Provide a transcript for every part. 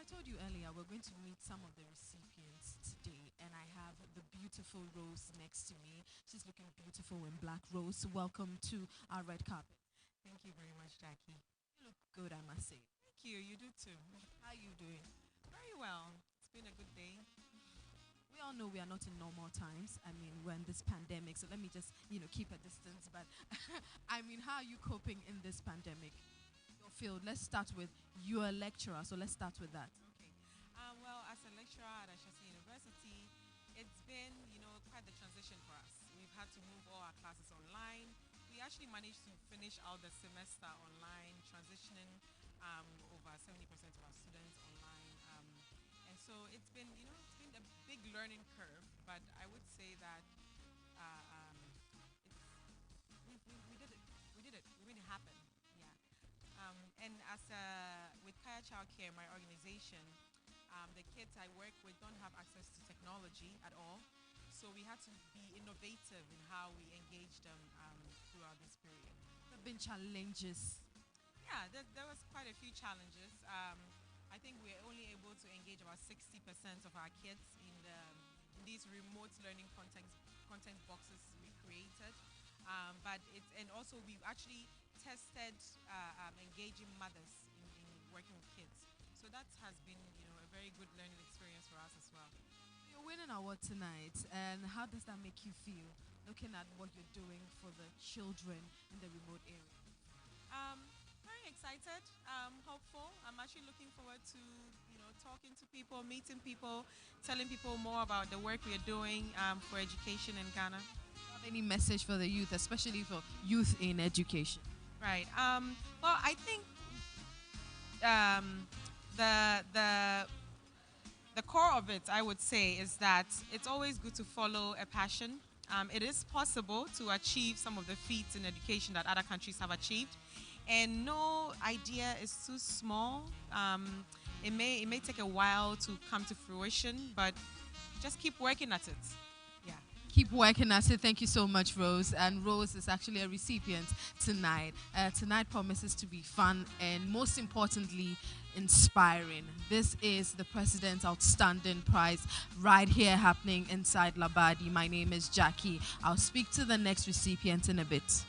told you earlier, we're going to meet some of the recipients today, and I have the beautiful Rose next to me. She's looking beautiful in black. Rose, welcome to our red carpet. Thank you very much, Jackie. You look good, I must say. Thank you. You do too. How are you doing? Very well. It's been a good day. We all know we are not in normal times. I mean, we're in this pandemic, so let me just, keep a distance. But I mean, how are you coping in this pandemic? Your field. Let's start with you're a lecturer, so let's start with that. Okay. Well, as a lecturer at Ashesi University, it's been, quite the transition for us. We've had to move all our classes online. We actually managed to finish out the semester online, transitioning over 70% of our students online. And so it's been a big learning curve, but I would say that uh, um, it's, we did it. We did it. We made it happen. Yeah. And with Kaya Child Care, my organization, the kids I work with don't have access to technology at all. So we had to be innovative in how we engage them throughout this period. There have been challenges. Yeah, there was quite a few challenges. I think we're only able to engage about 60% of our kids in these remote learning content boxes we created. But it's and also we've actually tested engaging mothers in working with kids. So that has been a very good learning experience for us as well. You're winning an award tonight, and how does that make you feel? Looking at what you're doing for the children in the remote area. Um, Very excited, hopeful. I'm actually looking forward to talking to people, meeting people, telling people more about the work we are doing for education in Ghana. Have any message for the youth, especially for youth in education? Right. Well, I think um, the the the core of it, I would say, is that it's always good to follow a passion. It is possible to achieve some of the feats in education that other countries have achieved, and no idea is too small. It may take a while to come to fruition, but just keep working at it. Yeah. Keep working at it. Thank you so much, Rose. And Rose is actually a recipient tonight. Tonight promises to be fun and, most importantly, inspiring. This is the President's Outstanding Prize right here happening inside Labadi. My name is Jackie. I'll speak to the next recipient in a bit.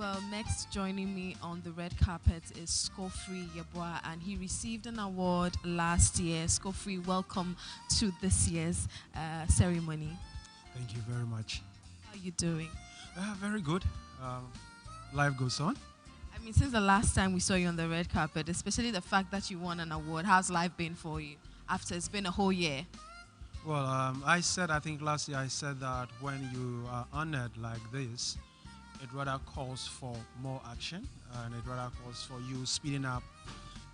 Well, next joining me on the red carpet is Skofri Yeboah, and he received an award last year. Skofri, welcome to this year's ceremony. Thank you very much. How are you doing? Very good. Life goes on. I mean, since the last time we saw you on the red carpet, especially the fact that you won an award, how's life been for you after it's been a whole year? Well, I think last year I said that when you are honored like this, it rather calls for more action, and it rather calls for you speeding up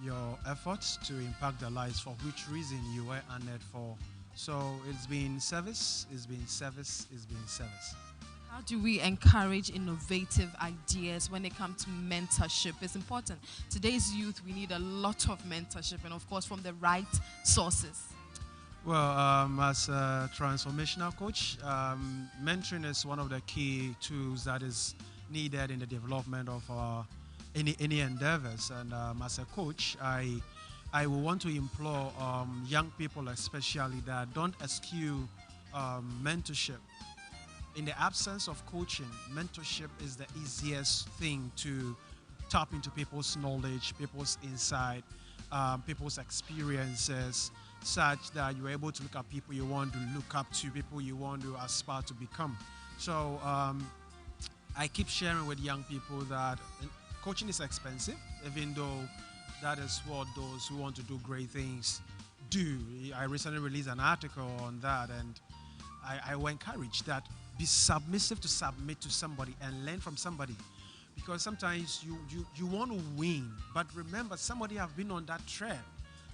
your efforts to impact the lives for which reason you were honored for. So it's been service, it's been service, it's been service. How How do we encourage innovative ideas when it comes to mentorship? It's important. Today's youth, we need a lot of mentorship and, of course, from the right sources. Well, as a transformational coach, mentoring is one of the key tools that is needed in the development of any endeavors. And as a coach, I will want to implore young people, especially, that don't eschew mentorship. In the absence of coaching, mentorship is the easiest thing to tap into people's knowledge, people's insight, people's experiences, such that you're able to look at people you want to look up to, people you want to aspire to become. So I keep sharing with young people that coaching is expensive, even though that is what those who want to do great things do. I recently released an article on that, and I will encourage that be submissive to submit to somebody and learn from somebody. Because sometimes you want to win, but remember, somebody have been on that tread.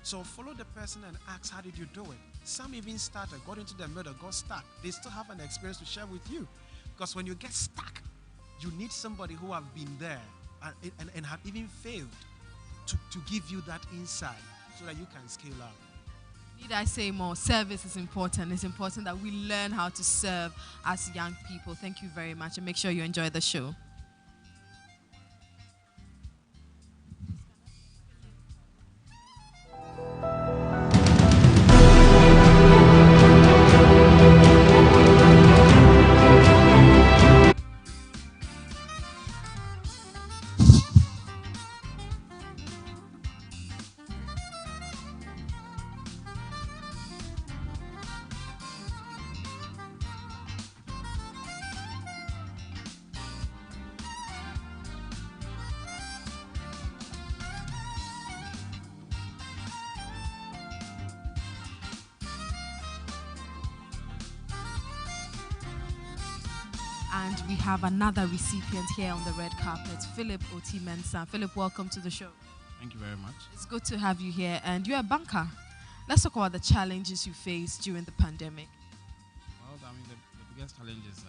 So follow the person and ask, how did you do it? Some even started, got into the middle, got stuck. They still have an experience to share with you. Because when you get stuck, you need somebody who have been there and have even failed to give you that insight so that you can scale up. Need I say more? Service is important. It's important that we learn how to serve as young people. Thank you very much, and make sure you enjoy the show. And we have another recipient here on the red carpet, Philip Oti Mensah. Philip, welcome to the show. Thank you very much. It's good to have you here. And you're a banker. Let's talk about the challenges you faced during the pandemic. Well, I mean, the biggest challenge is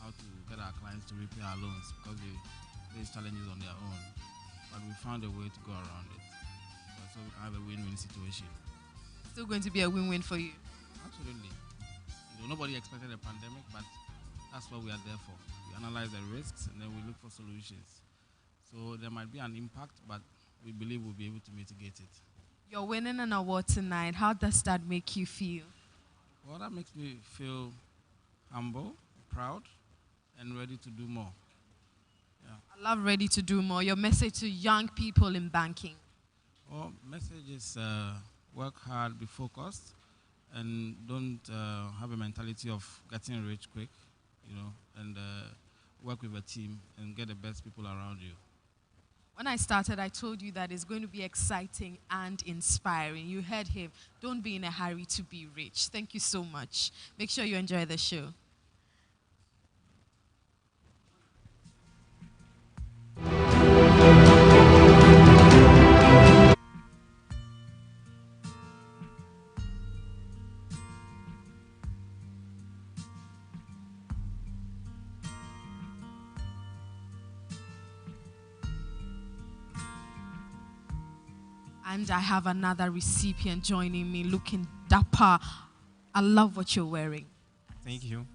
how to get our clients to repay our loans because they face challenges on their own. But we found a way to go around it. So we have a win-win situation. Still going to be a win-win for you. Absolutely. Nobody expected a pandemic, but that's what we are there for. We analyze the risks and then we look for solutions. So there might be an impact, but we believe we'll be able to mitigate it. You're winning an award tonight. How does that make you feel? Well, that makes me feel humble, proud, and ready to do more. Yeah. I love ready to do more. Your message to young people in banking. Well, message is work hard, be focused, and don't have a mentality of getting rich quick, and work with a team and get the best people around you. When I started, I told you that it's going to be exciting and inspiring. You heard him. Don't be in a hurry to be rich. Thank you so much. Make sure you enjoy the show. And I have another recipient joining me, looking dapper. I love what you're wearing. Thank you.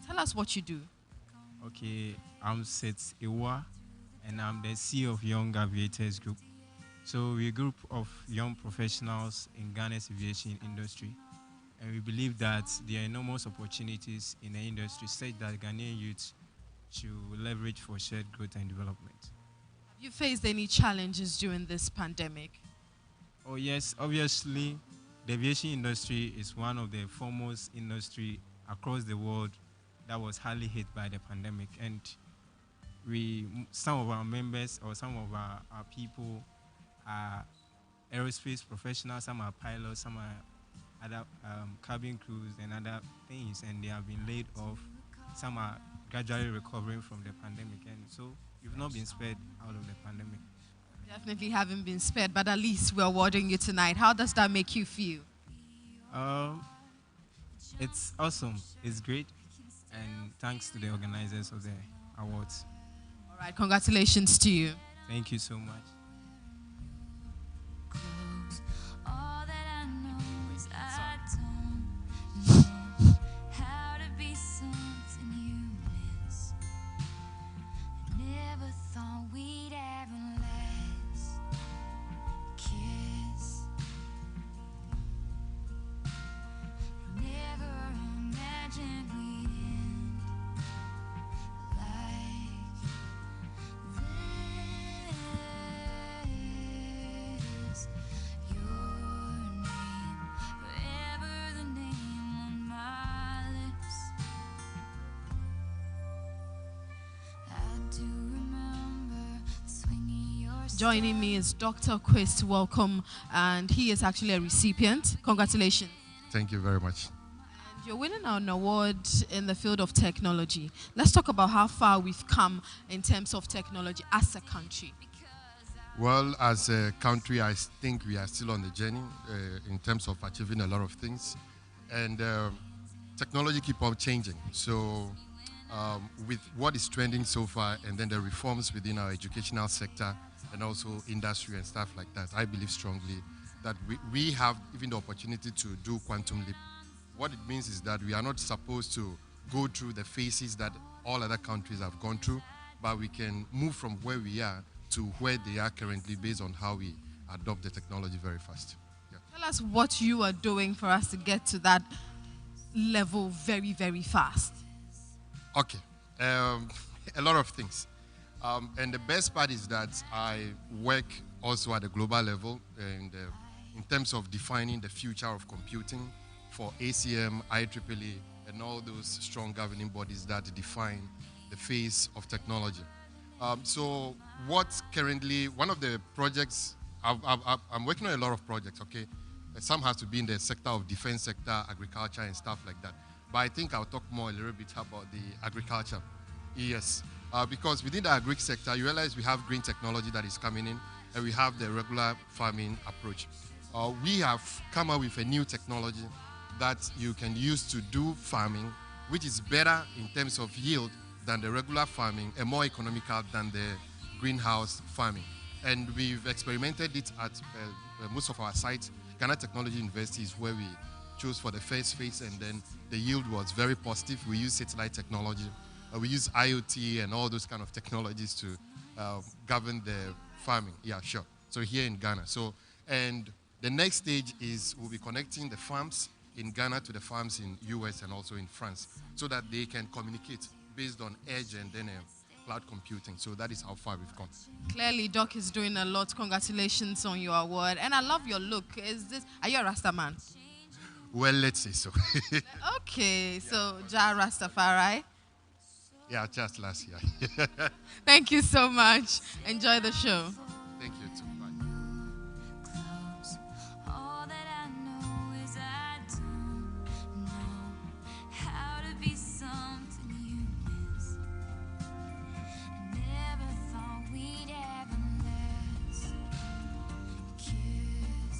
Tell us what you do. Okay, I'm Seth Iwa, and I'm the CEO of Young Aviators Group. So we're a group of young professionals in Ghana's aviation industry, and we believe that there are enormous opportunities in the industry such that Ghanaian youth should leverage for shared growth and development. Have you faced any challenges during this pandemic? Oh yes, obviously, the aviation industry is one of the foremost industry across the world that was hardly hit by the pandemic, and some of our members or some of our people are aerospace professionals, some are pilots, some are other cabin crews and other things, and they have been laid off. Some are gradually recovering from the pandemic, and so we've not been spared out of the pandemic. Definitely haven't been spared, but at least we're awarding you tonight. How does that make you feel? It's awesome. It's great. And thanks to the organizers of the awards. All right, congratulations to you. Thank you so much. Close. All that I know is I don't know how to be something you miss. I never thought we'd have a last kiss. Never imagined we'd end like this. Your name, forever the name on my lips. I do remember the swing of your Joining me is Dr. Quist. Welcome. And he is actually a recipient. Congratulations. Thank you very much. And you're winning an award in the field of technology. Let's talk about how far we've come in terms of technology as a country. Well, as a country, I think we are still on the journey in terms of achieving a lot of things. And technology keep on changing. So with what is trending so far and then the reforms within our educational sector and also industry and stuff like that, I believe strongly that we have even the opportunity to do quantum leap. What it means is that we are not supposed to go through the phases that all other countries have gone through, but we can move from where we are to where they are currently based on how we adopt the technology very fast. Yeah. Tell us what you are doing for us to get to that level very, very fast. Okay, a lot of things. And the best part is that I work also at a global level and in terms of defining the future of computing for ACM, IEEE, and all those strong governing bodies that define the face of technology. So what's currently, one of the projects, I'm working on a lot of projects, okay? Some has to be in the sector of defense sector, agriculture and stuff like that. But I think I'll talk more a little bit about the agriculture. Yes, because within the agri sector, you realize we have green technology that is coming in and we have the regular farming approach. We have come up with a new technology that you can use to do farming, which is better in terms of yield than the regular farming and more economical than the greenhouse farming. And we've experimented it at most of our sites. Ghana Technology University is where we chose for the first phase, and then the yield was very positive. We use satellite technology. We use IoT and all those kind of technologies to govern the farming. Yeah, sure. So here in Ghana. So, and the next stage is we'll be connecting the farms in Ghana to the farms in US and also in France so that they can communicate based on edge and then cloud computing. So that is how far we've gone. Clearly, Doc is doing a lot. Congratulations on your award. And I love your look. Are you a Rasta man? Well, let's say so. Okay, so Ja Rastafari. Yeah, just last year. Thank you so much. Enjoy the show. Thank you too. Bye. close. All that I know is I don't know how to be something you miss. I never thought we'd have a last kiss.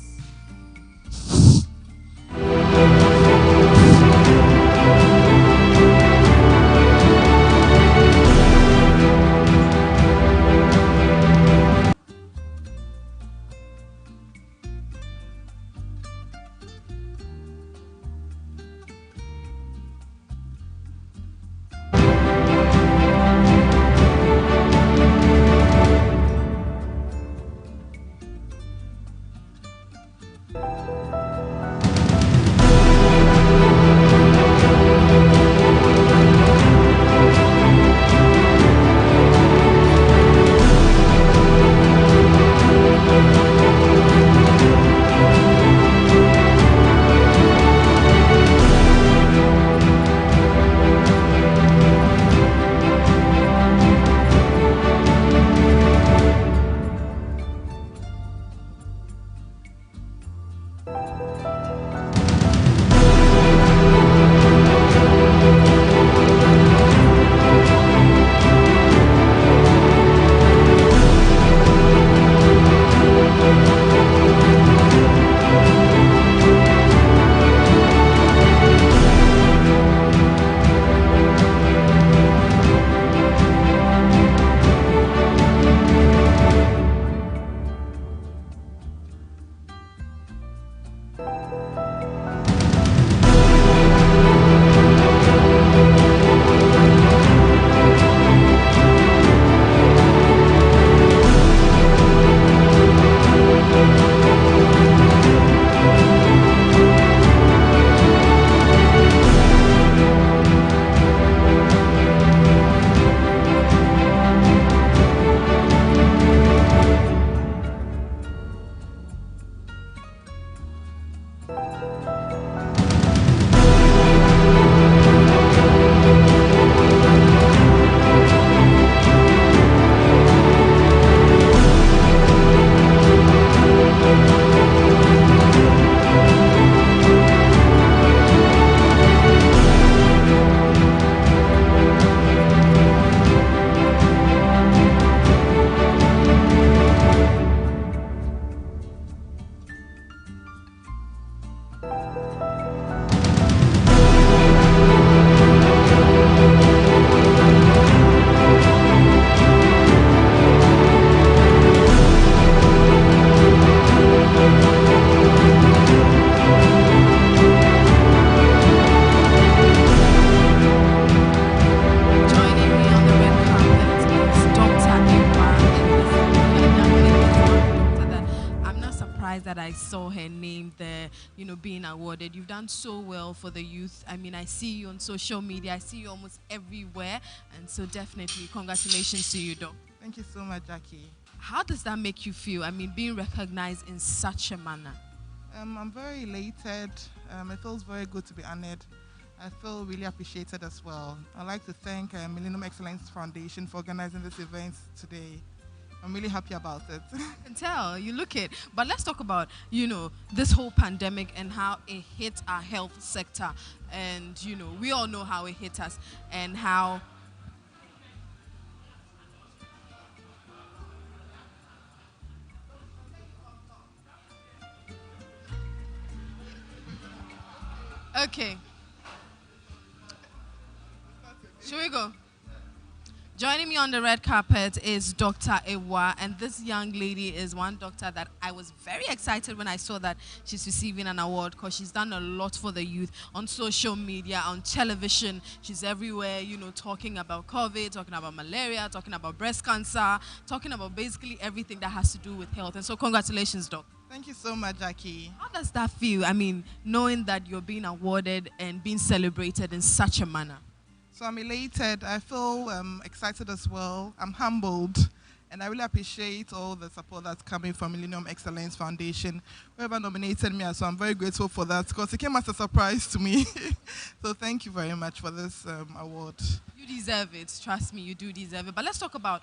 that I saw her name there, being awarded. You've done so well for the youth. I mean, I see you on social media. I see you almost everywhere. And so definitely congratulations to you, Doc. Thank you so much, Jackie. How does that make you feel? I mean, being recognized in such a manner. I'm very elated. It feels very good to be honored. I feel really appreciated as well. I'd like to thank Millennium Excellence Foundation for organizing this event today. I'm really happy about it. I can tell, you look it. But let's talk about, this whole pandemic and how it hit our health sector. And, we all know how it hit us and how... Okay. Should we go? Joining me on the red carpet is Dr. Ewa, and this young lady is one doctor that I was very excited when I saw that she's receiving an award because she's done a lot for the youth on social media, on television. She's everywhere, talking about COVID, talking about malaria, talking about breast cancer, talking about basically everything that has to do with health. And so congratulations, Doc. Thank you so much, Jackie. How does that feel? I mean, knowing that you're being awarded and being celebrated in such a manner. So I'm elated. I feel excited as well. I'm humbled. And I really appreciate all the support that's coming from Millennium Excellence Foundation. Whoever nominated me, so I'm very grateful for that because it came as a surprise to me. So thank you very much for this award. You deserve it. Trust me, you do deserve it. But let's talk about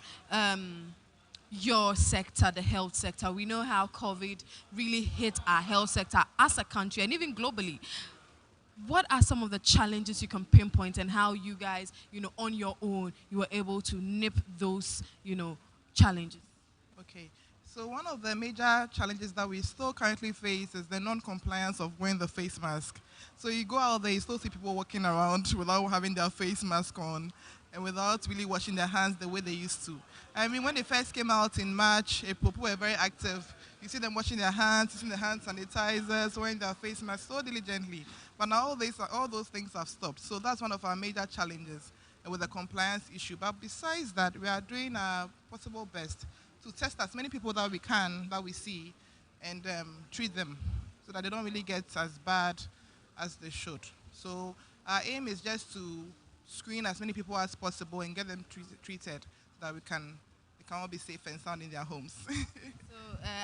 your sector, the health sector. We know how COVID really hit our health sector as a country and even globally. What are some of the challenges you can pinpoint and how you guys, on your own, you were able to nip those, challenges? Okay. So one of the major challenges that we still currently face is the non-compliance of wearing the face mask. So you go out there, you still see people walking around without having their face mask on and without really washing their hands the way they used to. I mean, when they first came out in March, April, people were very active. You see them washing their hands, using the hand sanitizers, wearing their face masks so diligently. But now all those things have stopped. So that's one of our major challenges with the compliance issue. But besides that, we are doing our possible best to test as many people that we can, that we see, and treat them so that they don't really get as bad as they should. So our aim is just to screen as many people as possible and get them treated so that they can all be safe and sound in their homes. So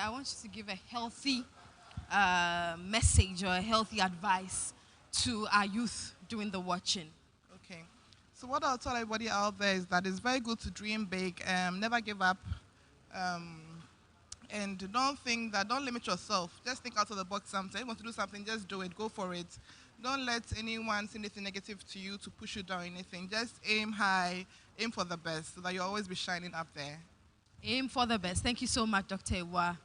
I want you to give a healthy message or a healthy advice to our youth doing the watching. Okay. So what I'll tell everybody out there is that it's very good to dream big, never give up, and don't limit yourself. Just think out of the box sometimes. If you want to do something, just do it, go for it. Don't let anyone say anything negative to you to push you down or anything. Just aim high, aim for the best so that you'll always be shining up there. Aim for the best. Thank you so much, Dr. Ewa.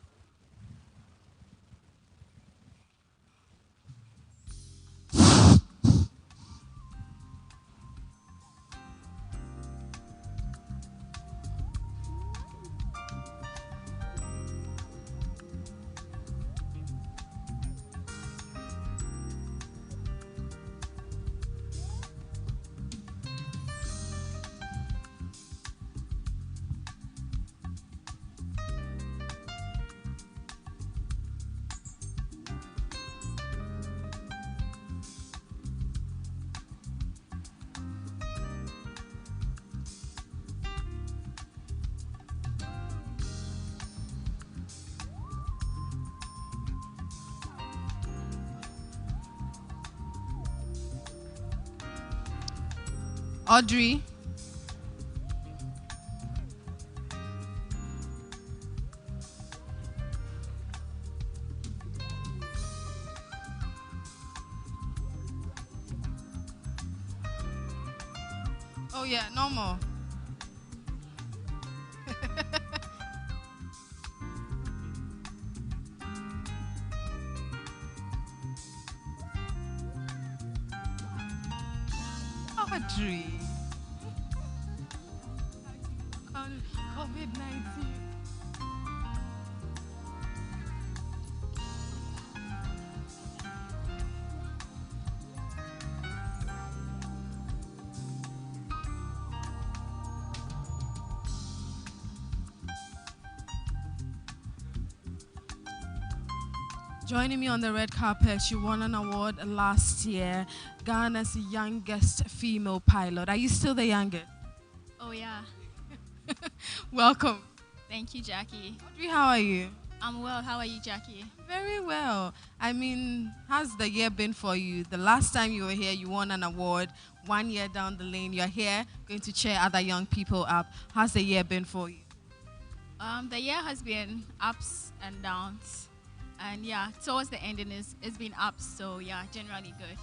Audrey. Oh yeah, normal. Audrey. COVID-19. Joining me on the red carpet, she won an award last year, Ghana's youngest female pilot. Are you still the youngest? Oh, yeah. Welcome. Thank you, Jackie. Audrey, how are you? I'm well. How are you, Jackie? Very well. I mean, how's the year been for you? The last time you were here, you won an award. 1 year down the lane, you're here going to cheer other young people up. How's the year been for you? The year has been ups and downs. And yeah, towards the ending, it's been ups. So yeah, generally good.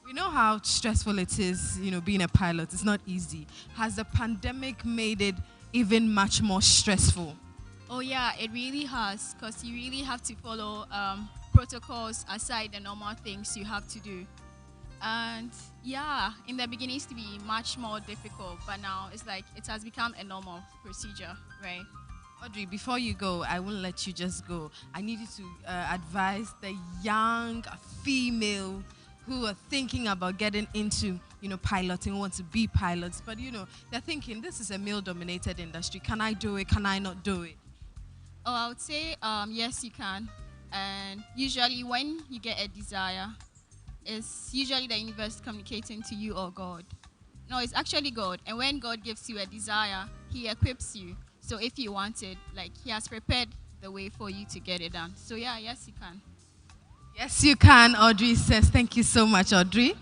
We know how stressful it is, being a pilot. It's not easy. Has the pandemic made it even much more stressful? Oh yeah, it really has, because you really have to follow protocols aside the normal things you have to do. And yeah, in the beginning it used to be much more difficult, but now it's like it has become a normal procedure, right? Audrey, before you go, I won't let you just go. I need you to advise the young female who are thinking about getting into, piloting, want to be pilots, but they're thinking this is a male-dominated industry. Can I do it? Can I not do it? Oh, I would say yes, you can. And usually when you get a desire, it's usually the universe communicating to you or God. No, it's actually God. And when God gives you a desire, He equips you. So if you want it, like He has prepared the way for you to get it done. So yeah, yes, you can. Yes, you can, Audrey says. Thank you so much, Audrey.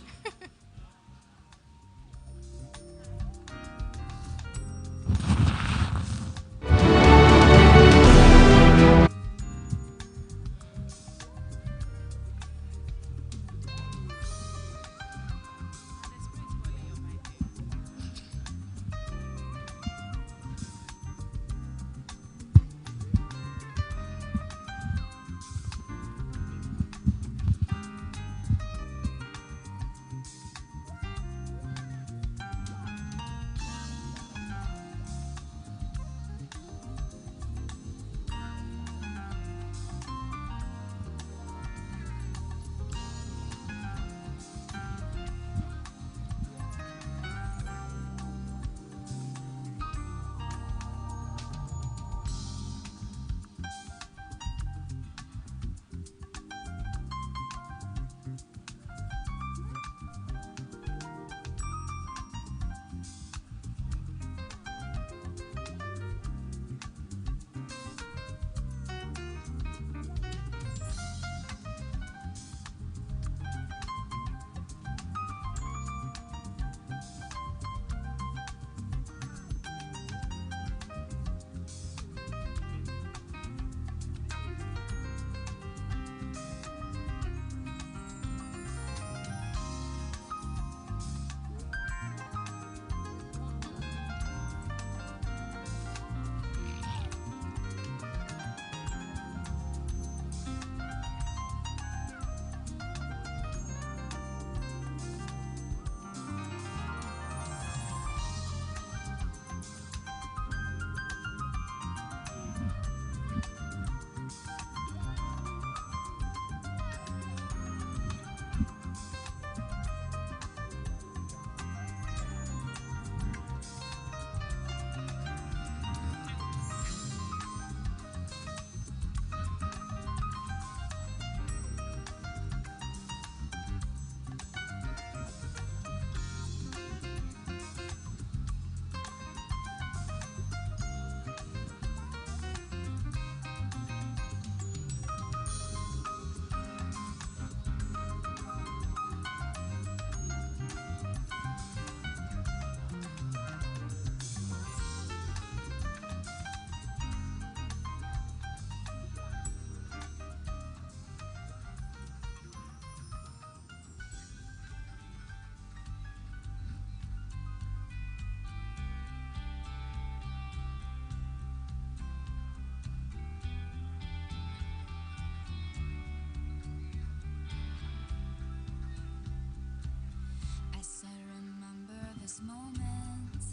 this moment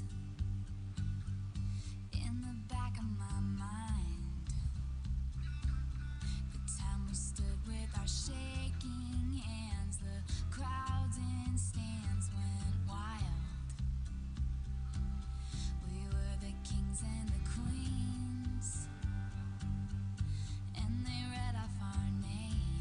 in the back of my mind. The time we stood with our shaking hands, the crowds in stands went wild. We were the kings and the queens, and they read off our names.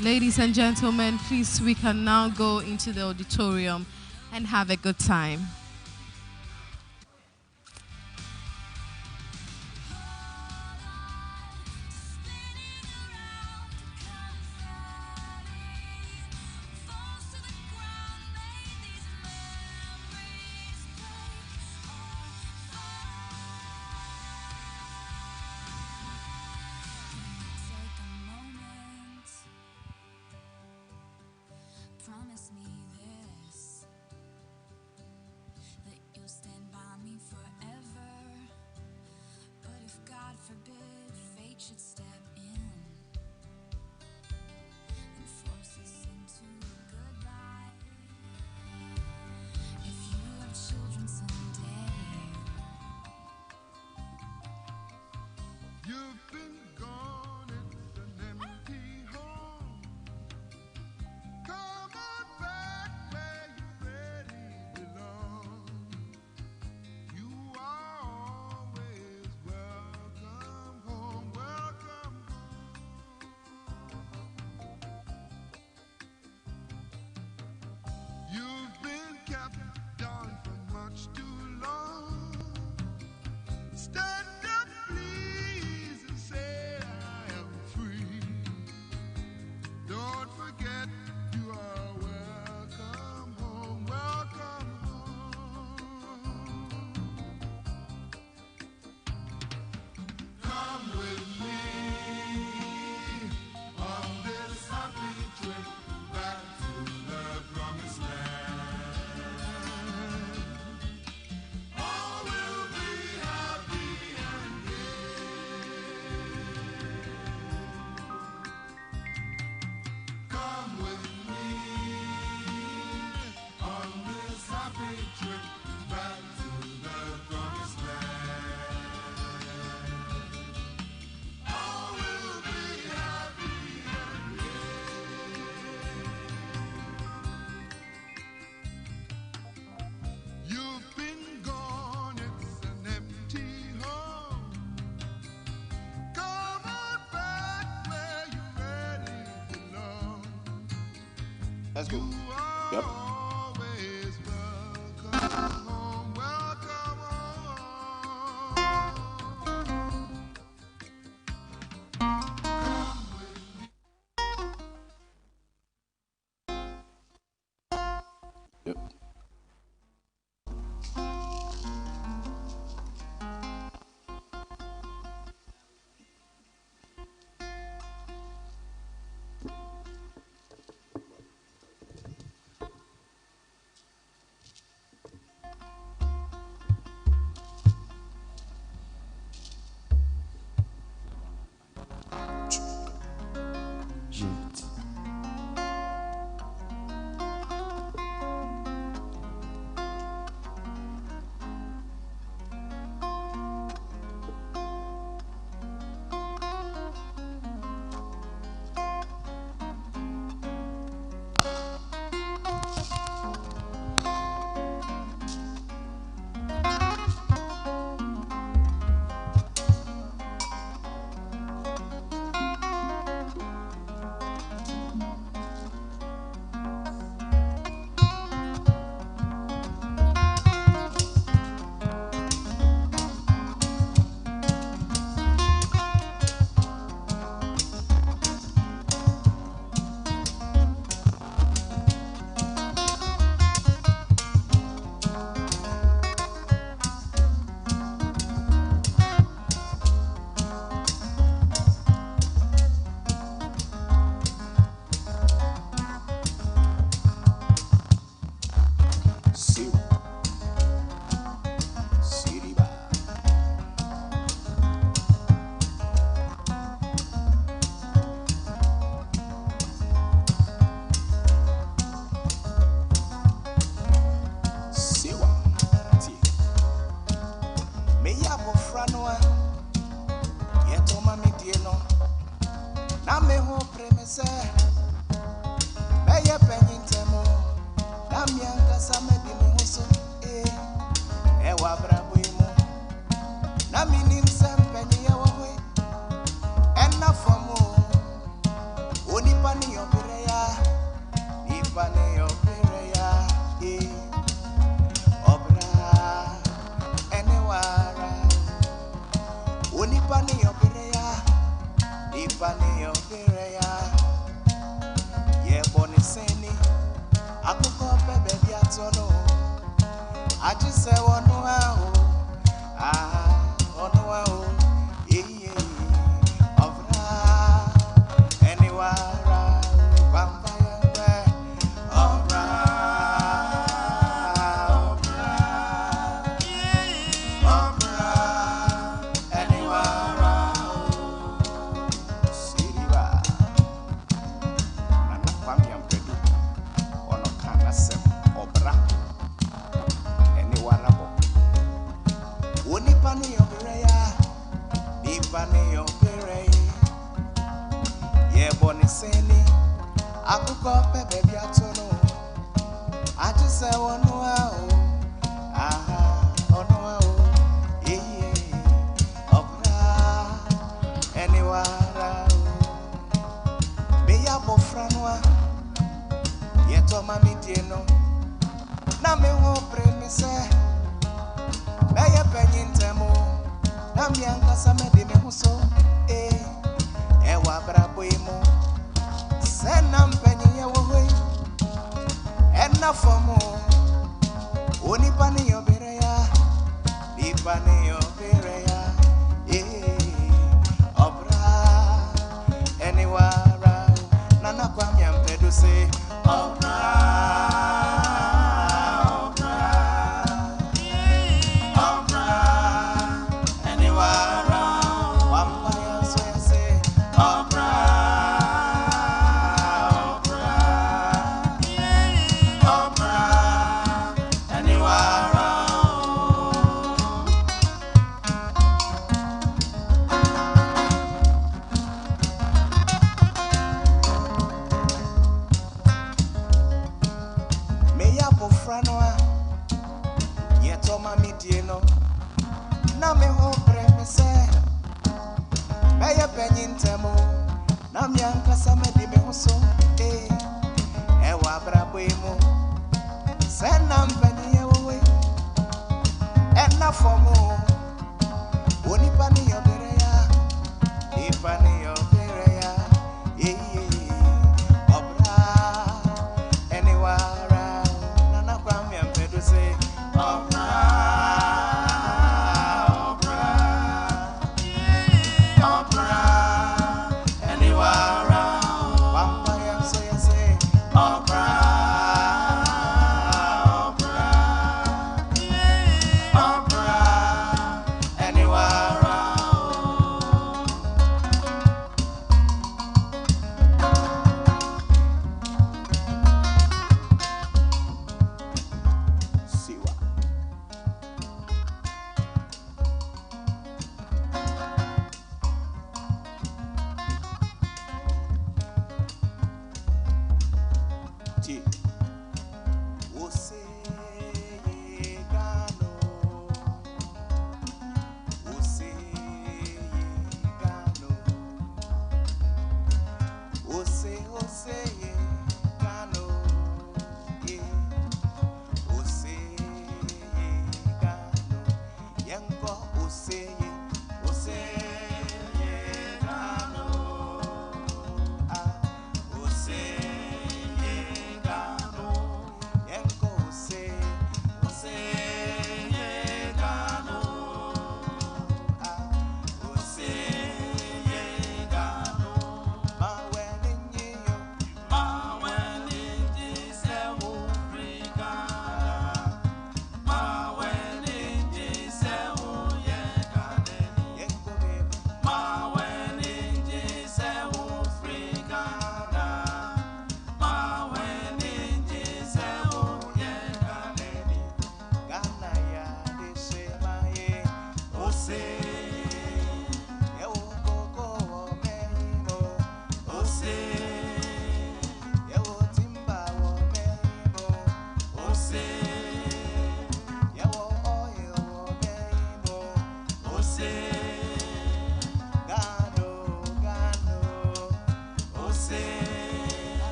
Ladies and gentlemen, please, we can now go into the auditorium and have a good time. Promise me this, that you'll stand by me forever. But if God forbid fate should step in and force us into a goodbye, if you have children someday, you've been gone, it's an empty home. Come on back where you really belong. You are always welcome home, welcome home. You've been kept down for much too long. Stand up, please, and say I am free. Don't forget you are welcome home, welcome home. Come with me on this happy trip back to the promised land. All will be happy and gay. Come with me on this happy trip back to the promised land. All will be happy and gay. You've been gone, it's an empty home. Come on back where you really belong. Let's go. You are Yep. always welcome home, welcome home. Yep. Gente. Ipani Operea, Ye Boniseni, Akuko Bebe Atono, I just say one wow, on wow, anywhere, vampire, Akuko pepe biatono, I just say one wow, oh no, opera, anywhere, be ya bofranwa, yeto mami tieno, na me ho premi se, be ya penyin temo, na mi ankasa me de me ho so, ewa brabo imo. Senam penny away, and now for more. Only panny of Berea, the panny of Berea, opera, anywhere, Nana Kwamiam Pedu say,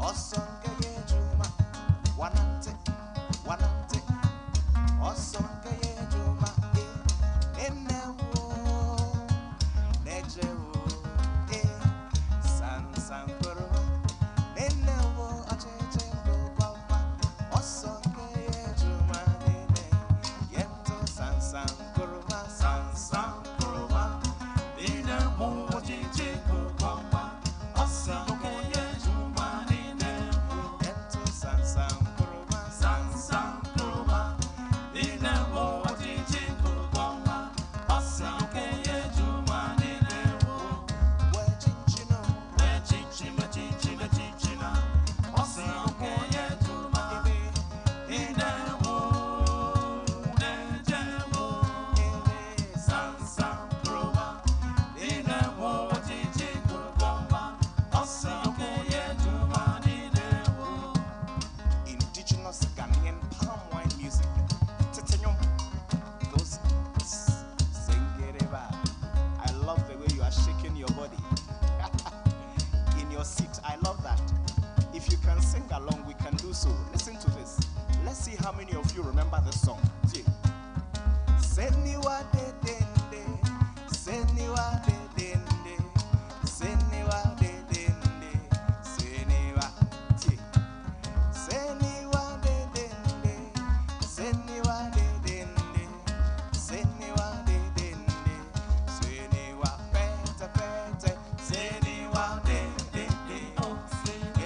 Osonke yejuma, wanante, wanante. Osonke yejuma, enewo, nejewo, san san kuruma, enewo, acheche kokoma. Osonke yejuma, nene, yento san san kuruma, san san kuruma, enewo, acheche kokoma. Osonke yejuma, nene, yento san san kuruma, san san kuruma. Indigenous Ghanaian palm wine music. Titanium. Those Sengereba. I love the way you are shaking your body in your seat. I love that. If you can sing along, we can do so. Listen to this. Let's see how many of you remember this song. See. Seniwa de dende, seniwa de dende, seniwa de dende, seniwa. See. Seniwa de dende, seniwa de dende, seniwa de dende, seniwa pete pete, seniwa de dende,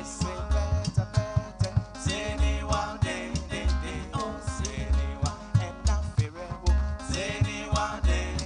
ese pete pete, seniwa de dende, seniwa ena firebo, seniwa de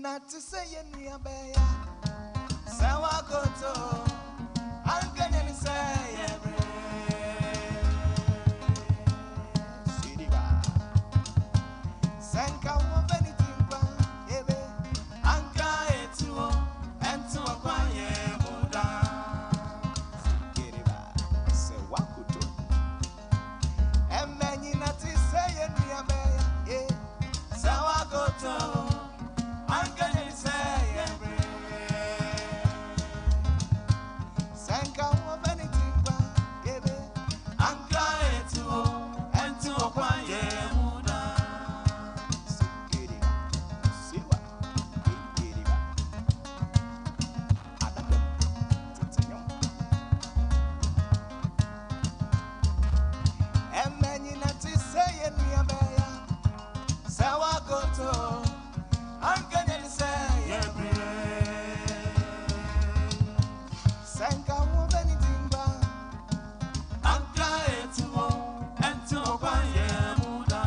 Not to say any abaya. Sawakoto. I'm gonna say every Sidiba. Sanka of anything, Ebe. Anka etuo. And to a quiet moda. Sidiba. Sawakoto. And many not to say any abaya. Sawakoto. I'm gonna say every Sanka of anything, baby. I'm glad to and to a quiet muda. Siwa, Kiriba. Adapim, Titanum. And many not to say in Yabaya. Sawakoto. I'm gonna say every Sanka of anything, but I'm glad to and to a quiet muda.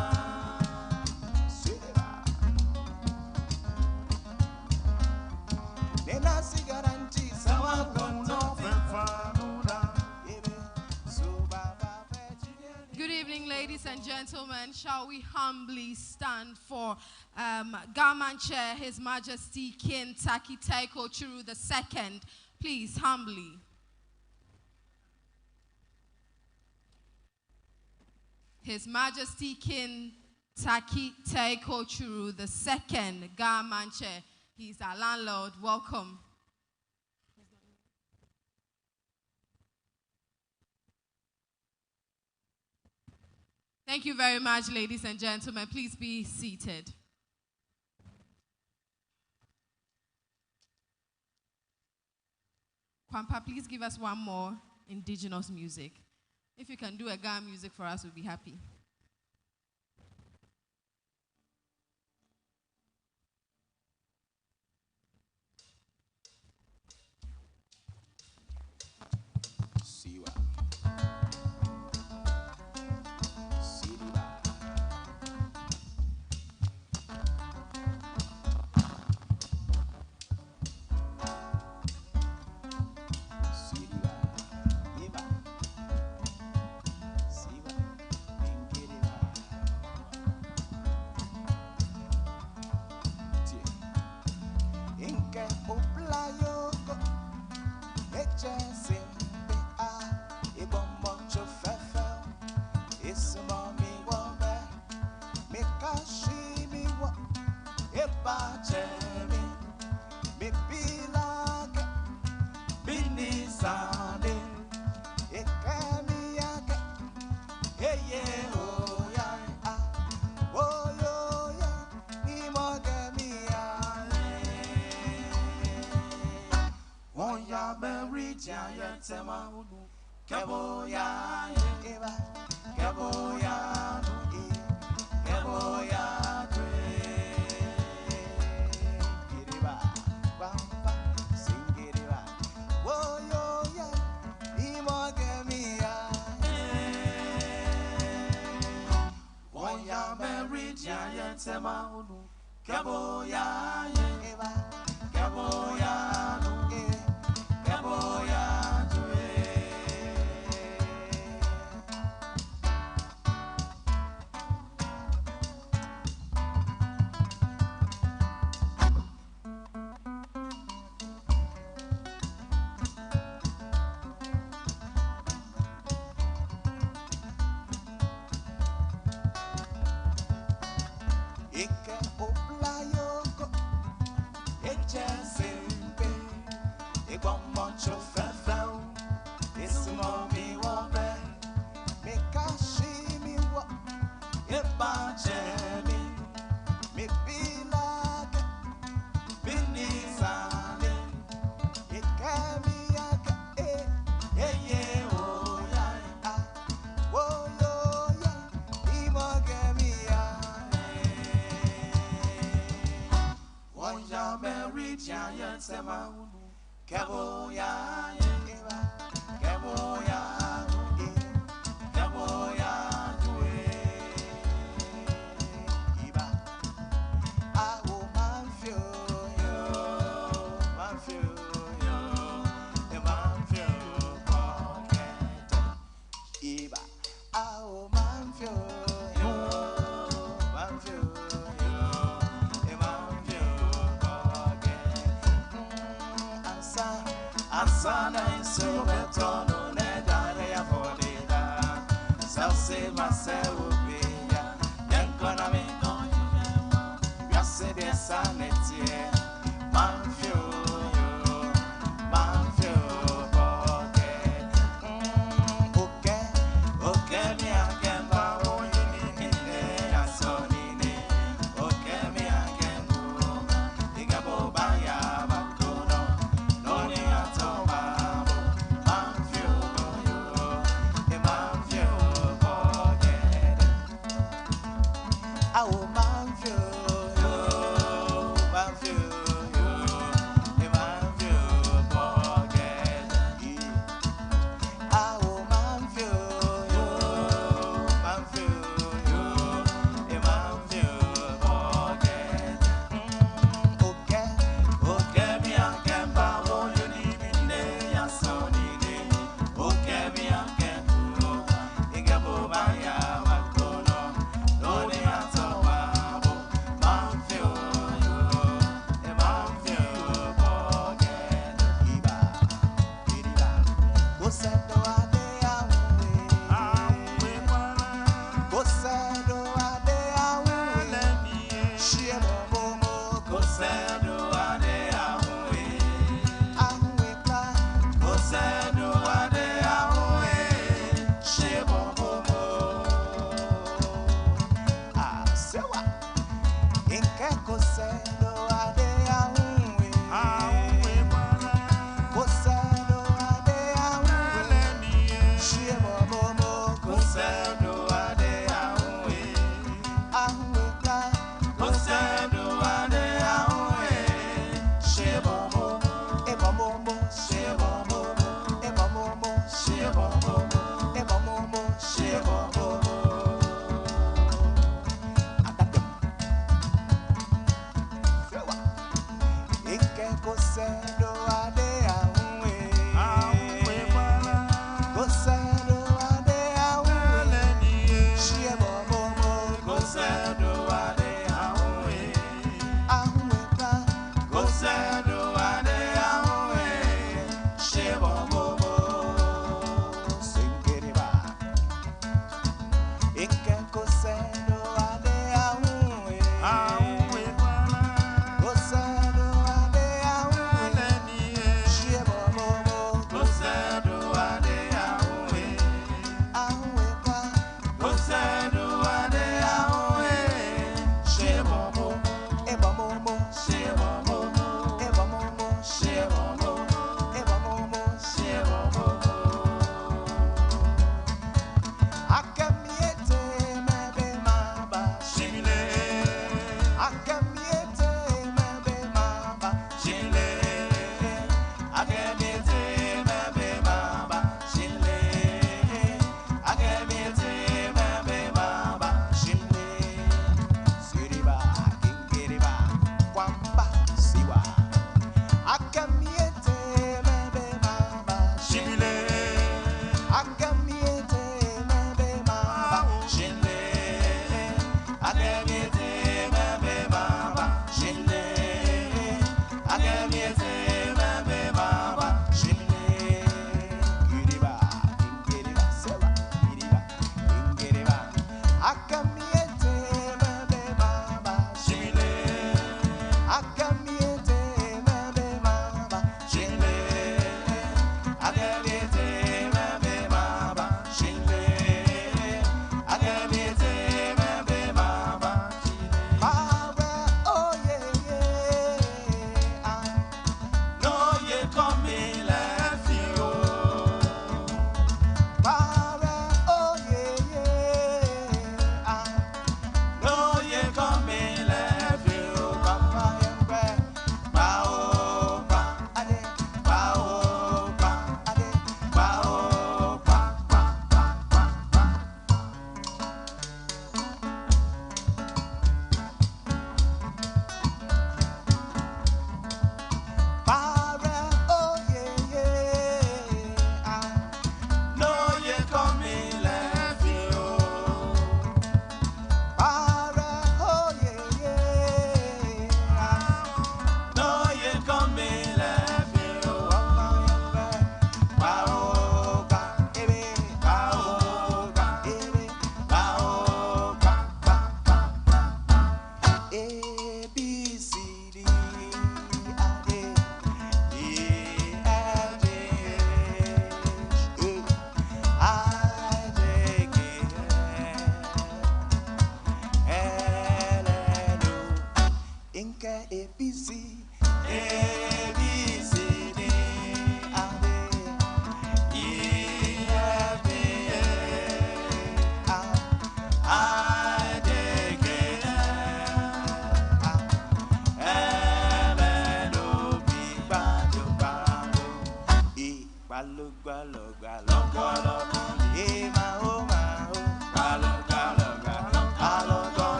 Then I see guarantee, so I'm gonna Good evening, ladies and gentlemen. Shall we humbly stand for Gamanche, His Majesty King Taki Taiko Churu II? Please, humbly. His Majesty King Taki Taiko Churu II, Gamanche. He's our landlord. Welcome. Thank you very much, ladies and gentlemen. Please be seated. Kwampa, please give us one more indigenous music. If you can do a Ga music for us, we'll be happy. Kebo ya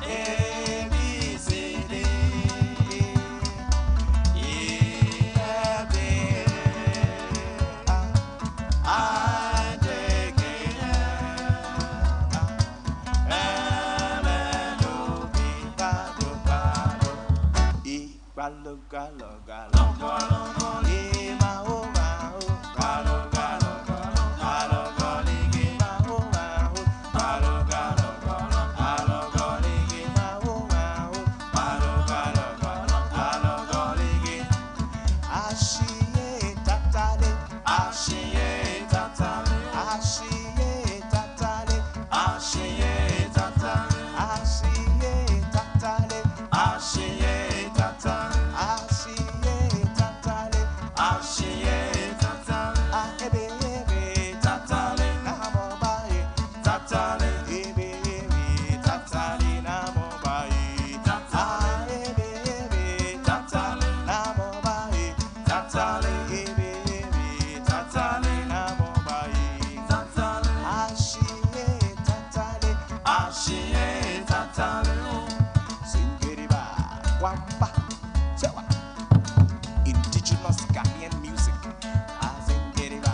A, B, C, D, E, F, G, I, J, K, L, M, N, O, P, E, galo, galo, galo, galo, E, ma, o, galo, galo, galo, galo, goligi, ma, o, galo, galo, galo, galo, goligi, ma, o, galo, galo, goligi. Ashiye tatale, ashiye tatale, ashiye tatale, ashiye tatale, ashiye tatale, ashiye tatale, ashiye tatale, ashiye tatale, ah ebe ebe tatale na mobaye, tatale ebe ebe tatale na mobaye, ah ebe ebe tatale na mobaye, tatale ebe ebe tatale na mobaye, tatale ashiye tatale, ashiye tatale. Singeriba, wamba, sewa. Indigenous Ghanaian music. Azingeriba,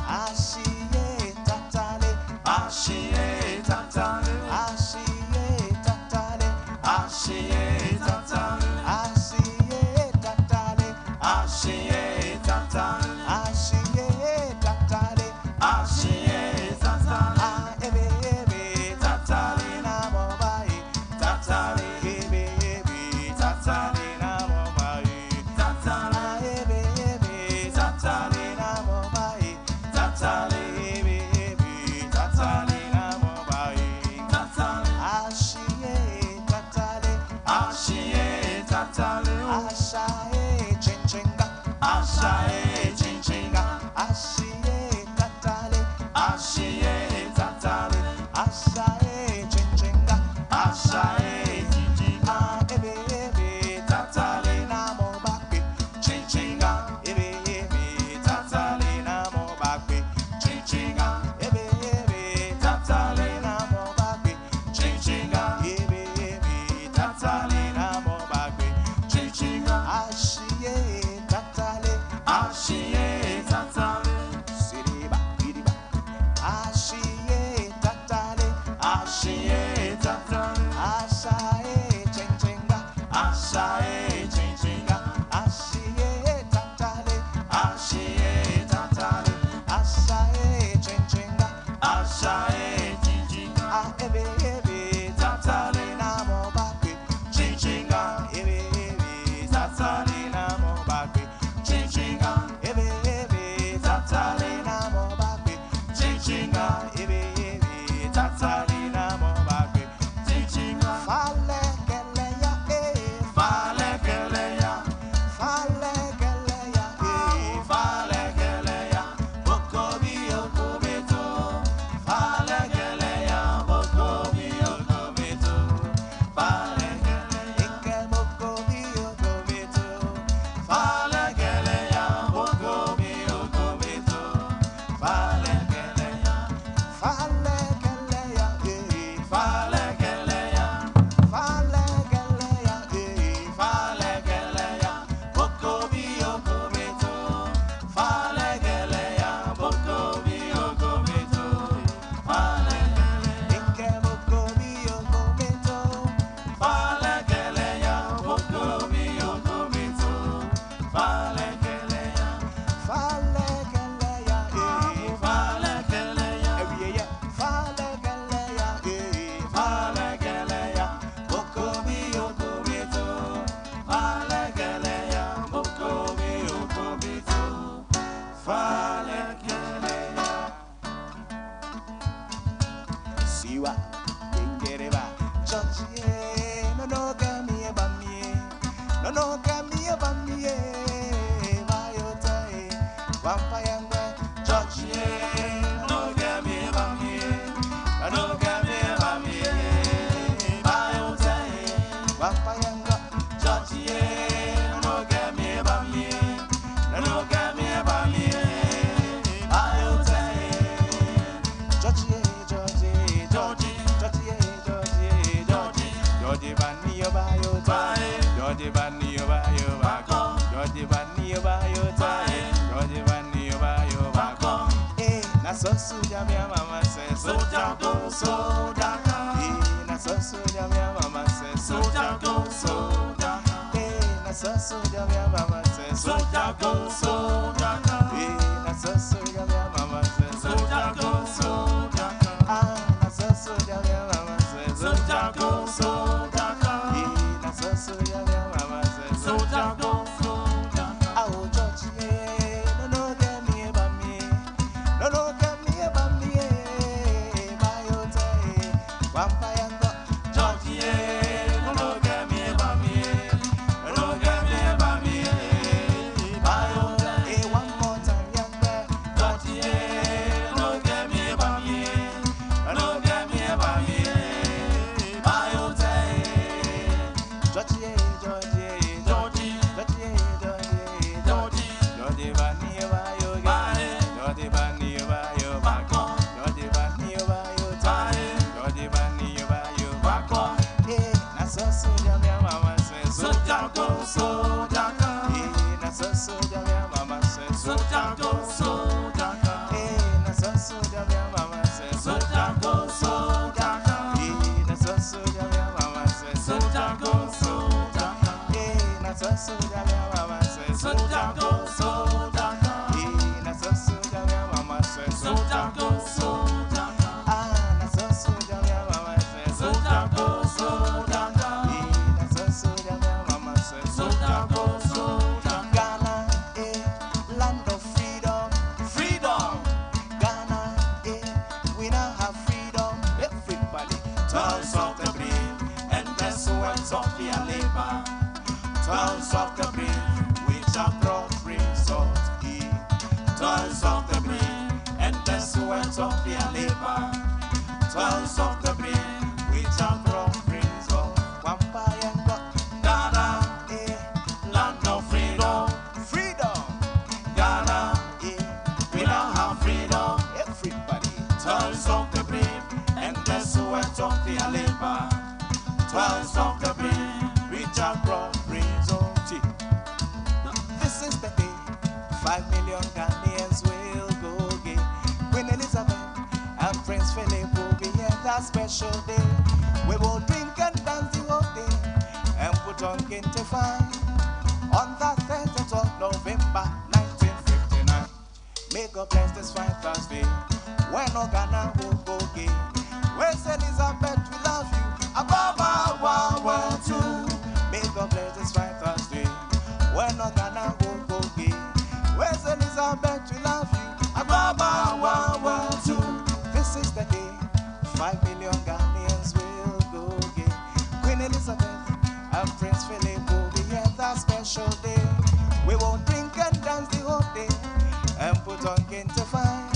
ashiye tatale, ashiye tatale, ashiye tatale, ashiye tatale, ashiye tatale, ashiye tatale, ashiye tatale, ashiye tatale, ah ebe ebe tatale na mobaye, tatale ebe ebe tatale na mobaye, tatale ebe ebe tatale na mobaye, tatale ebe ebe tatale na mobaye, tatale ashiye tatale, ashiye tatale, ashaye chinchinga, ashaye chinchinga, ashiye tatale, ashiye tatale, ashaye chinchinga, ashaye chinchinga, ebe ebe tatale na mobakwe, chinchinga, ebe ebe tatale na mobakwe, chinchinga, ebe ebe tatale na mobakwe, chinchinga, ebe ebe tatale na mobakwe, chinchinga, ashiye tatale, ashiye tatale, siriba, iriba, ashiye tatale, ashiye tatale, ashaye chinchinga, ashaye chinchinga, ashiye tatale, ashiye tatale, ashaye chinchinga, ashaye chinchinga, ah ebe ebe tatale na mobakwe, chinchinga, ebe ebe tatale na mobakwe, chinchinga, ebe ebe tatale na mobakwe, chinchinga, ebe ebe tatale na mobakwe, chinchinga, fale kele ya fale kele ya, fale kele ya fale kele ya, boko bi okobeto, fale kele ya, boko bi okobeto, fale kele ya, ike boko bi okobeto, fale kele ya, boko bi okobeto, fale kele ya, fale kele ya, fale kele ya, fale kele ya, fale kele ya, boko bi okobeto, fale kele ya, boko bi okobeto, fale kele ike boko bi okobeto, fale kele ya, boko bi okobeto, fale kele ya, fale kele ya, fale kele ya, every year, fale kele ya, fale kele ya, boko bi okobeto, fale kele ya, boko bi okobeto, fale kele ya. Siwa, Gengereba, Georgie, no no gami bamie, no no gami bamie, Vayotae, Vampayanga, Georgie, no gami bamie, no gami bamie, Vayotae, Vampayanga, Georgie, no gami bamie, no gami bamie, Vayotae, Georgie, Georgie, Georgie, Georgie, Georgie, Georgie. Georgie Bunny by your time. Georgie Bunny by your back. Georgie Bunny by your time. Georgie Bunny by your back. Eh, na so suja mi mama says soja go soja. Eh, na so suja mi mama says soja go soja. Eh, na so suja mi mama says soja go soja. Eh, na so suja mi mama says soja go soja. Ah, na so suja mi mama says soja go soja. Eh, na so suja mi mama says soja go soja. Ah, oh George, yeah, no get me about me. No get me about me. My old day, vampire George, yeah, no get me about me. No get me about me. My old day, one more time, young man. George, yeah, no get me about me. No get me about me. My old day, George, yeah, George, yeah, George, George, yeah, George, yeah, George, George, Bunny, by your guy, George, Bunny, by your back, George, Bunny, by your time, George, Bunny, by your back. Eh, na so soja mi mama says soja go soja. Eh, na so soja mi mama says soja go soja. Eh, na so soja mi mama says soja go soja. Eh, na so soja mi mama says soja go soja. Eh, na so soja mi mama says soja go soja. Eh, na so soja mi mama says soja go soja. Ah, na so soja mi mama says soja go soja. Eh, na so soja mi mama says soja go soja. Ghana, land of freedom, freedom. Ghana, we now have freedom. Everybody, toils of the brave and the sweat of their labor. Toils of the brave, which have brought result. Toils of the brave and the sweat of their labor. Toils of the brave, which have brought result. Vampire Ghana, land of freedom, freedom. Ghana, we now have freedom. Everybody, toils of the brave and the sweat of their labor. Toils of the brave, which have brought result. This is the day 5 million Ghanaians will go gay. Queen Elizabeth and Prince Philip will be here that special day. We will drink and dance the whole day and put on Kente Fine on the 30th of November 1959. May God bless this fine Thursday when Ghana will go gay. Where's Elizabeth, we love you above our world too. May God bless this fine Thursday when Ghana will go gay. Where's Elizabeth, we love you above our world too. This is the day 5 million Ghanaians will go gay. Queen Elizabeth and Prince Philip will be here that special day. We will drink and dance the whole day and put on Kente Fine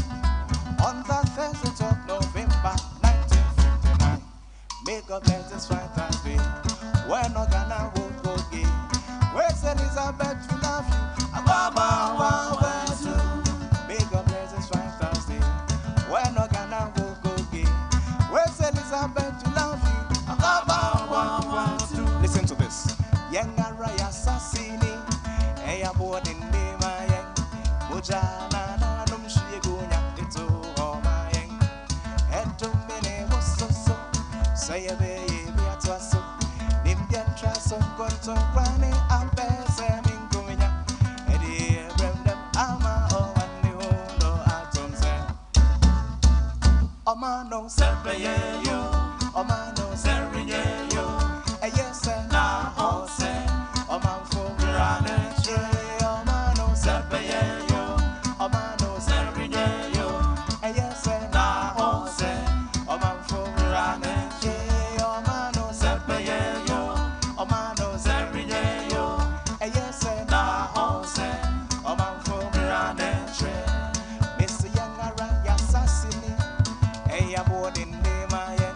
on the 30th of November 1959. May God bless this fine Thursday when Ghana will go gay. Where's Elizabeth, we love you above our world too. May God bless this fine Thursday when Ghana will go gay. Where's Elizabeth, we love you above our world too. Listen to this. Yenga Raya Sassini, Eya Boarding Nima Yang, Mujana Nanum Shigunya, Ito Homa Yang, Eto Mene Wososo, Say a baby at Wasso, Nimdian Traso, Gonton Granny, Ampese Mingunya, Eddie Bremdem, Ama, Omani Hondo Atomse, Omano Sepeye yo, Omano Seriye yo, yes, na Ose, Omanfo Grane, Omano Sepeye yo, Omano Seriye yo, yes, na Ose, Omanfo Grane, Omano Sepeye yo, Omano Seriye yo, yes, na Ose, Omanfo Grane, Miss Yangara Yassasini, Eya Boarding Nemayan.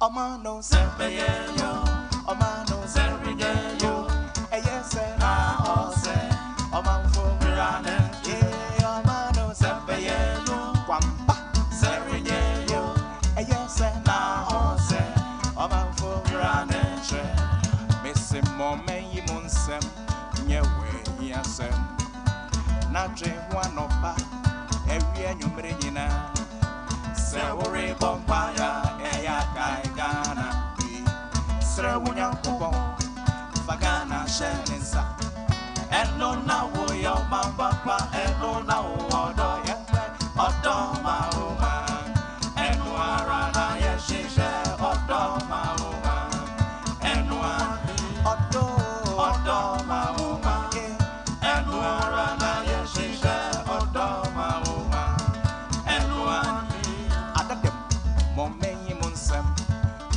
Omano Sempeyo, Omano Serigeyo, Ayesena Ose, Oman Fumrane, Omano Sempeyo, Wampa Serigeyo, Ayesena Ose, Oman Fumrane, Missing Momen Yimunsem, Nyewe Yasem, Nache Wanopa, Every Numrina. Sewore bompaya eya kaigana Srewunya kubo Fagana shenensa Eno na wo yo mambapa Eno na wo odo yefe Odo mauma Eno arana yeshishe Odo mauma Eno Odo mauma Eno arana yeshishe Odo mauma Eno Momenyi munsem,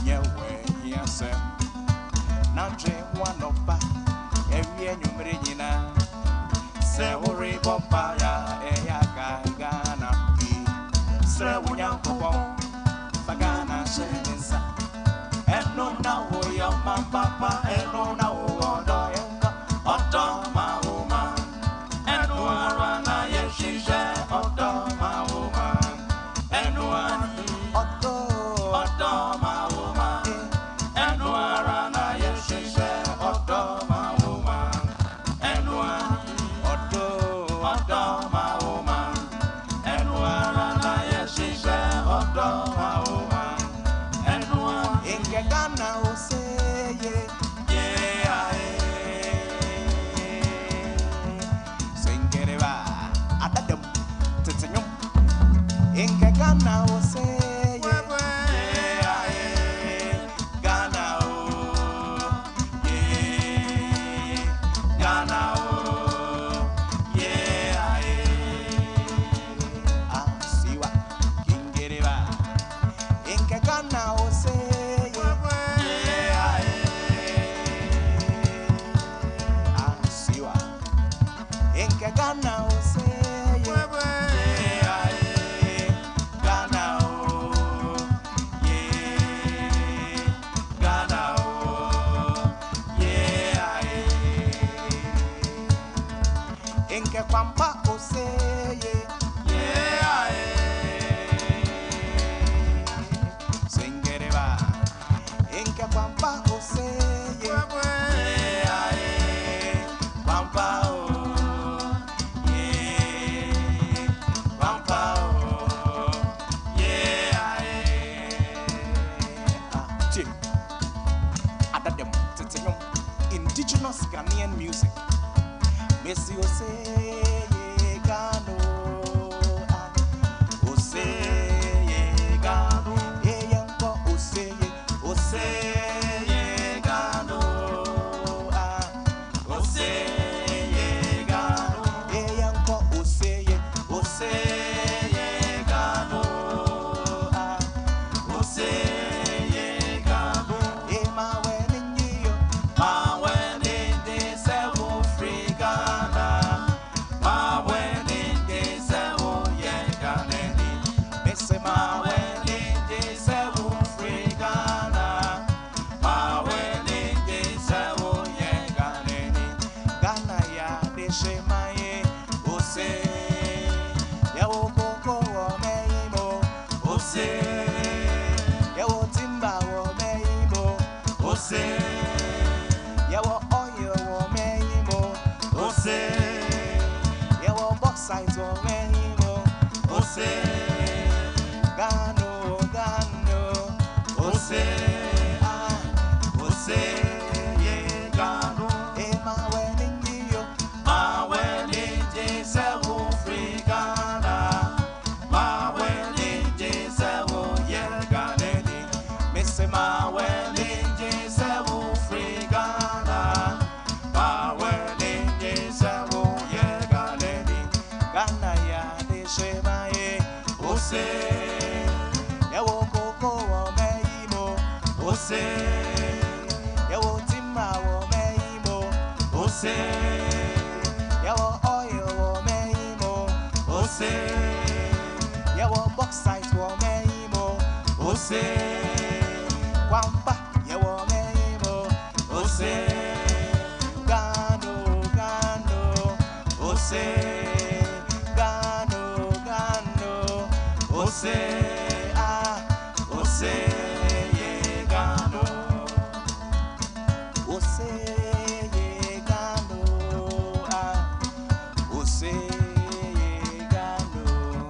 nyewe yasem. Nache wanopa, ewie nyumri nyina. Sewuri bompaya, eya kaigana pi. Srewunya kupon, fagana shenisa. Eno na uyo mambapa, eno na uodo yenka. Odo mauma, eno arana yeshishe, odo mauma. Eno Odo mauma, eno arana yeshishe. Odo mauma, eno Odo mauma, eno arana yeshishe. Odo mauma, eno ingegana useye, yeah. Singereba, adadum, titinyum, ingegana useye. Pampa oseye, yeah, Singereba, Inka Pampa oseye, yeah, Pampa oh, yeah, Pampa oh, yeah, Jim, Adadem, Titinyum, indigenous Ghanaian music. Messi Oseye Gano, Oseye Gano, Eyanko Oseye Gano, Oseye Gano, Eyanko Oseye Gano, Oseye Gano, Ema weninyo, ma weninde sewo Africa. Yawo oil wo meimo, ose. Yawo bauxite wo meimo, ose. Gano, ose. Ose, ye gano. Ma weningiyo, ma weningi sewo frigana, ma weningi sewo ye ganeni, misse ma weningi. Yawo koko wo meimo, ose. Yawo timba wo meimo, ose. Yawo oil wo meimo, ose. Yawo bauxite wo meimo, ose. Gano, Gano, Ose, Ose, ye Gano, Ose, ye Gano, Ose, ye Gano,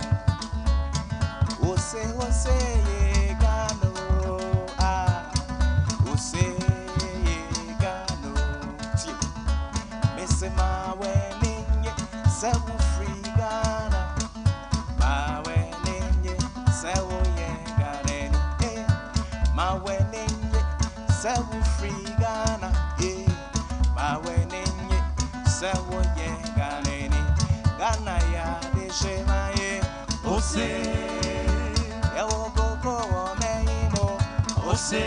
Ose, Ose, ye Gano, Ose, ye Gano, Miss my wedding, seven free Ghana. My wedding, seven Ghana. My wedding, seven free Ghana. My wedding, seven Ghana. Ghana ya de shema ye. Ose, yawo koko wo meimo. Ose,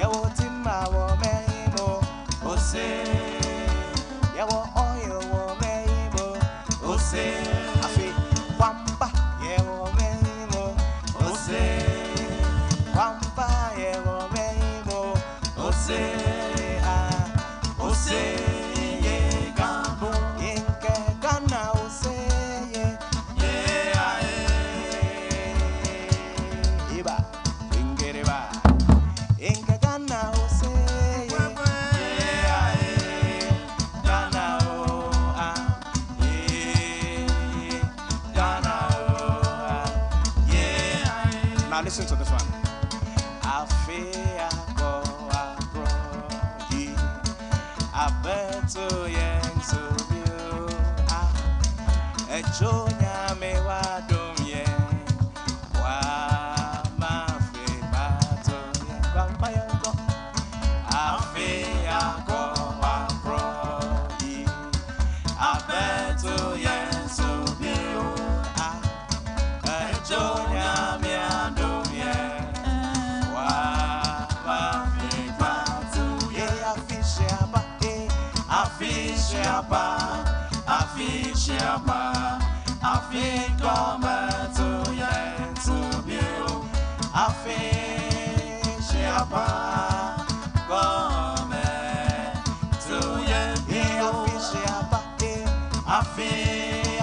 yawo timma wo meimo. Ose. Yawo oil wo meimo, ose. Afi wamba yewo meimo, ose. Wamba yewo meimo, ose. Ose ye gambo, inke gana ose ye. Iba, ingereba, inke gana ose ye. Now listen to this one. I fear go abroad. I bet to yen to you. A jonya me wa dum yen. Wa ma fe bato yen. Vampire go. I fear go abroad. I bet to yen to you. A jonya me adum yen. Wa ma fe bato yen. Afishiaba, Afikoma to yen to you. Afishiaba, come to yen. Afishiaba,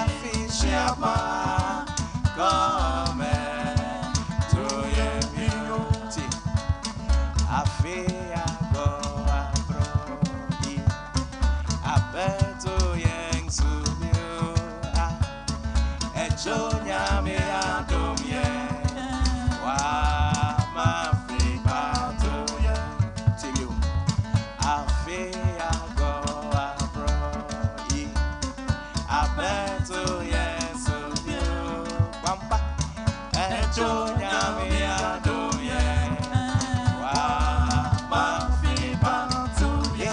Afishiaba, come to yen. Afia go abroad. I bet to yen to you. Ejonya me adum yen. Wa ma free bato yen to you. Afia go abroad. I bet to yen to you. Bamba. Ejonya me adum yen. Wa ma free bato yen.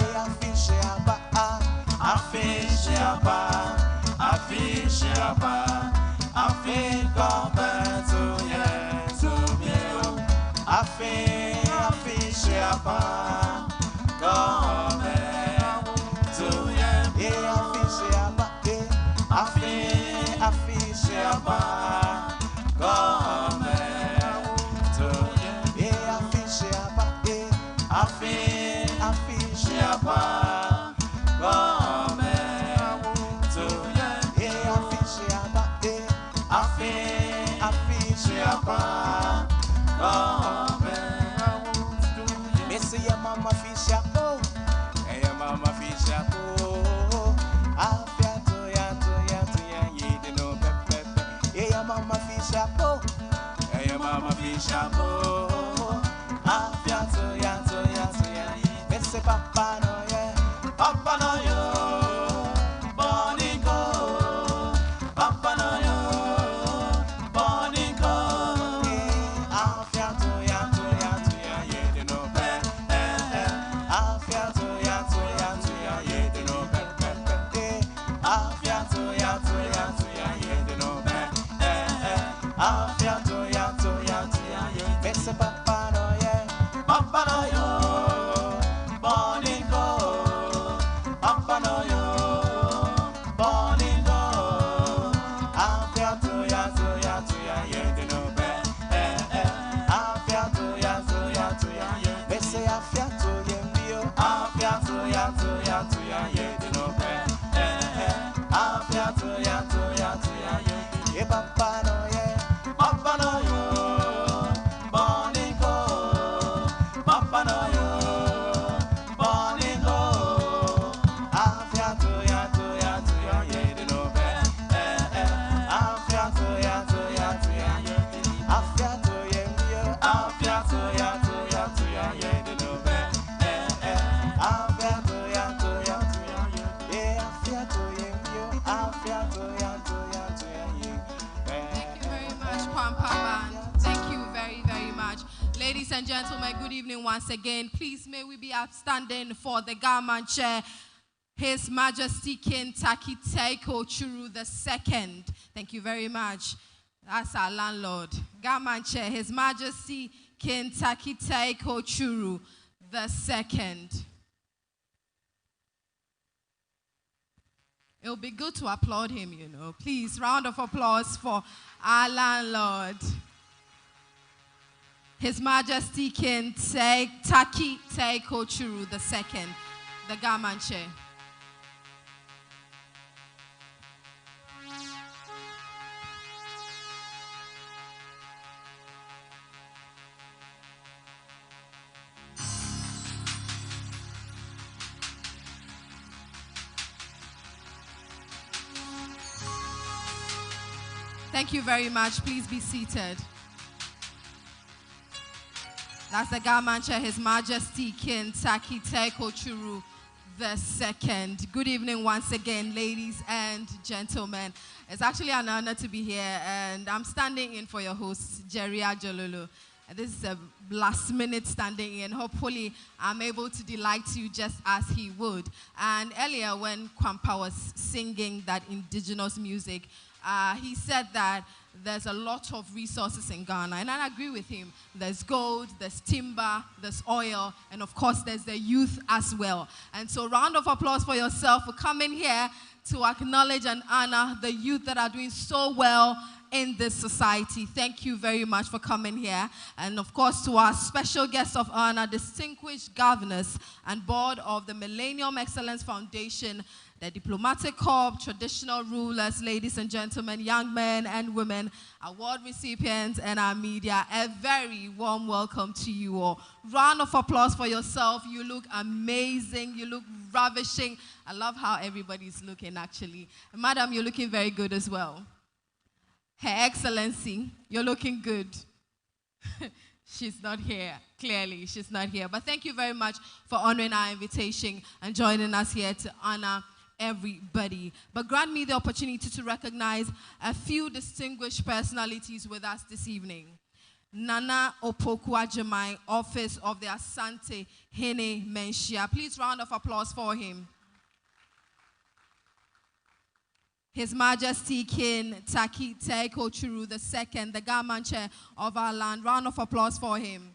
Afishiaba, Afishiaba, Afikoma to yen to you. Afishiaba, come to yen. Afishiaba, Afishiaba, come to yen. Afishiaba, Afishiaba, come to yen. Afishiaba, come Missy your mama fishapo, your mama fishapo. Afia to ya ye de no pepe. Your mama fishapo, your mama fishapo. Afia to ya ye. Missy papa no ye, papa no yo. Bonico, papa no yo. Bonico, afia to ya ye de no pepe. Afia to ya ye de no pepe. Afia to ya ye de no pepe. Afia to ya ye. Missy Ladies and gentlemen, good evening once again. Please may we be outstanding for the Garman Chair, His Majesty King Taki Teiko Churu II. Thank you very much. That's our landlord. Garman Chair, His Majesty King Taki Teiko Churu II. It'll be good to applaud him, you know. Please, round of applause for our landlord. His Majesty King Taki Teiko Churu II, the Garman Chair. Thank you very much. Please be seated. That's the Garman Chair, His Majesty King Taki Teiko Churu II. Good evening once again, ladies and gentlemen. It's actually an honor to be here, and I'm standing in for your host, Jerry Ajololo. This is a last minute standing in. Hopefully, I'm able to delight you just as he would. And earlier, when Kwampa was singing that indigenous music, he said that there's a lot of resources in Ghana, and I agree with him. There's gold, there's timber, there's oil, and of course there's the youth as well. And so round of applause for yourself for coming here to acknowledge and honor the youth that are doing so well in this society. Thank you very much for coming here. And of course to our special guests of honor, distinguished governors and board of the Millennium Excellence Foundation, the diplomatic corps, traditional rulers, ladies and gentlemen, young men and women, award recipients, and our media, a very warm welcome to you all. Round of applause for yourself. You look amazing. You look ravishing. I love how everybody's looking, actually. And Madam, you're looking very good as well. Her Excellency, you're looking good. She's not here. Clearly, she's not here. But thank you very much for honoring our invitation and joining us here to honor everybody. But grant me the opportunity to recognize a few distinguished personalities with us this evening. Nana Opoku Ajimai, Office of the Asante Hene Menshia. Please round of applause for him. His Majesty King Taki Teiko Churu II, the Garman Chair of our land. Round of applause for him.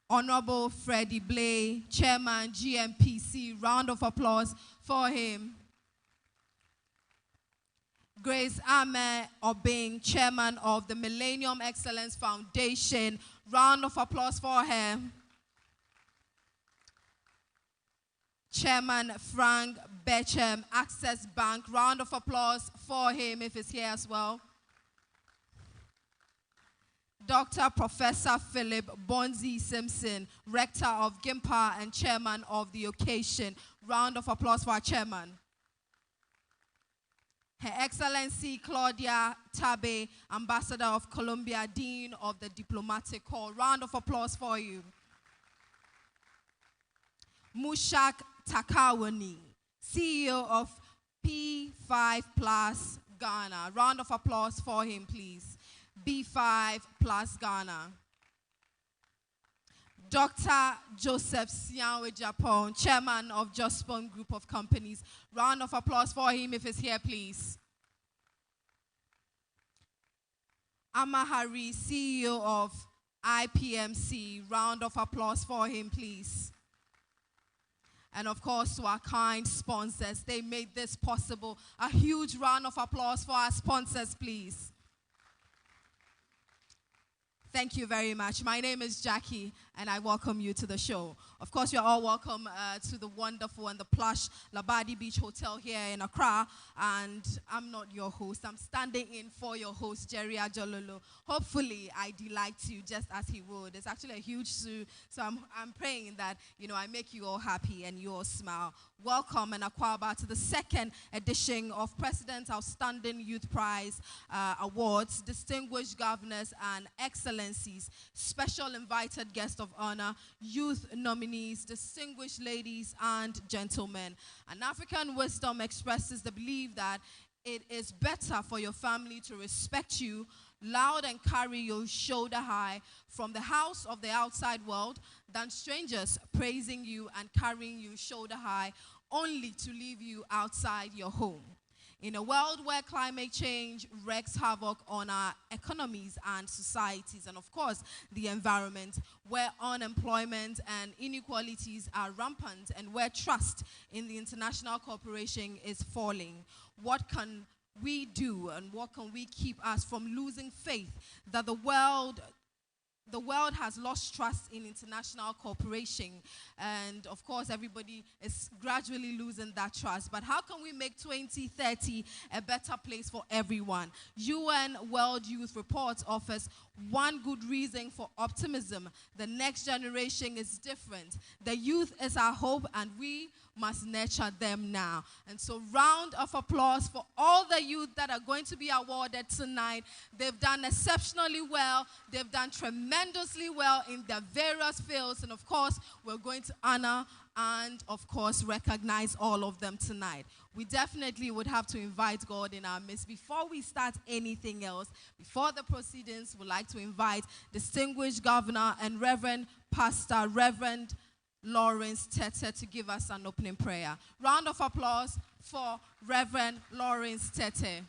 Honorable Freddie Blay, Chairman GMPC. Round of applause for him. Grace Ame Obing, Chairman of the Millennium Excellence Foundation. Round of applause for her. Chairman Frank Bechem, Access Bank. Round of applause for him if he's here as well. Dr. Professor Philip Bonzi Simpson, Rector of GIMPA and Chairman of the occasion. Round of applause for our Chairman. Her Excellency Claudia Tabe, Ambassador of Colombia, Dean of the Diplomatic Corps. Round of applause for you. Mushak Takawani, CEO of P5 Plus Ghana. Round of applause for him, please. B5 Plus Ghana. Dr. Joseph Sianwe Japan, Chairman of Jospon Group of Companies. Round of applause for him if he's here, please. Amahari, CEO of IPMC. Round of applause for him, please. And of course, to our kind sponsors, they made this possible. A huge round of applause for our sponsors, please. Thank you very much. My name is Jackie, and I welcome you to the show. Of course, you're all welcome to the wonderful and the plush Labadi Beach Hotel here in Accra. And I'm not your host. I'm standing in for your host, Jerry Ajololo. Hopefully, I delight you just as he would. It's actually a huge zoo, so I'm praying that, you know, I make you all happy and you all smile. Welcome and Akwaba to the second edition of President's Outstanding Youth Prize Awards, Distinguished Governors and Excellencies, Special Invited Guest of Honor, Youth Nominees, Distinguished Ladies and Gentlemen. And African wisdom expresses the belief that it is better for your family to respect you loud and carry you shoulder high from the house of the outside world than strangers praising you and carrying you shoulder high only to leave you outside your home. In a world where climate change wreaks havoc on our economies and societies, and of course, the environment, where unemployment and inequalities are rampant, and where trust in the international cooperation is falling, what can we do and what can we keep us from losing faith that the world has lost trust in international cooperation, and of course everybody is gradually losing that trust. But how can we make 2030 a better place for everyone? UN World Youth Report offers one good reason for optimism. The next generation is different. The youth is our hope, and we must nurture them now. And so, round of applause for all the youth that are going to be awarded tonight. They've done exceptionally well. They've done tremendously well in their various fields. And of course, we're going to honor and, of course, recognize all of them tonight. We definitely would have to invite God in our midst. Before we start anything else, before the proceedings, we'd like to invite distinguished governor and Reverend Pastor Reverend Lawrence Tete to give us an opening prayer. Round of applause for Reverend Lawrence Tete.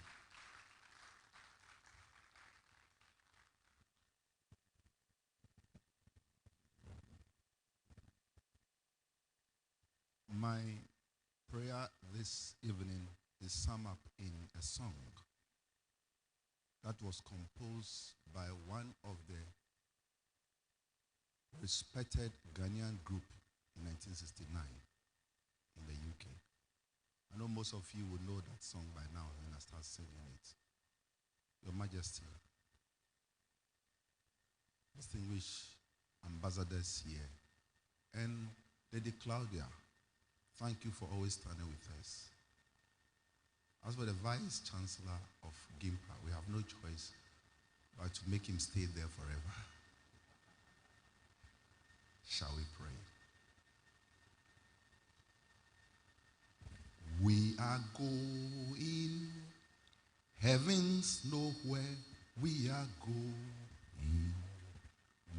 My prayer this evening is summed up in a song that was composed by one of the respected Ghanaian group in 1969 in the UK. I know most of you will know that song by now when I start singing it. Your Majesty, distinguished ambassadors here, and Lady Claudia, thank you for always standing with us. As for the Vice Chancellor of GIMPA, we have no choice but to make him stay there forever. Shall we pray? We are going, heavens know where we are going.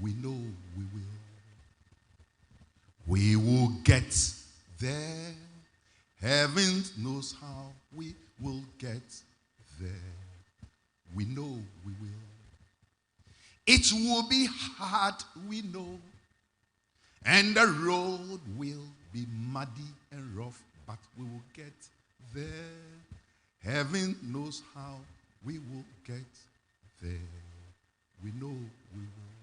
We know we will. We will get there. Heaven knows how we will get there. We know we will. It will be hard, we know. And the road will be muddy and rough, but we will get there. Heaven knows how we will get there. We know we will.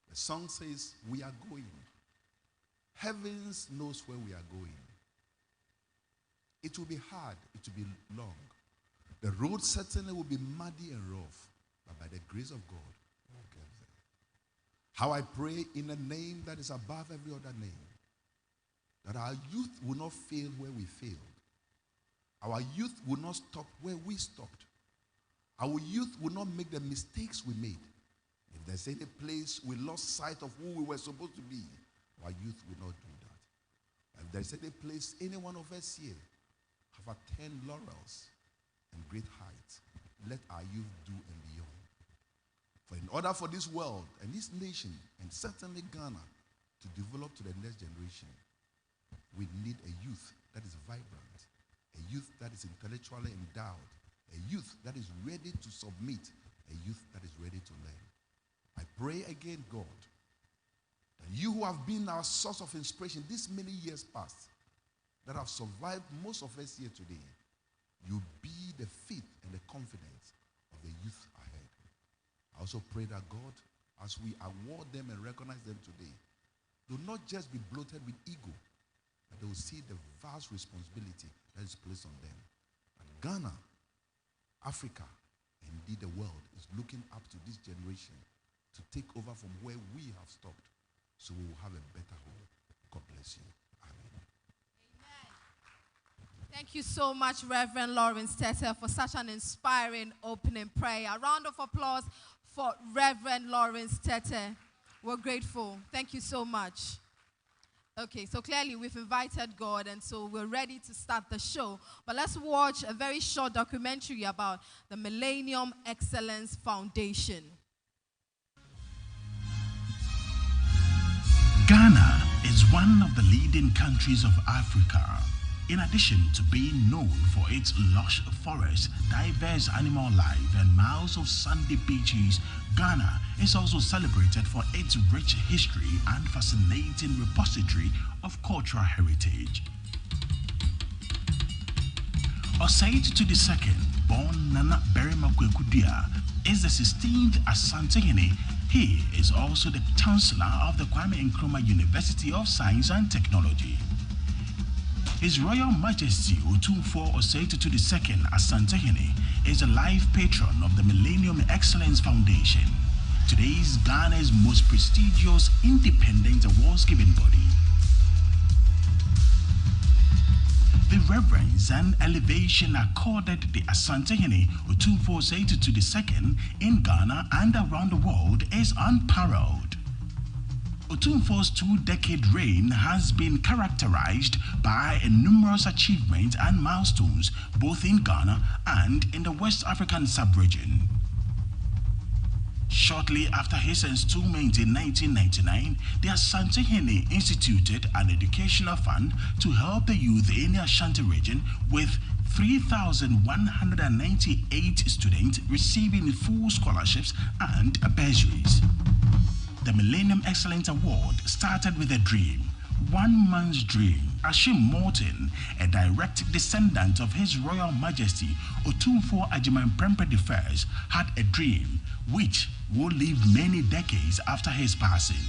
The song says we are going. Heavens knows where we are going. It will be hard, it will be long. The road certainly will be muddy and rough, but by the grace of God, we'll get there. How I pray in a name that is above every other name, that our youth will not fail where we failed. Our youth will not stop where we stopped. Our youth will not make the mistakes we made. If there's any place we lost sight of who we were supposed to be, our youth will not do that. If there's any place any one of us here have attained laurels and great heights, let our youth do and beyond. For in order for this world and this nation, and certainly Ghana, to develop to the next generation, we need a youth that is vibrant, a youth that is intellectually endowed, a youth that is ready to submit, a youth that is ready to learn. I pray again, God, that you who have been our source of inspiration these many years past, that have survived most of us here today, you be the faith and the confidence of the youth ahead. I also pray that God, as we award them and recognize them today, do not just be bloated with ego, but they will see the vast responsibility that is placed on them. And Ghana, Africa, and indeed the world is looking up to this generation to take over from where we have stopped, so we will have a better home. God bless you. Amen. Thank you so much, Reverend Lawrence Tete, for such an inspiring opening prayer. A round of applause for Reverend Lawrence Tete. We're grateful. Thank you so much. Okay, so clearly we've invited God, and so we're ready to start the show. But let's watch a very short documentary about the Millennium Excellence Foundation. Ghana is one of the leading countries of Africa. In addition to being known for its lush forests, diverse animal life, and miles of sandy beaches, Ghana is also celebrated for its rich history and fascinating repository of cultural heritage. Osei Tutu II, born Nana Berima Kwekudia, is the 16th Asantehene. He is also the Chancellor of the Kwame Nkrumah University of Science and Technology. His Royal Majesty Otumfuo Osei Tutu II Asantehene is a life patron of the Millennium Excellence Foundation. Today is Ghana's most prestigious independent awards-giving body. The reverence and elevation accorded the Asantehene Otumfuo Osei Tutu II in Ghana and around the world is unparalleled. Otumfuo's two-decade reign has been characterized by numerous achievements and milestones both in Ghana and in the West African sub-region. Shortly after his installment in 1999, the Asantehene instituted an educational fund to help the youth in the Ashanti region, with 3,198 students receiving full scholarships and bursaries. The Millennium Excellence Award started with a dream. One man's dream. Ashim Morton, a direct descendant of His Royal Majesty Otumfuo Agyeman-Prempeh I, had a dream which would live many decades after his passing.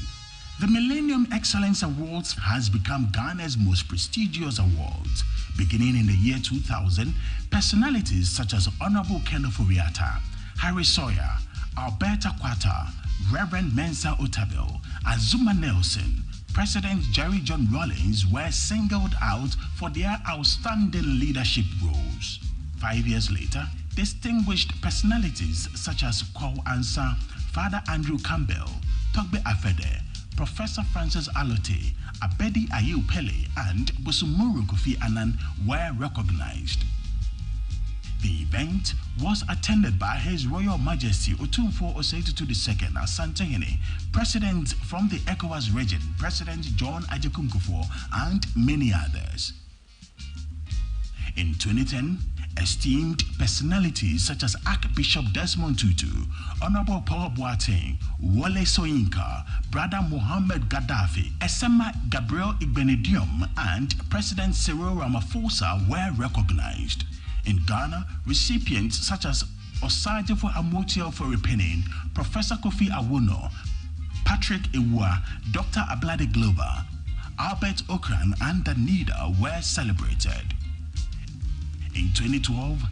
The Millennium Excellence Awards has become Ghana's most prestigious awards. Beginning in the year 2000, personalities such as Honorable Ken Ofori-Atta, Harry Sawyer, Alberta Quata, Reverend Mensa Otabil, Azuma Nelson, President Jerry John Rawlings were singled out for their outstanding leadership roles. 5 years later, distinguished personalities such as Kwaw Ansa, Father Andrew Campbell, Togbe Afede, Professor Francis Alote, Abedi Ayew Pele, and Bosumuru Kofi Annan were recognized. The event was attended by His Royal Majesty Otumfuo Osei Tutu II Asantehene, President from the ECOWAS region, President John Agyekum Kufuor, and many others. In 2010, esteemed personalities such as Archbishop Desmond Tutu, Honorable Paul Boateng, Wole Soyinka, Brother Mohammed Gaddafi, Esema Gabriel Igbenedium, and President Cyril Ramaphosa were recognized. In Ghana, recipients such as Osajefo Amotiel Foripenin, Professor Kofi Awono, Patrick Ewa, Dr. Ablade Glover, Albert Okran, and Danida were celebrated. In 2012,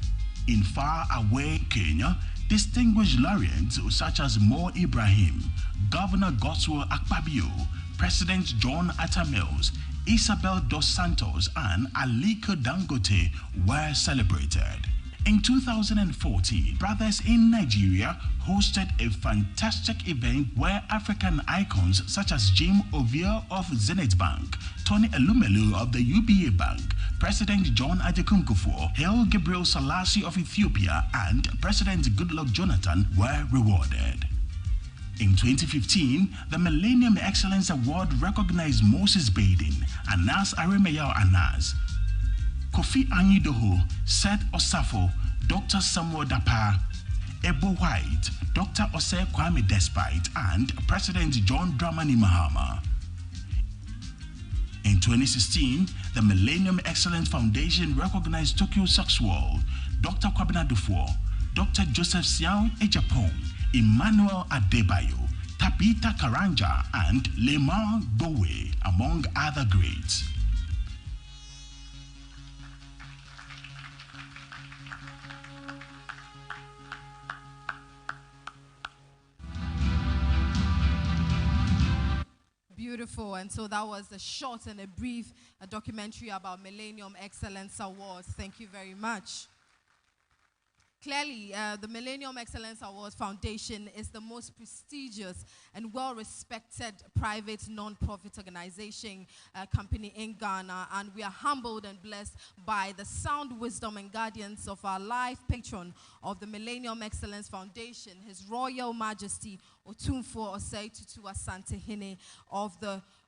in far-away Kenya, distinguished laureates such as Mo Ibrahim, Governor Godswill Akpabio, President John Atta Mills, Isabel Dos Santos, and Aliko Dangote were celebrated. In 2014, Brothers in Nigeria hosted a fantastic event where African icons such as Jim Ovia of Zenith Bank, Tony Elumelu of the UBA Bank, President John Agyekum Kufuor, Haile Gabriel Selassie of Ethiopia, and President Goodluck Jonathan were rewarded. In 2015, the Millennium Excellence Award recognized Moses Baden, Anas Aremeyaw Anas, Kofi Anyidoho, Seth Osafo, Dr. Samuel Dapa, Ebo White, Dr. Osei Kwame Despite, and President John Dramani Mahama. In 2016, the Millennium Excellence Foundation recognized Tokyo Saxwell, Dr. Kwabena Dufour, Dr. Joseph Siao Ejapong, Emmanuel Adebayo, Tabitha Karanja, and Lemar Bowe, among other greats. Beautiful. And so that was a short and a brief documentary about Millennium Excellence Awards. Thank you very much. Clearly, the Millennium Excellence Awards Foundation is the most prestigious and well-respected private non-profit organization company in Ghana, and we are humbled and blessed by the sound wisdom and guardians of our life patron of the Millennium Excellence Foundation, His Royal Majesty Otumfuo Osei Tutu Asantehene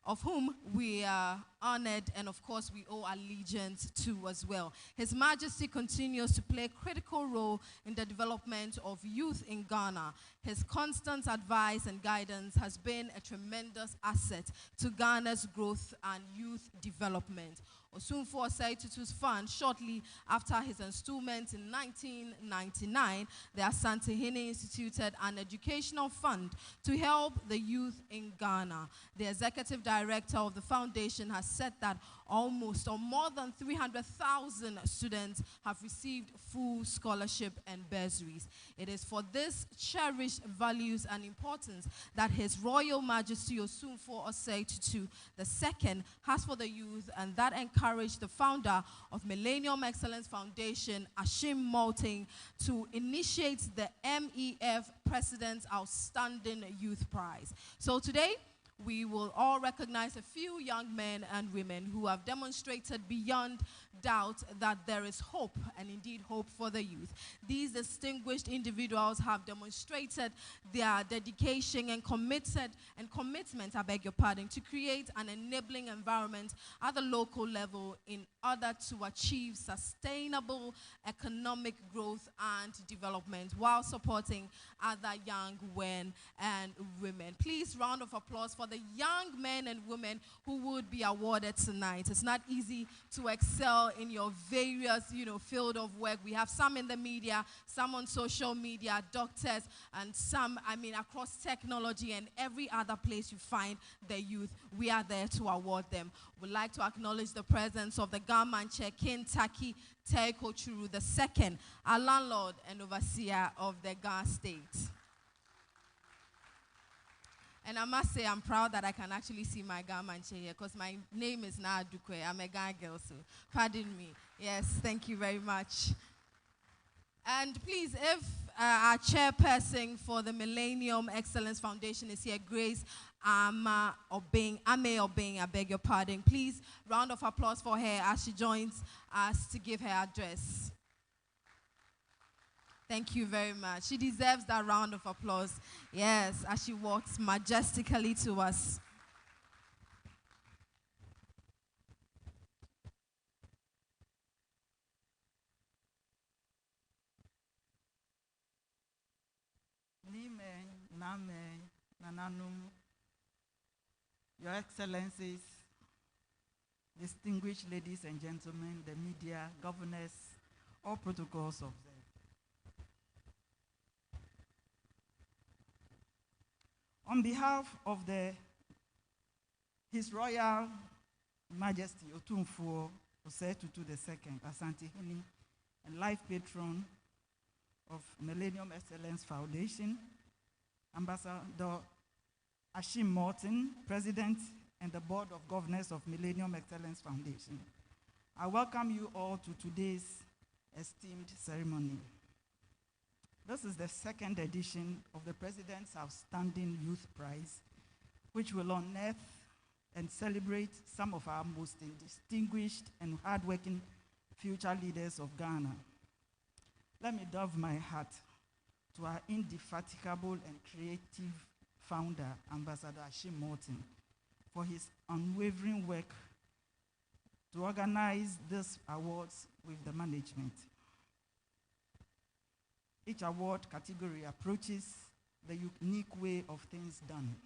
of whom we are honored and of course we owe allegiance to as well. His Majesty continues to play a critical role in the development of youth in Ghana. His constant advice and guidance has been a tremendous asset to Ghana's growth and youth development. Osunfo Osei Tutu's fund, shortly after his installment in 1999, the Asantehene instituted an educational fund to help the youth in Ghana. The executive director of the foundation has said that almost or more than 300,000 students have received full scholarship and bursaries. It is for this cherished values and importance that His Royal Majesty Osunfo Osei Tutu II has for the youth, and that encouraged the founder of Millennium Excellence Foundation, Ashim Malting, to initiate the MEF President's Outstanding Youth Prize. So today, we will all recognize a few young men and women who have demonstrated beyond doubt that there is hope, and indeed hope for the youth. These distinguished individuals have demonstrated their dedication and commitment, I beg your pardon, to create an enabling environment at the local level in order to achieve sustainable economic growth and development while supporting other young men and women. Please, round of applause for the young men and women who would be awarded tonight. It's not easy to excel in your various, field of work. We have some in the media, some on social media, doctors, and some, across technology and every other place you find the youth. We are there to award them. We'd like to acknowledge the presence of the Gamanche Kintaki Teiko Churu II, our landlord and overseer of the Ghana state. And I must say, I'm proud that I can actually see my Gamanche here because my name is Na Adukwe. I'm a Ghana girl, so pardon me. Yes, thank you very much. And please, if our chairperson for the Millennium Excellence Foundation is here, Grace Ame Obeng, I beg your pardon. Please, round of applause for her as she joins us to give her address. Thank you very much. She deserves that round of applause. Yes, as she walks majestically to us. Your Excellencies, distinguished ladies and gentlemen, the media, governors, all protocols observed. On behalf of His Royal Majesty Otumfuo Osei Tutu II, Asantehene, and life patron of Millennium Excellence Foundation, Ambassador Ashim Morton, President and the Board of Governors of Millennium Excellence Foundation, I welcome you all to today's esteemed ceremony. This is the second edition of the President's Outstanding Youth Prize, which will unearth and celebrate some of our most distinguished and hardworking future leaders of Ghana. Let me doff my hat to our indefatigable and creative founder, Ambassador Ashim Morton, for his unwavering work to organize these awards with the management. Each award category approaches the unique way of things done.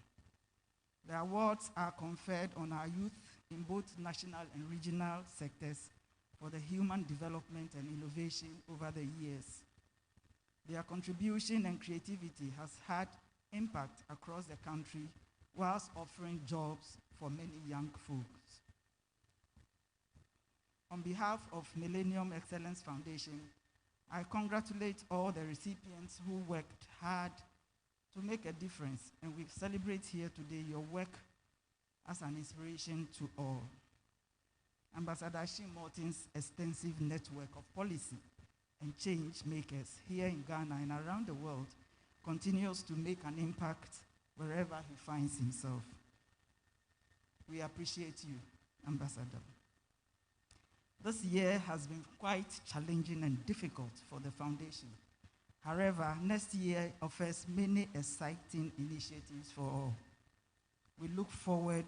The awards are conferred on our youth in both national and regional sectors for the human development and innovation over the years. Their contribution and creativity has had impact across the country whilst offering jobs for many young folks. On behalf of Millennium Excellence Foundation, I congratulate all the recipients who worked hard to make a difference, and we celebrate here today your work as an inspiration to all. Ambassador Ashim Morton's extensive network of policy and change makers here in Ghana and around the world continues to make an impact wherever he finds himself. We appreciate you, Ambassador. This year has been quite challenging and difficult for the foundation. However, next year offers many exciting initiatives for all. We look forward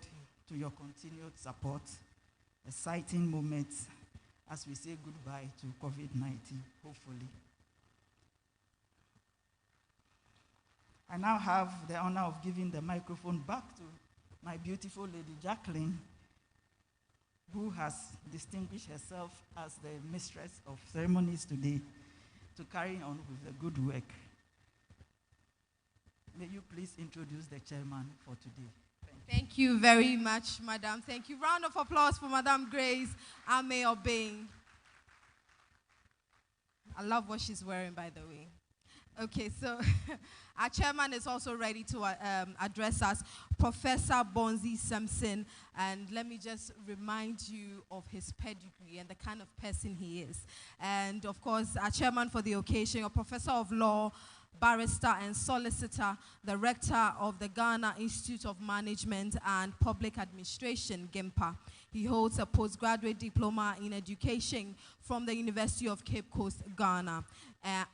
to your continued support, exciting moments as we say goodbye to COVID-19, hopefully. I now have the honor of giving the microphone back to my beautiful lady Jacqueline, who has distinguished herself as the mistress of ceremonies today, to carry on with the good work. May you please introduce the chairman for today. Thank you very much, Madam. Thank you. Round of applause for Madam Grace Ame Obeng. I love what she's wearing, by the way. Okay, so our chairman is also ready to address us, Professor Bonzi Simpson. And let me just remind you of his pedigree and the kind of person he is. And of course, our chairman for the occasion, a professor of law, barrister and solicitor, the rector of the Ghana Institute of Management and Public Administration, GIMPA. He holds a postgraduate diploma in education from the University of Cape Coast, Ghana,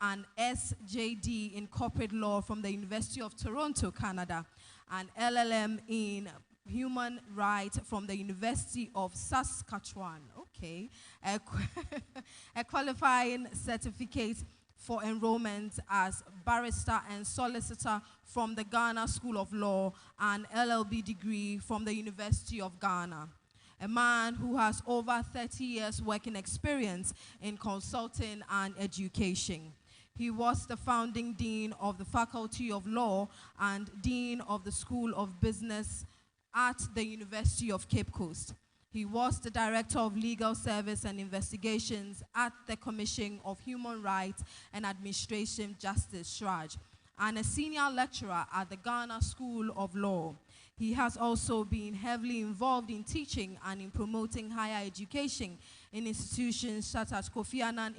an SJD in corporate law from the University of Toronto, Canada, an LLM in human rights from the University of Saskatchewan, okay, a qualifying certificate for enrollment as barrister and solicitor from the Ghana School of Law, and LLB degree from the University of Ghana. A man who has over 30 years working experience in consulting and education. He was the founding dean of the Faculty of Law and dean of the School of Business at the University of Cape Coast. He was the Director of Legal Service and Investigations at the Commission of Human Rights and Administration Justice, SHRAJ, and a senior lecturer at the Ghana School of Law. He has also been heavily involved in teaching and in promoting higher education in institutions such as Kofi Annan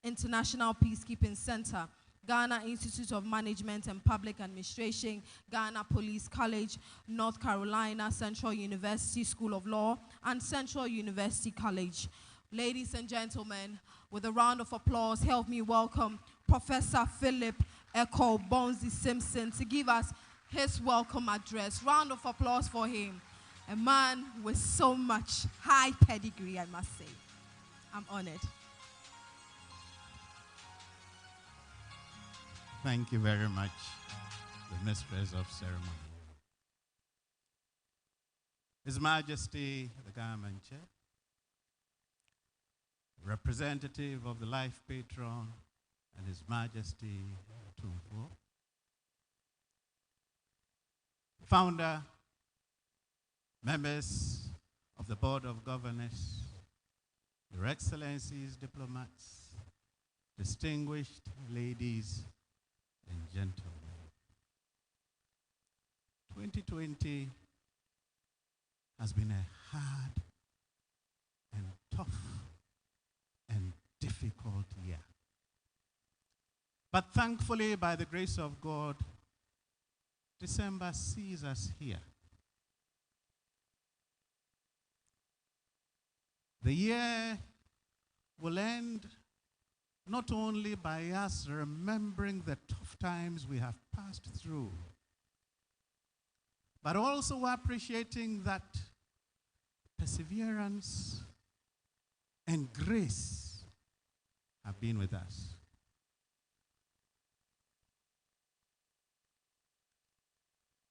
International Peacekeeping Center, Ghana Institute of Management and Public Administration, Ghana Police College, North Carolina Central University School of Law, and Central University College. Ladies and gentlemen, with a round of applause, help me welcome Professor Philip Echo Bonzi Simpson to give us his welcome address. Round of applause for him. A man with so much high pedigree, I must say. I'm honored. Thank you very much, the Mistress of Ceremony. His Majesty, the Government Chair, representative of the Life Patron, and His Majesty Tumfo, founder, members of the Board of Governors, Your Excellencies, diplomats, distinguished ladies and gentlemen. 2020 has been a hard and tough and difficult year. But thankfully, by the grace of God, December sees us here. The year will end not only by us remembering the tough times we have passed through, but also appreciating that perseverance and grace have been with us.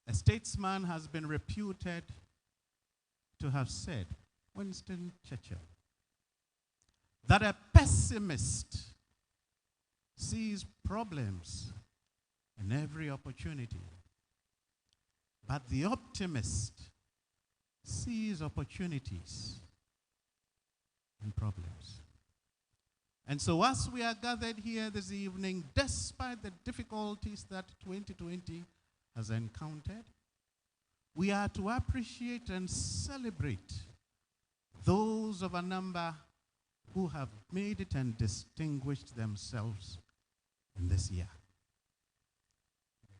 A statesman has been reputed to have said, Winston Churchill, that a pessimist sees problems in every opportunity, but the optimist sees opportunities in problems. And so as we are gathered here this evening, despite the difficulties that 2020 has encountered, we are to appreciate and celebrate those of a number who have made it and distinguished themselves in this year.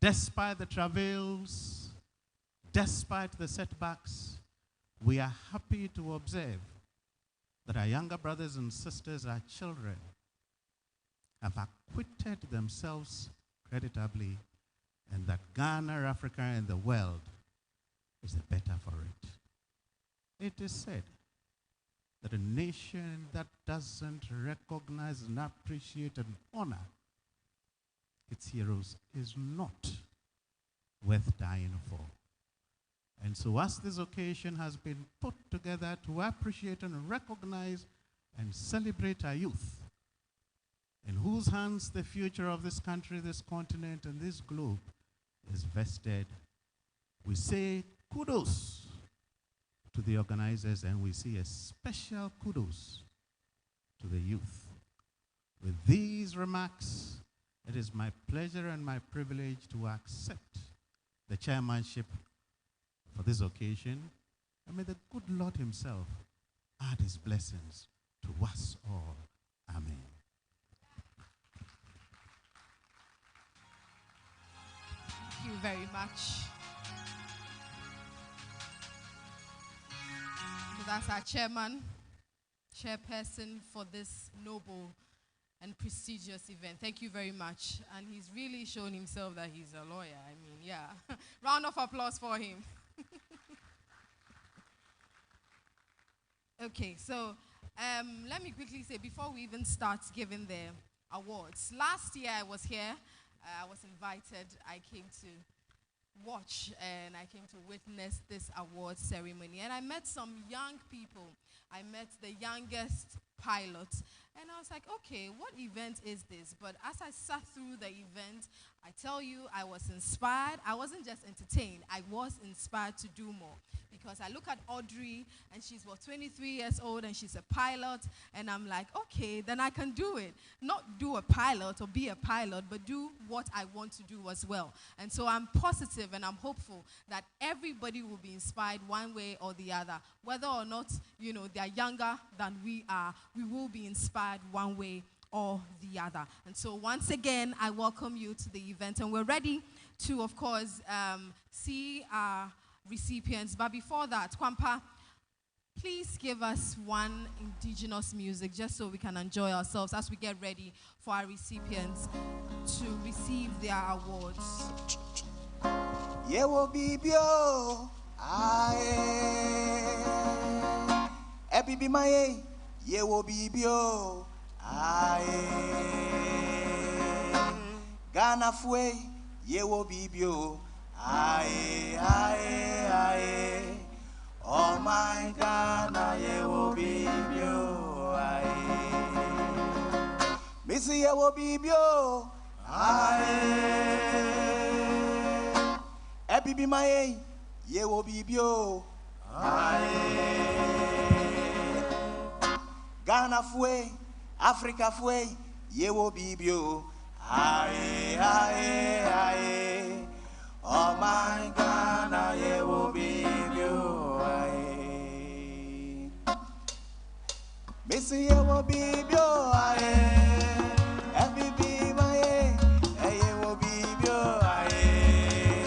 Despite the travails, despite the setbacks, we are happy to observe that our younger brothers and sisters, our children, have acquitted themselves creditably, and that Ghana, Africa, and the world is the better for it. It is said that a nation that doesn't recognize and appreciate and honor its heroes is not worth dying for. And so as this occasion has been put together to appreciate and recognize and celebrate our youth, in whose hands the future of this country, this continent, and this globe is vested, we say kudos to the organizers, and we say a special kudos to the youth. With these remarks, it is my pleasure and my privilege to accept the chairmanship for this occasion, and may the good Lord himself add his blessings to us all. Amen. Thank you very much. So that's our chairperson for this noble and prestigious event. Thank you very much. And he's really shown himself that he's a lawyer. I mean, yeah. Round of applause for him. Okay, so let me quickly say, before we even start giving the awards, last year I was here. I was invited. I came to watch and I came to witness this award ceremony. And I met some young people. I met the youngest pilot. And I was like, okay, what event is this? But as I sat through the event, I tell you, I was inspired. I wasn't just entertained. I was inspired to do more. Because I look at Audrey, and she's, 23 years old, and she's a pilot. And I'm like, okay, then I can do it. Not do a pilot or be a pilot, but do what I want to do as well. And so I'm positive and I'm hopeful that everybody will be inspired one way or the other. Whether or not, they're younger than we are, we will be inspired one way or the other. And so once again, I welcome you to the event. And we're ready to, of course, see our recipients. But before that, Kwampa, please give us one indigenous music just so we can enjoy ourselves as we get ready for our recipients to receive their awards. Yewo bibio aye ebibi maye yewo bibio aye Ghana fue yewo bibio aye aye aye oh my Ghana yewo bibio aye Missy yewo bibio aye Ebibi maye, yewo bibio, aye. Ghana fue, Africa fue, yewo bibio, aye, aye, aye. Oh my Ghana, yewo bibio, aye. Missy yewo bibio, aye. Ebibi maye, yewo bibio, aye.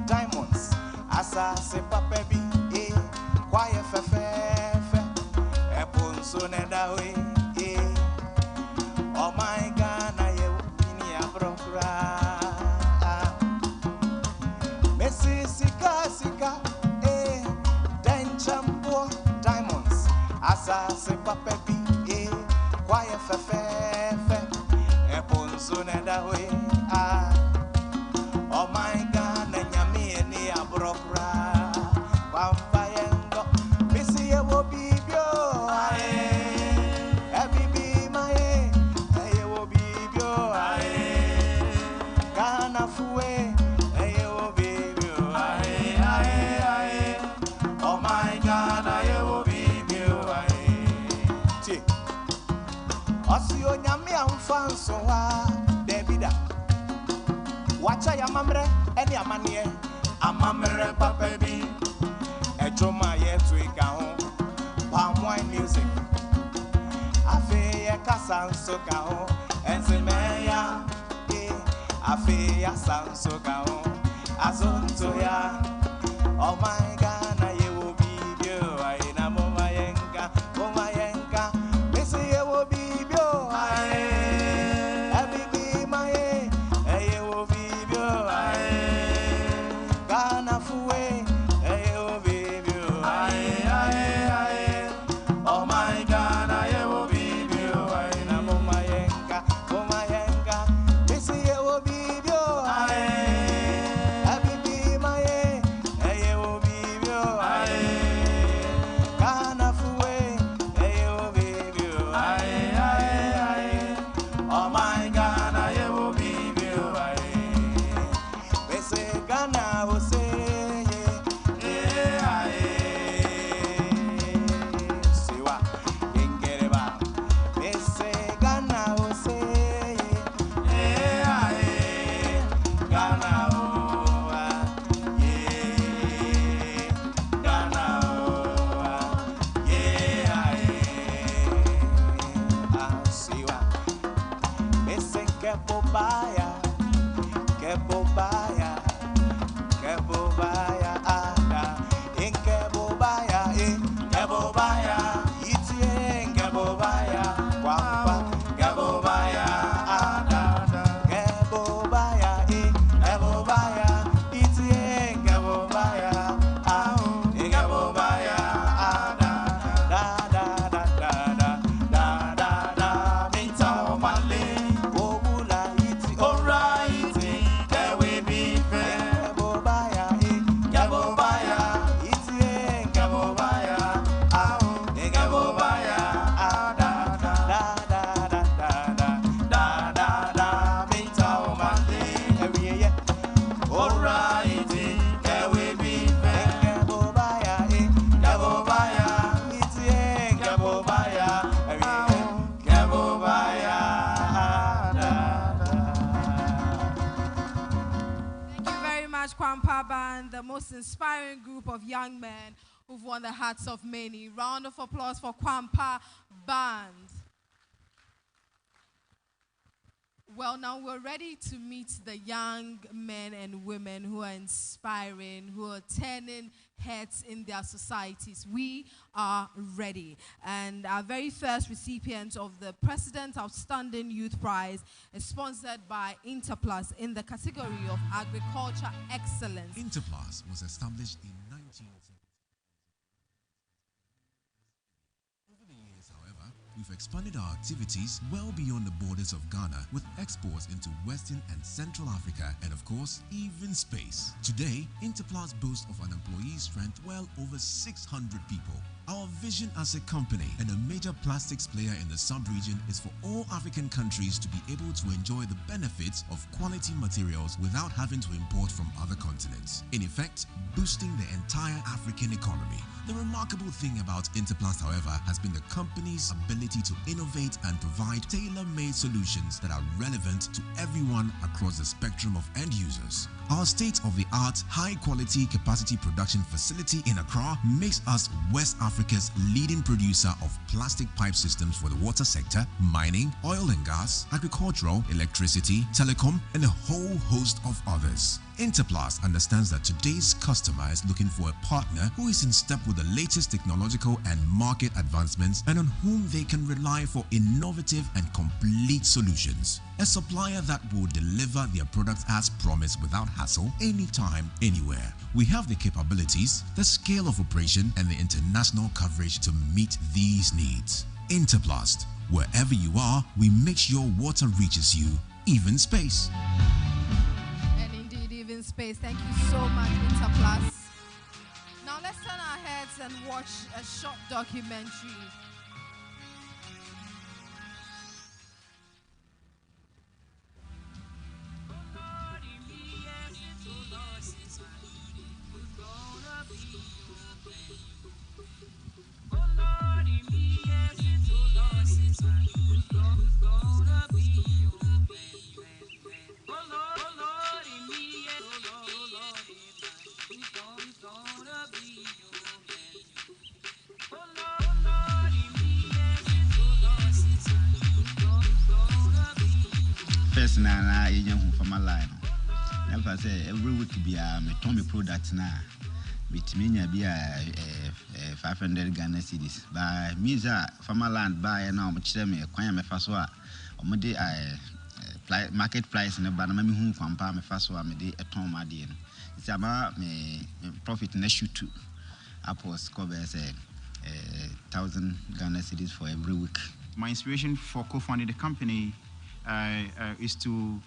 Diamonds, asa se papebi, kwaye fefefe, eponso nedawe, oh my Ghana ye wini abrokra. Messi sika, denchampo diamonds, asa se papebi, kwaye fefefe, eponso nedawe, oh my God, nyami eni abrokra. Pampayengo, missy yewo bibio, aye. Ebibi maye, yewo bibio, aye. Ghana fue, yewo bibio, aye, aye, aye. Oh my God, yewo bibio, aye. fanso wa debida wacha ya mamre eni amanie amamre papa bi ejoma ye tuika ho palm wine music afi ya kasanso ka ho ensemeya afi ya sanso ka ho azonto ya oh my God na ye wo bibio ai na mama yenka missy ye wo bibio ai abibi maye ye wo bibio ai Ghana fuwe ye wo bibio ai oh my God na ye wo bibio ai na mama yenka missy ye wo bibio ai The most inspiring group of young men who've won the hearts of many. Round of applause for Kwampa Band. Well, now we're ready to meet the young men and women who are inspiring, who are turning heads in their societies. We are ready. And our very first recipient of the President Outstanding Youth Prize is sponsored by Interplus in the category of Agriculture Excellence. Interplus was established in 1970. We've expanded our activities well beyond the borders of Ghana with exports into Western and Central Africa and, of course, even space. Today, Interplus boasts of an employee strength well over 600 people. Our vision as a company and a major plastics player in the sub-region is for all African countries to be able to enjoy the benefits of quality materials without having to import from other continents. In effect, boosting the entire African economy. The remarkable thing about Interplus, however, has been the company's ability to innovate and provide tailor-made solutions that are relevant to everyone across the spectrum of end users. Our state-of-the-art, high-quality capacity production facility in Accra makes us West Africa's leading producer of plastic pipe systems for the water sector, mining, oil and gas, agricultural, electricity, telecom, and a whole host of others. Interplus understands that today's customer is looking for a partner who is in step with the latest technological and market advancements and on whom they can rely for innovative and complete solutions. A supplier that will deliver their products as promised without hassle, anytime, anywhere. We have the capabilities, the scale of operation, and the international coverage to meet these needs. Interplus, wherever you are, we make sure water reaches you, even space. In space. Thank you so much, Interplus. Now let's turn our heads and watch a short documentary. Gonna be na enya farmer line. Never say every week be me Tommy product na. Bitimi nya bi 500 Ghana cedis. By Miza farmer land buy na mo kire me kwan me fa so a omode market price ne ba na me hu kwampa me fa so a me de eton ma de no. It's about me profit na shoot apples cover say 1,000 Ghana cedis for every week. My inspiration for co-founding the company is to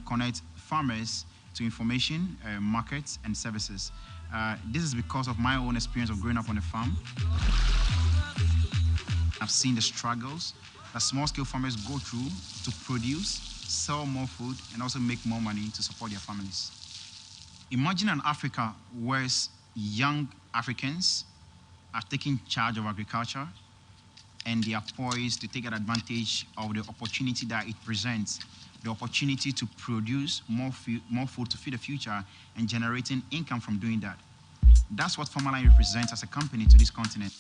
connect farmers to information, markets, and services. This is because of my own experience of growing up on a farm. I've seen the struggles that small-scale farmers go through to produce, sell more food, and also make more money to support their families. Imagine an Africa where young Africans are taking charge of agriculture and they are poised to take advantage of the opportunity that it presents, the opportunity to produce more food to feed the future and generating income from doing that. That's what Farmerline represents as a company to this continent.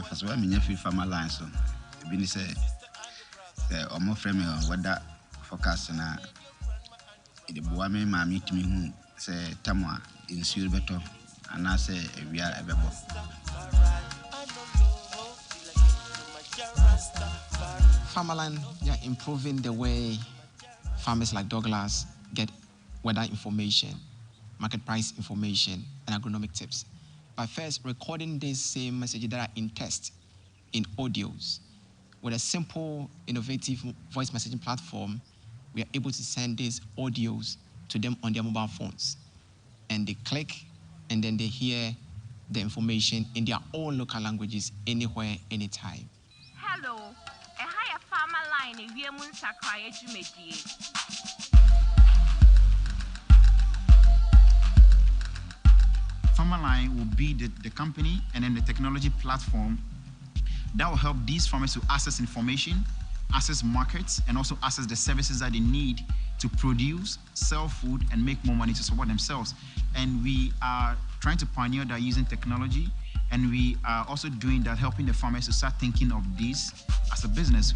First of all, I feel Farmerline, so I say, I'm friend me weather forecast na the boy me mami to me who say tamwa insure better and I say we are ebebo. Farmerland, you're improving the way farmers like Douglas get weather information, market price information, and agronomic tips. By first recording these same messages that are in text in audios. With a simple, innovative voice messaging platform, we are able to send these audios to them on their mobile phones. And they click, and then they hear the information in their own local languages, anywhere, anytime. Hello, a higher farmer line in Viemun Sakraya Jumedie. Farmerline will be the company and then the technology platform that will help these farmers to access information, access markets, and also access the services that they need to produce, sell food, and make more money to support themselves. And we are trying to pioneer that using technology, and we are also doing that, helping the farmers to start thinking of this as a business.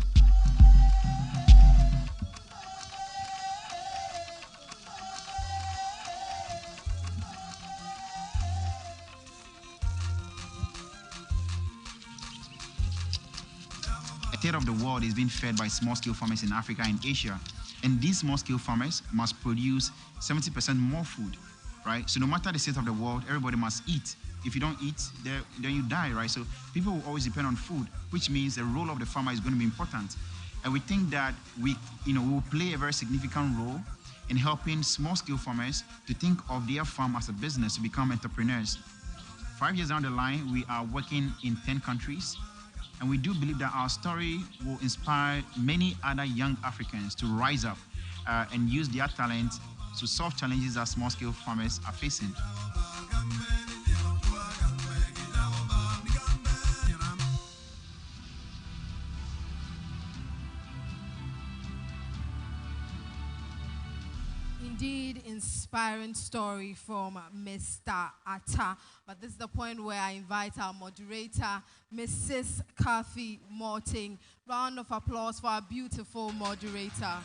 A third of the world is being fed by small-scale farmers in Africa and Asia. And these small-scale farmers must produce 70% more food, right? So no matter the state of the world, everybody must eat. If you don't eat, then you die, right? So people will always depend on food, which means the role of the farmer is going to be important. And we think that we will play a very significant role in helping small-scale farmers to think of their farm as a business, to become entrepreneurs. 5 years down the line, we are working in 10 countries. And we do believe that our story will inspire many other young Africans to rise up and use their talent to solve challenges that small-scale farmers are facing. Indeed, inspiring story from Mr. Atta. But this is the point where I invite our moderator, Mrs. Kathy Morting. Round of applause for our beautiful moderator.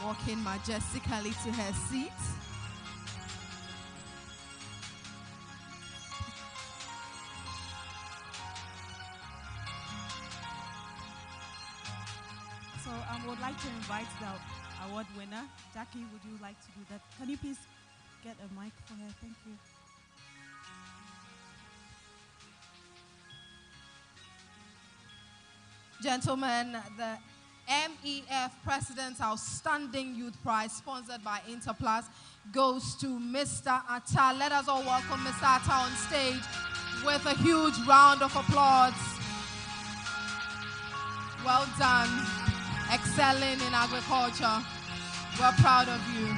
Walking majestically to her seat. So I would like to invite the award winner. Jackie, would you like to do that? Can you please get a mic for her? Thank you. Gentlemen, the MEF President's Outstanding Youth Prize, sponsored by Interplus, goes to Mr. Atta. Let us all welcome Mr. Atta on stage with a huge round of applause. Well done. Excelling in agriculture. We're proud of you.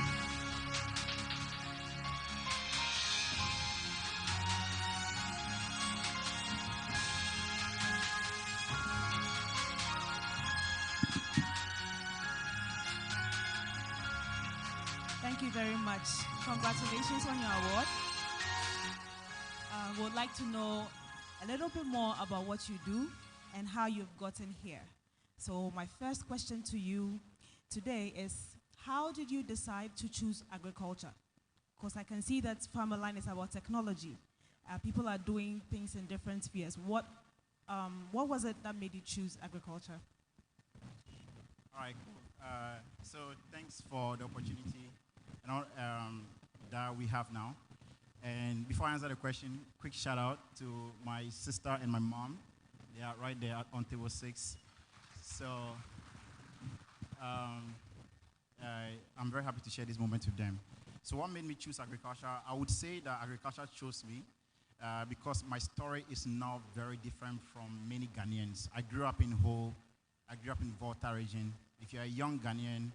Thank you very much. Congratulations on your award. Would like to know a little bit more about what you do and how you've gotten here. So my first question to you today is, how did you decide to choose agriculture? Because I can see that Farmer Line is about technology. People are doing things in different spheres. What was it that made you choose agriculture? All right, cool. So thanks for the opportunity that we have now. And before I answer the question, quick shout out to my sister and my mom. They are right there on table 6. So I'm very happy to share this moment with them. So what made me choose agriculture? I would say that agriculture chose me because my story is now very different from many Ghanaians. I grew up in Ho. I grew up in Volta region. If you're a young Ghanaian,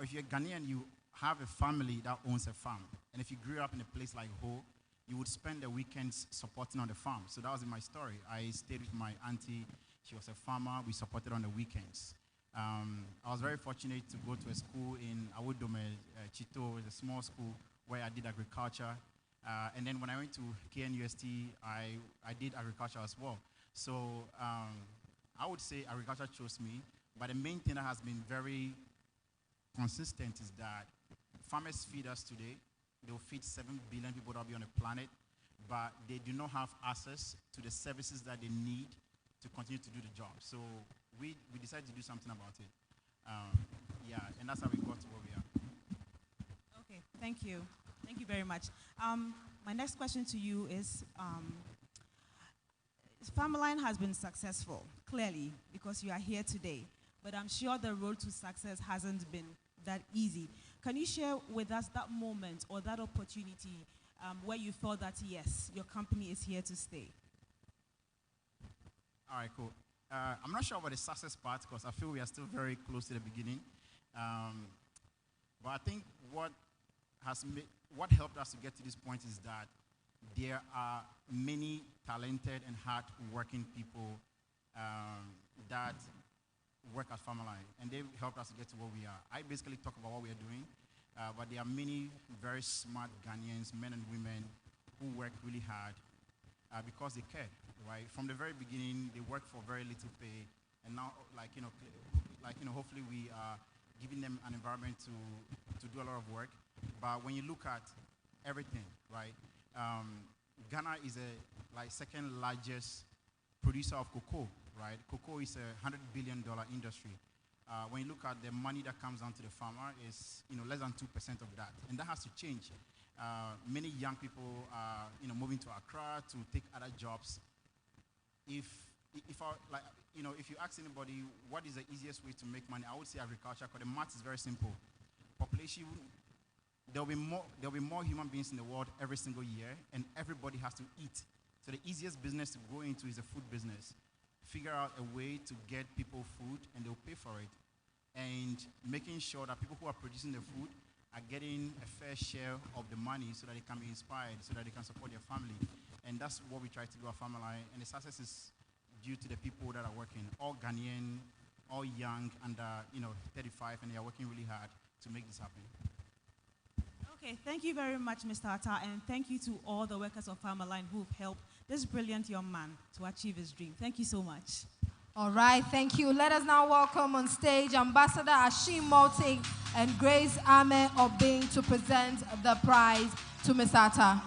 if you're a Ghanaian, you have a family that owns a farm. And if you grew up in a place like Ho, you would spend the weekends supporting on the farm. So that was my story. I stayed with my auntie. She was a farmer. We supported on the weekends. I was very fortunate to go to a school in Awodome, Chito, a small school where I did agriculture. And then when I went to KNUST, I did agriculture as well. So I would say agriculture chose me. But the main thing that has been very consistent is that farmers feed us today. They will feed 7 billion people that will be on the planet, but they do not have access to the services that they need to continue to do the job. So we decided to do something about it. Yeah, and that's how we got to where we are. Okay, thank you. Thank you very much. My next question to you is, Farmerline has been successful, clearly, because you are here today. But I'm sure the road to success hasn't been that easy. Can you share with us that moment or that opportunity where you thought that, yes, your company is here to stay? All right, cool. I'm not sure about the success part because I feel we are still very close to the beginning. But I think what helped us to get to this point is that there are many talented and hard-working people that work at Farmerline, and they've helped us to get to where we are. I basically talk about what we are doing, but there are many very smart Ghanaians, men and women, who work really hard because they care, right? From the very beginning, they work for very little pay, and now, hopefully we are giving them an environment to do a lot of work. But when you look at everything, right, Ghana is second largest producer of cocoa, right? Cocoa is a $100 billion industry. When you look at the money that comes down to the farmer, is less than 2% of that, and that has to change. Many young people are moving to Accra to take other jobs. If you ask anybody what is the easiest way to make money, I would say agriculture, because the math is very simple. Population, there will be more human beings in the world every single year, and everybody has to eat. So the easiest business to go into is a food business. Figure out a way to get people food, and they'll pay for it. And making sure that people who are producing the food are getting a fair share of the money so that they can be inspired, so that they can support their family. And that's what we try to do at Farmerline. And the success is due to the people that are working, all Ghanaian, all young, under 35, and they are working really hard to make this happen. Okay, thank you very much, Mr. Atta, and thank you to all the workers of Farmerline who've helped this brilliant young man to achieve his dream. Thank you so much. All right, thank you. Let us now welcome on stage Ambassador Ashim Moting and Grace Ame Obing to present the prize to Ms. Atta.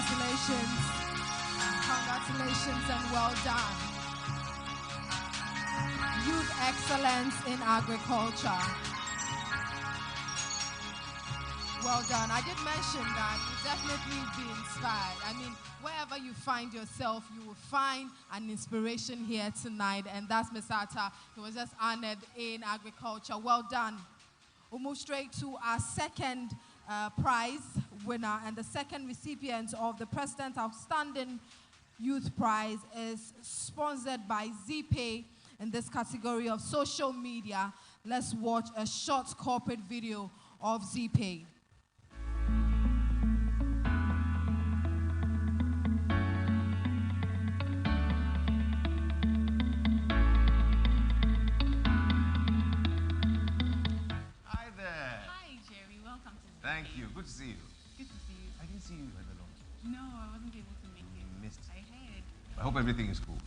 Congratulations. Congratulations and well done. Youth Excellence in Agriculture. Well done. I did mention that you definitely be inspired. I mean, wherever you find yourself, you will find an inspiration here tonight. And that's Ms. Atta. He was just honored in agriculture. Well done. We'll move straight to our second prize winner. And the second recipient of the President's Outstanding Youth Prize is sponsored by ZPay in this category of social media. Let's watch a short corporate video of ZPay. Hi there. Hi, Jerry. Welcome to the Thank you. Good to see you. Good to see you. I didn't see you at the launch. No, I wasn't able to make it. Missed. I heard. I hope everything is cool.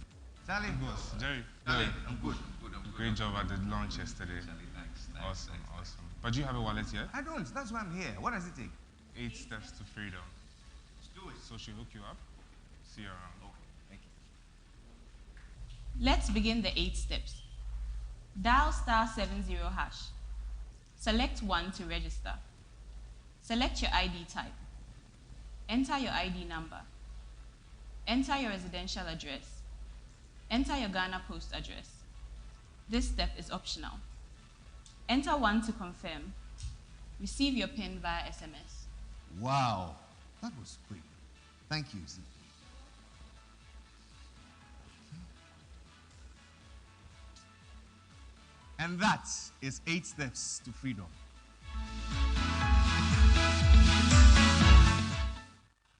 Charlie? Boss, Jerry. Charlie, Jerry, I'm good. I'm good. I'm good. Great job at the launch yesterday. Charlie, thanks. Awesome, awesome. But do you have a wallet yet? I don't. That's why I'm here. What does it take? 8 steps to freedom. Let's do it. So she'll hook you up. See you around. Okay. Thank you. Let's begin the 8 steps. Dial *70#. Select 1 to register. Select your ID type. Enter your ID number. Enter your residential address. Enter your Ghana post address. This step is optional. Enter 1 to confirm. Receive your PIN via SMS. Wow. That was quick. Thank you, Z. And that is 8 steps to freedom.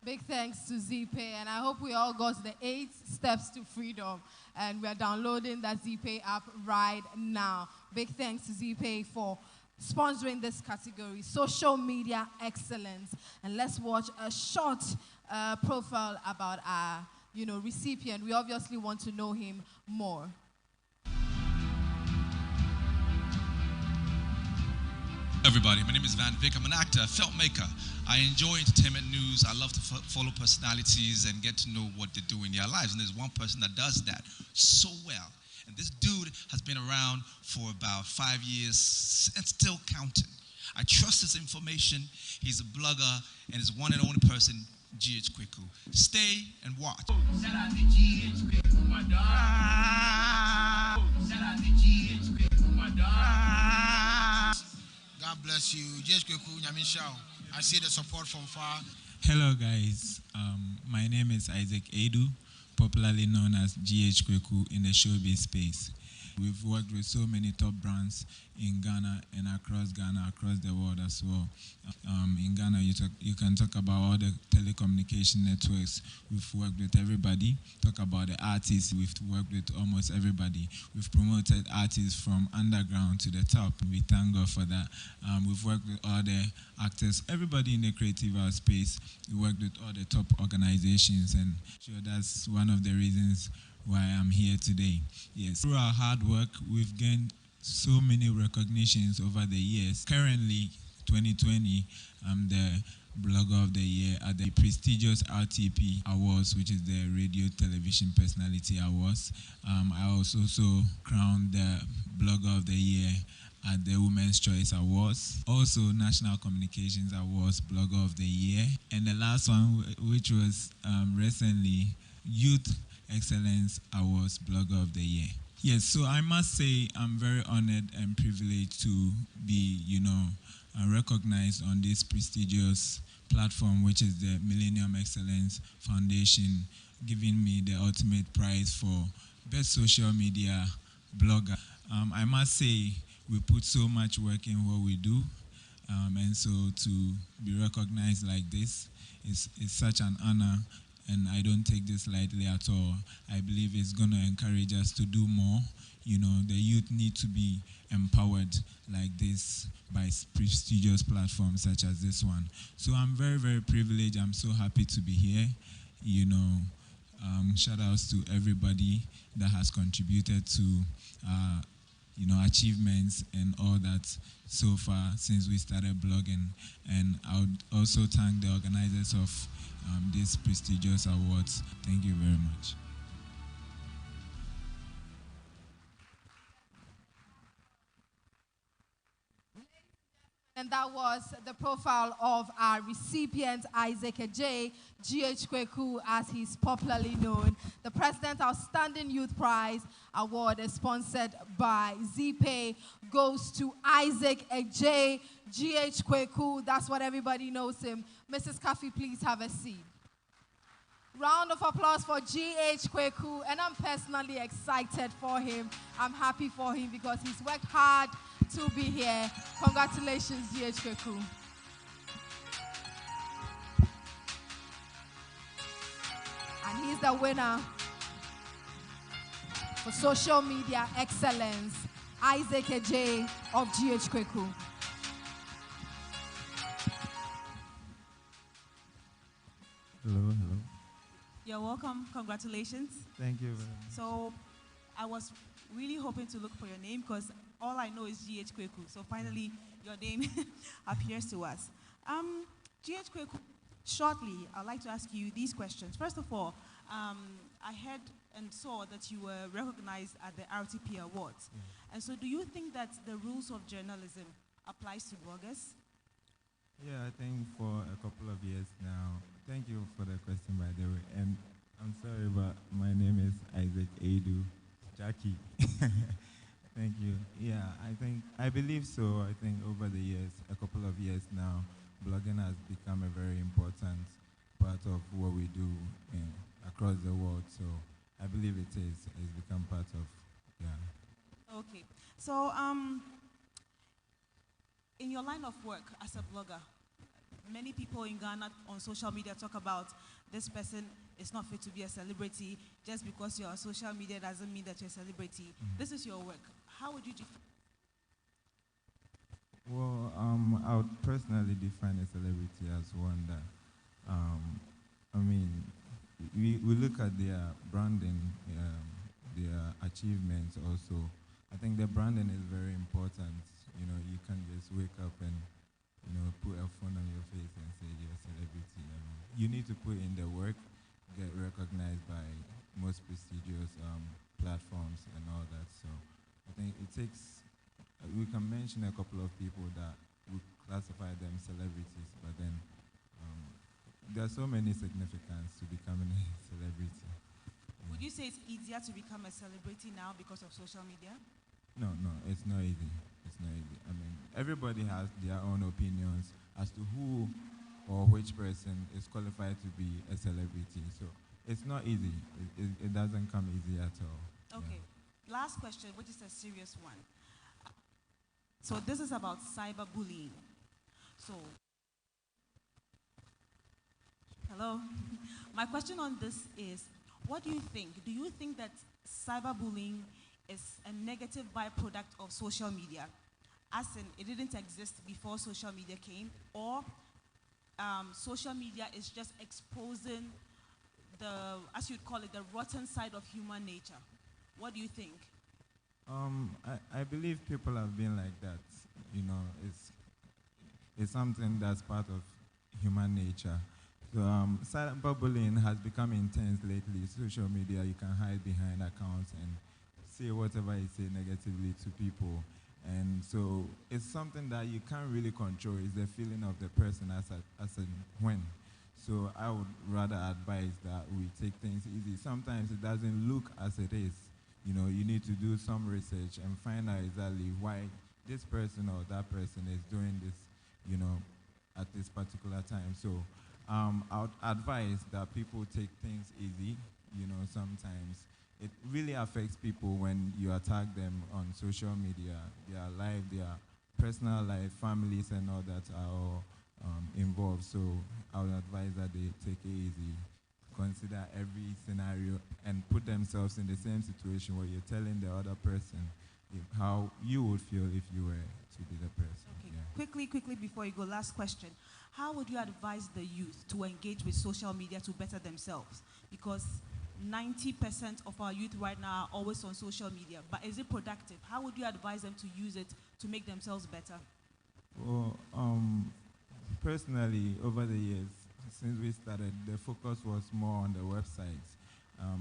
Big thanks to ZPay, and I hope we all got the 8 steps to freedom, and we are downloading that ZPay app right now. Big thanks to ZPay for sponsoring this category, social media excellence. And let's watch a short profile about our, recipient. We obviously want to know him more. Everybody, my name is Van Vick. I'm an actor, filmmaker. I enjoy entertainment news. I love to follow personalities and get to know what they do in their lives. And there's one person that does that so well. And this dude has been around for about 5 years and still counting. I trust his information. He's a blogger and is one and only person, GH Kweku. Stay and watch. Shout out to GH Kweku, my dog. Shout out to GH Kweku, my dog. God bless you. GH Kweku, Nyamin Shao. I see the support from far. Hello guys, my name is Isaac Edu, popularly known as GH Kweku in the showbiz space. We've worked with so many top brands in Ghana and across Ghana, across the world as well. In Ghana, you can talk about all the telecommunication networks. We've worked with everybody. Talk about the artists. We've worked with almost everybody. We've promoted artists from underground to the top. We thank God for that. We've worked with all the actors, everybody in the creative art space. We worked with all the top organizations, and sure that's one of the reasons why I'm here today. Yes, through our hard work, we've gained so many recognitions over the years. Currently, 2020, I'm the Blogger of the Year at the prestigious RTP Awards, which is the Radio Television Personality Awards. I was also crowned the Blogger of the Year at the Women's Choice Awards, also National Communications Awards Blogger of the Year, and the last one, which was recently Youth Excellence Awards Blogger of the Year. Yes, so I must say I'm very honored and privileged to be, recognized on this prestigious platform, which is the Millennium Excellence Foundation, giving me the ultimate prize for Best Social Media Blogger. I must say we put so much work in what we do, and so to be recognized like this is such an honor. And I don't take this lightly at all. I believe it's going to encourage us to do more. The youth need to be empowered like this by prestigious platforms such as this one. So I'm very, very privileged. I'm so happy to be here. Shout outs to everybody that has contributed to achievements and all that so far since we started blogging. And I would also thank the organizers of these prestigious awards. Thank you very much. And that was the profile of our recipient, Isaac J. G.H. Kweku, as he's popularly known. The President Outstanding Youth Prize Award is sponsored by ZPay, goes to Isaac J. G.H. Kweku. That's what everybody knows him. Mrs. Kafi, please have a seat. Round of applause for G.H. Kweku, and I'm personally excited for him. I'm happy for him because he's worked hard to be here. Congratulations, G.H. Kweku. And he's the winner for social media excellence, Isaac J. of G.H. Kweku. Hello, hello. You're welcome. Congratulations. Thank you very much. So I was really hoping to look for your name because all I know is G.H. Kweku. So finally, your name appears to us. G.H. Kweku, shortly, I'd like to ask you these questions. First of all, I heard and saw that you were recognized at the RTP Awards. And so do you think that the rules of journalism applies to bloggers? Yeah, I think for a couple of years now. Thank you for the question, by the way. And I'm sorry, but my name is Isaac Edu Jackie. Thank you. Yeah, I believe so. I think over the years, a couple of years now, blogging has become a very important part of what we do across the world. So I believe it is. It's become part of, yeah. Okay. So in your line of work as a blogger, many people in Ghana on social media talk about this person is not fit to be a celebrity. Just because you're on social media doesn't mean that you're a celebrity. This is your work. How would you define? Well, I would personally define a celebrity as one that, we look at their branding, their achievements also. I think the branding is very important. You can't just wake up and put a phone on your face and say you're a celebrity. You need to put in the work, get recognized by most prestigious platforms and all that. So I think it takes, we can mention a couple of people that we classify them celebrities, but then there are so many significance to becoming a celebrity. Would you say it's easier to become a celebrity now because of social media? No, it's not easy. It's not easy. Everybody has their own opinions as to who or which person is qualified to be a celebrity. So it's not easy. It doesn't come easy at all. Okay. Yeah. Last question, which is a serious one. So this is about cyberbullying. So, hello. My question on this is, what do you think? Do you think that cyberbullying is a negative byproduct of social media? As in, it didn't exist before social media came, or social media is just exposing the, as you'd call it, the rotten side of human nature. What do you think? I believe people have been like that. It's something that's part of human nature. So cyberbullying has become intense lately. Social media, you can hide behind accounts and say whatever you say negatively to people. And so it's something that you can't really control. It's the feeling of the person as a when. So I would rather advise that we take things easy. Sometimes it doesn't look as it is. You need to do some research and find out exactly why this person or that person is doing this, at this particular time. So I would advise that people take things easy. Sometimes it really affects people when you attack them on social media. Their life, their personal life, families and all that are all involved. So I would advise that they take it easy, consider every scenario and put themselves in the same situation where you're telling the other person how you would feel if you were to be the person. Okay. Yeah. Quickly before you go, last question. How would you advise the youth to engage with social media to better themselves? Because 90% of our youth right now are always on social media, but is it productive? How would you advise them to use it to make themselves better? Well, personally, over the years, since we started, the focus was more on the websites,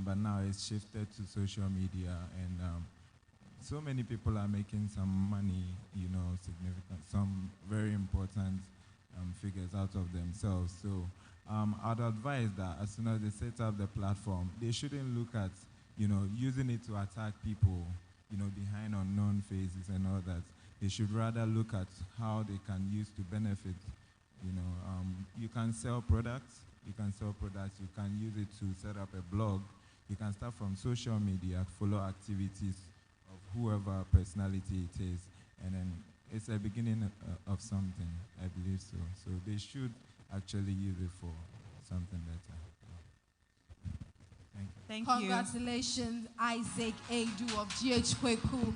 but now it's shifted to social media, and so many people are making some money, significant, some very important figures out of themselves. So I'd advise that as soon as they set up the platform, they shouldn't look at, using it to attack people, behind unknown faces and all that. They should rather look at how they can use to benefit. You can sell products, you can use it to set up a blog. You can start from social media, follow activities of whoever personality it is, and then it's a beginning of something, I believe so. So they should actually use it for something better. Thank you. Congratulations, Isaac Adu of GH Kweku.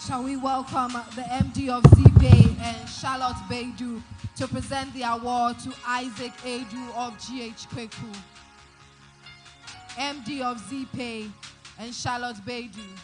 Shall we welcome the MD of ZPay and Charlotte Beidou to present the award to Isaac Adu of GH Kweku, MD of ZPay and Charlotte Beidou.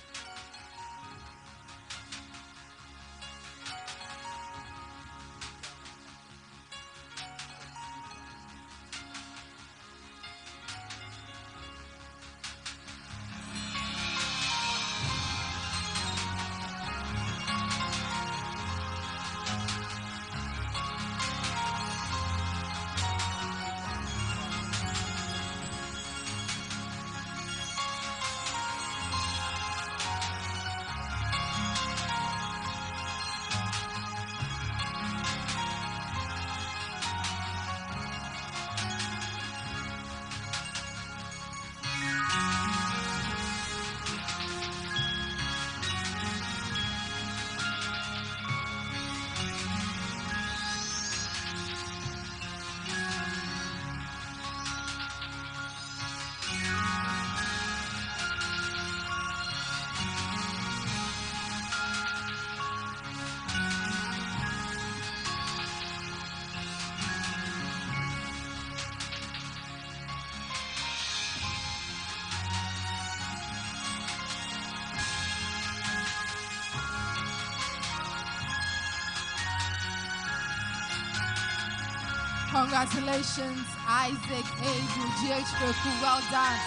Congratulations, Isaac Adu, GH Kweku, well done.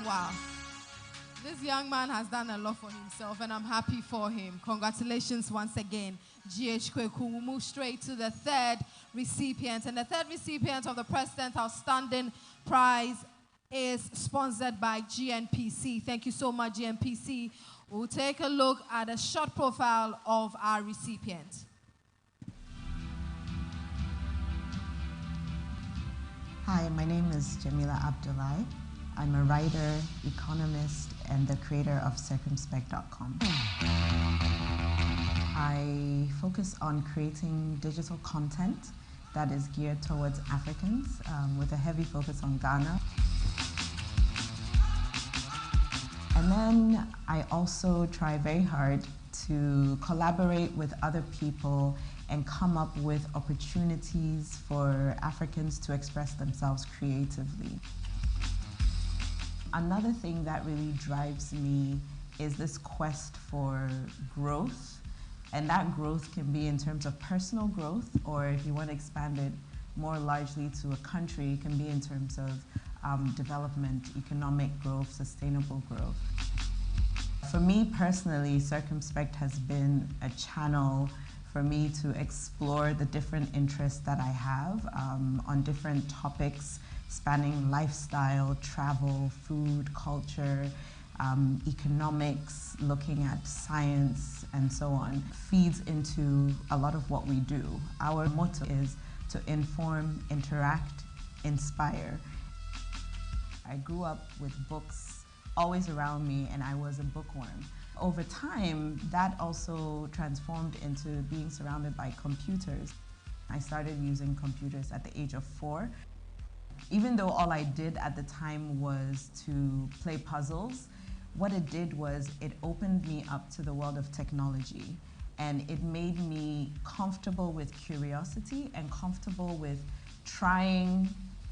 Wow. This young man has done a lot for himself, and I'm happy for him. Congratulations once again, GH Kweku. We'll move straight to the third recipient, and the third recipient of the President Outstanding Prize is sponsored by GNPC. Thank you so much, GNPC. We'll take a look at a short profile of our recipient. Hi, my name is Jamila Abdullahi. I'm a writer, economist, and the creator of circumspect.com. I focus on creating digital content that is geared towards Africans, with a heavy focus on Ghana. And then I also try very hard to collaborate with other people and come up with opportunities for Africans to express themselves creatively. Another thing that really drives me is this quest for growth. And that growth can be in terms of personal growth, or if you want to expand it more largely to a country, it can be in terms of development, economic growth, sustainable growth. For me personally, Circumspect has been a channel for me to explore the different interests that I have on different topics spanning lifestyle, travel, food, culture, economics, looking at science, and so on. Feeds into a lot of what we do. Our motto is to inform, interact, inspire. I grew up with books always around me, and I was a bookworm. Over time, that also transformed into being surrounded by computers. I started using computers at the age of 4. Even though all I did at the time was to play puzzles, what it did was it opened me up to the world of technology. And it made me comfortable with curiosity and comfortable with trying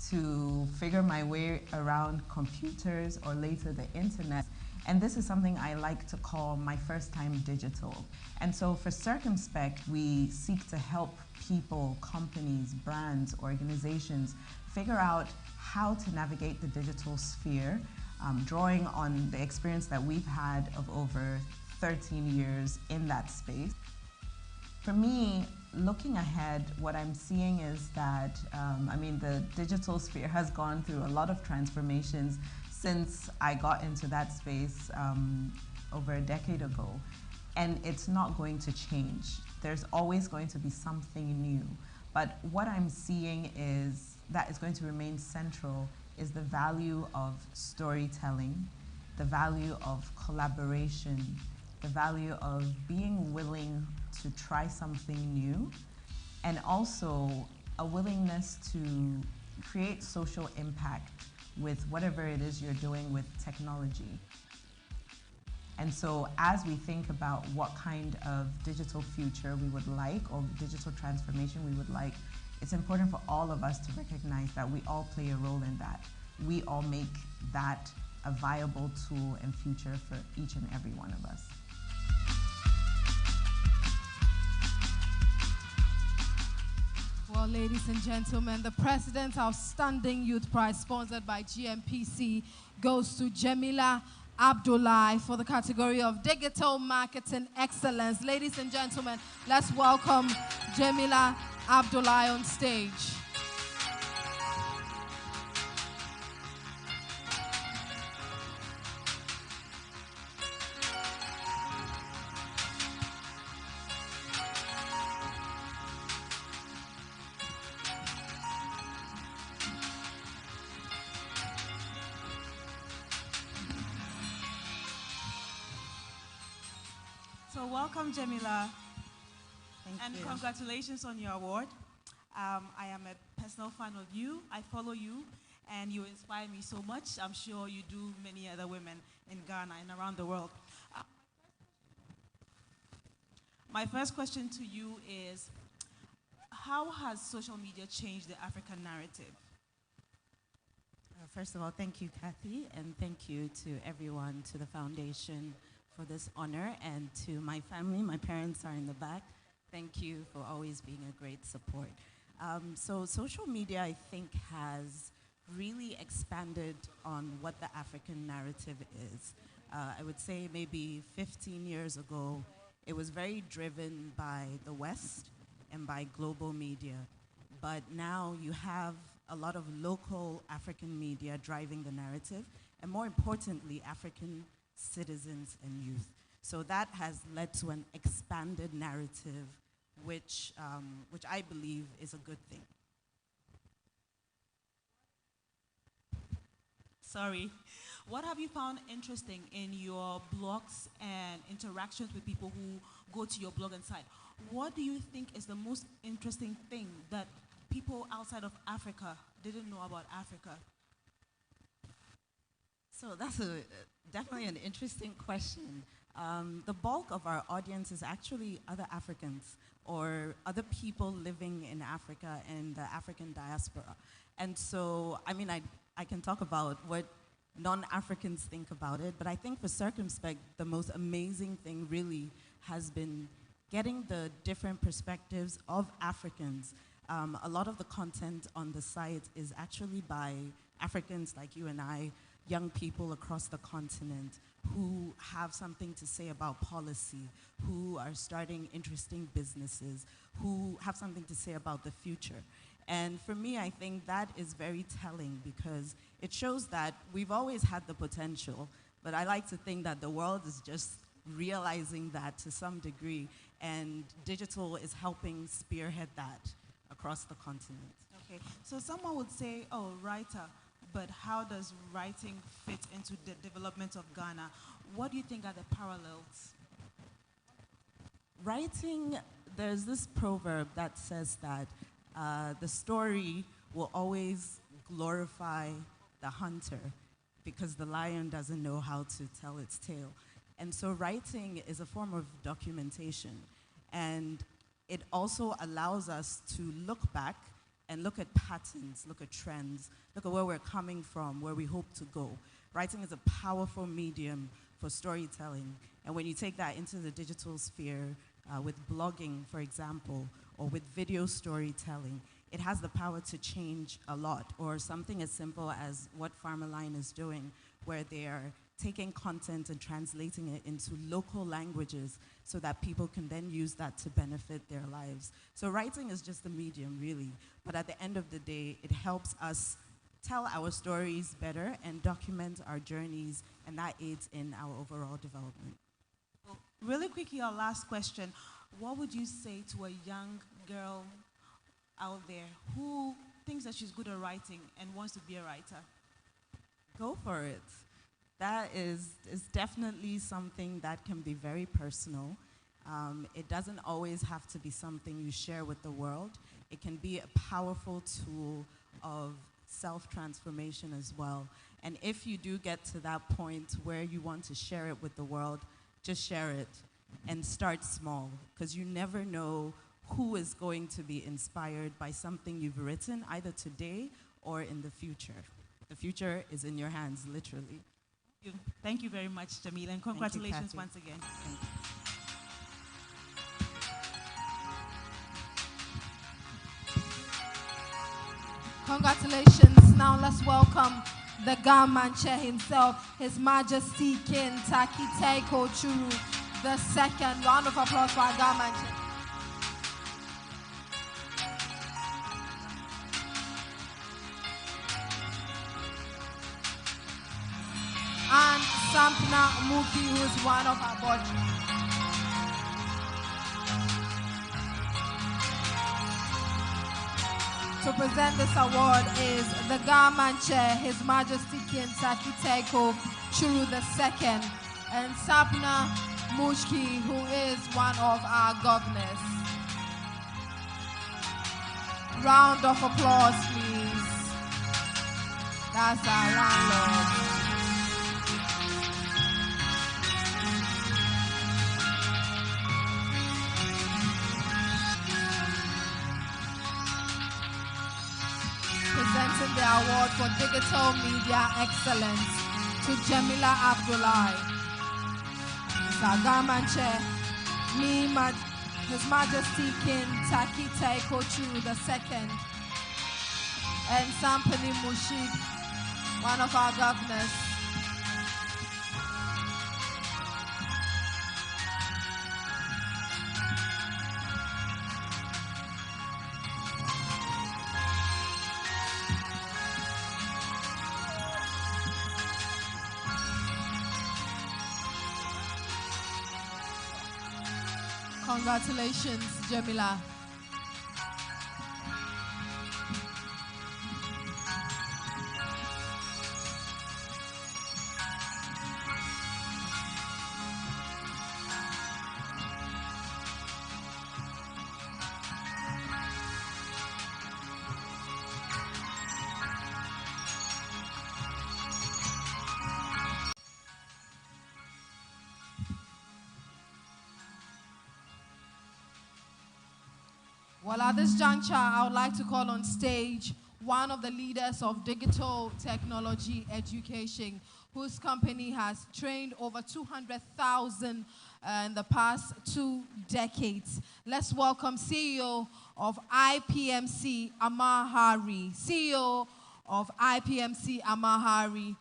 to figure my way around computers or later the internet. And this is something I like to call my first time digital. And so for Circumspect, we seek to help people, companies, brands, organizations figure out how to navigate the digital sphere, drawing on the experience that we've had of over 13 years in that space. For me, looking ahead, what I'm seeing is that, the digital sphere has gone through a lot of transformations since I got into that space over a decade ago. And it's not going to change. There's always going to be something new. But what I'm seeing is that is going to remain central is the value of storytelling, the value of collaboration, the value of being willing to try something new, and also a willingness to create social impact with whatever it is you're doing with technology. And so as we think about what kind of digital future we would like or digital transformation we would like, it's important for all of us to recognize that we all play a role in that. We all make that a viable tool and future for each and every one of us. Well, ladies and gentlemen, the President's Outstanding Youth Prize, sponsored by GMPC, goes to Jamila Abdullahi for the category of Digital Marketing Excellence. Ladies and gentlemen, let's welcome Jamila Abdullahi on stage. So welcome, Jamila. Thank you. Congratulations on your award. I am a personal fan of you. I follow you, and you inspire me so much. I'm sure you do many other women in Ghana and around the world. My first question to you is, how has social media changed the African narrative? First of all, thank you, Kathy, and thank you to everyone, to the foundation for this honor, and to my family. My parents are in the back. Thank you for always being a great support. So social media, I think, has really expanded on what the African narrative is. I would say maybe 15 years ago, it was very driven by the West and by global media. But now you have a lot of local African media driving the narrative, and more importantly, African citizens and youth. So that has led to an expanded narrative, which I believe is a good thing. Sorry. What have you found interesting in your blogs and interactions with people who go to your blog and site? What do you think is the most interesting thing that people outside of Africa didn't know about Africa? So that's definitely an interesting question. The bulk of our audience is actually other Africans or other people living in Africa and the African diaspora. And so, I can talk about what non-Africans think about it, but I think for Circumspect, the most amazing thing really has been getting the different perspectives of Africans. A lot of the content on the site is actually by Africans like you and I, young people across the continent who have something to say about policy, who are starting interesting businesses, who have something to say about the future. And for me, I think that is very telling because it shows that we've always had the potential, but I like to think that the world is just realizing that to some degree, and digital is helping spearhead that across the continent. Okay, so someone would say, oh, writer, but how does writing fit into the development of Ghana? What do you think are the parallels? Writing, there's this proverb that says that the story will always glorify the hunter because the lion doesn't know how to tell its tale. And so writing is a form of documentation. And it also allows us to look back and look at patterns, look at trends, look at where we're coming from, where we hope to go. Writing is a powerful medium for storytelling. And when you take that into the digital sphere, with blogging, for example, or with video storytelling, it has the power to change a lot. Or something as simple as what Farmerline is doing, where they are taking content and translating it into local languages so that people can then use that to benefit their lives. So writing is just a medium, really. But at the end of the day, it helps us tell our stories better and document our journeys, and that aids in our overall development. Really quickly, our last question. What would you say to a young girl out there who thinks that she's good at writing and wants to be a writer? Go for it. That is definitely something that can be very personal. It doesn't always have to be something you share with the world. It can be a powerful tool of self-transformation as well. And if you do get to that point where you want to share it with the world, just share it and start small, because you never know who is going to be inspired by something you've written, either today or in the future. The future is in your hands, literally. Thank you very much, Jamila, and congratulations once again. Thank you. Congratulations. Now let's welcome the Gamanche himself, His Majesty King Takiteko Churu II. Round of applause for our Gamanche. And Sampna Muki, who is one of our body. To present this award is the Gamanche, His Majesty King Takiteko Churu II, and Sapna Mushki, who is one of our governors. Round of applause, please. That's our landlord. Presenting the award for Digital Media Excellence to Jamila Abdullahi. Sagamanche, His Majesty King Takiteko Churu II, and Sampani Mushid, one of our governors. Congratulations, Jamila. Well, at this juncture, I would like to call on stage one of the leaders of digital technology education, whose company has trained over 200,000 in the past 2 decades. Let's welcome CEO of IPMC, Amahari. CEO of IPMC, Amahari.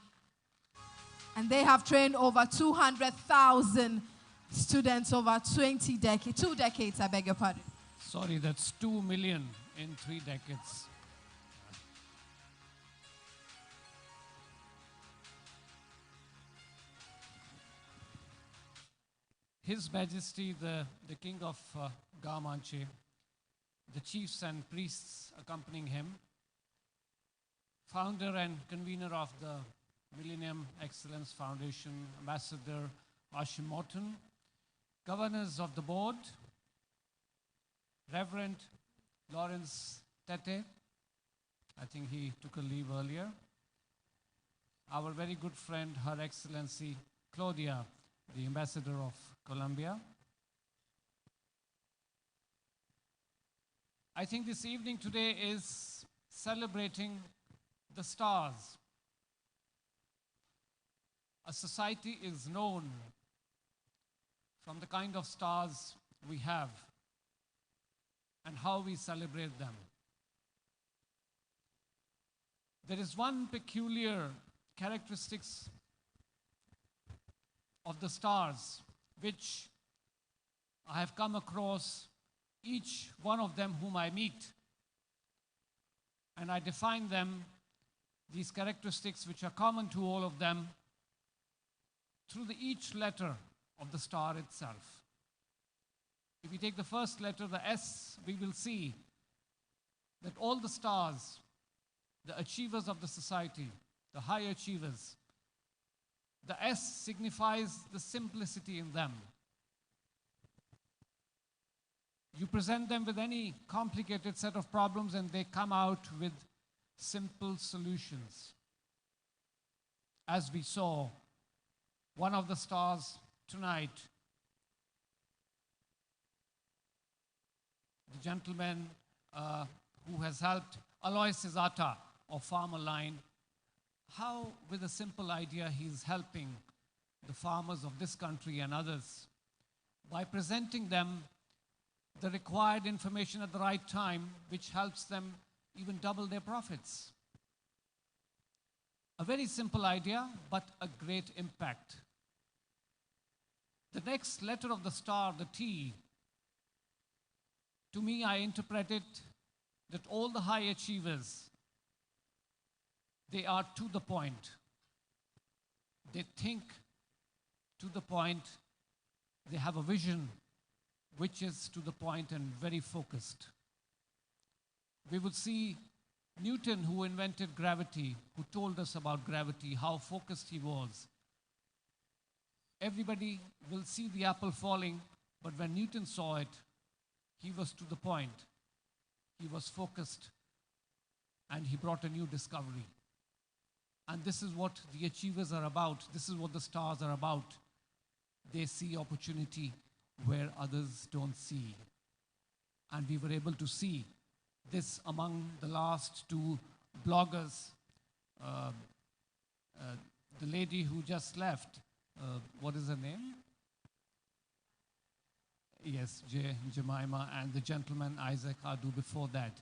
And they have trained over 200,000 students over 2 decades, I beg your pardon. Sorry, that's 2 million in 3 decades. His Majesty, the King of Gamanche, the chiefs and priests accompanying him, founder and convener of the Millennium Excellence Foundation, Ambassador Ashim Morton, governors of the board, Reverend Lawrence Tete, I think he took a leave earlier, our very good friend, Her Excellency Claudia, the Ambassador of Colombia, I think this evening today is celebrating the stars. A society is known from the kind of stars we have and how we celebrate them. There is one peculiar characteristics of the stars which I have come across each one of them whom I meet, and I define them, these characteristics which are common to all of them, through each letter of the star itself. If we take the first letter, the S, we will see that all the stars, the achievers of the society, the high achievers, the S signifies the simplicity in them. You present them with any complicated set of problems and they come out with simple solutions. As we saw, one of the stars tonight, the gentleman who has helped Alois Cesata of Farmer Line, how with a simple idea he's helping the farmers of this country and others by presenting them the required information at the right time, which helps them even double their profits. A very simple idea, but a great impact. The next letter of the star, the T, to me, I interpret it that all the high achievers, they are to the point. They think to the point. They have a vision which is to the point and very focused. We would see Newton, who invented gravity, who told us about gravity, how focused he was. Everybody will see the apple falling, but when Newton saw it, he was to the point. He was focused, and he brought a new discovery. And this is what the achievers are about. This is what the stars are about. They see opportunity where others don't see. And we were able to see this among the last two bloggers. The lady who just left, what is her name? Yes, Jemima, and the gentleman Isaac Adu before that.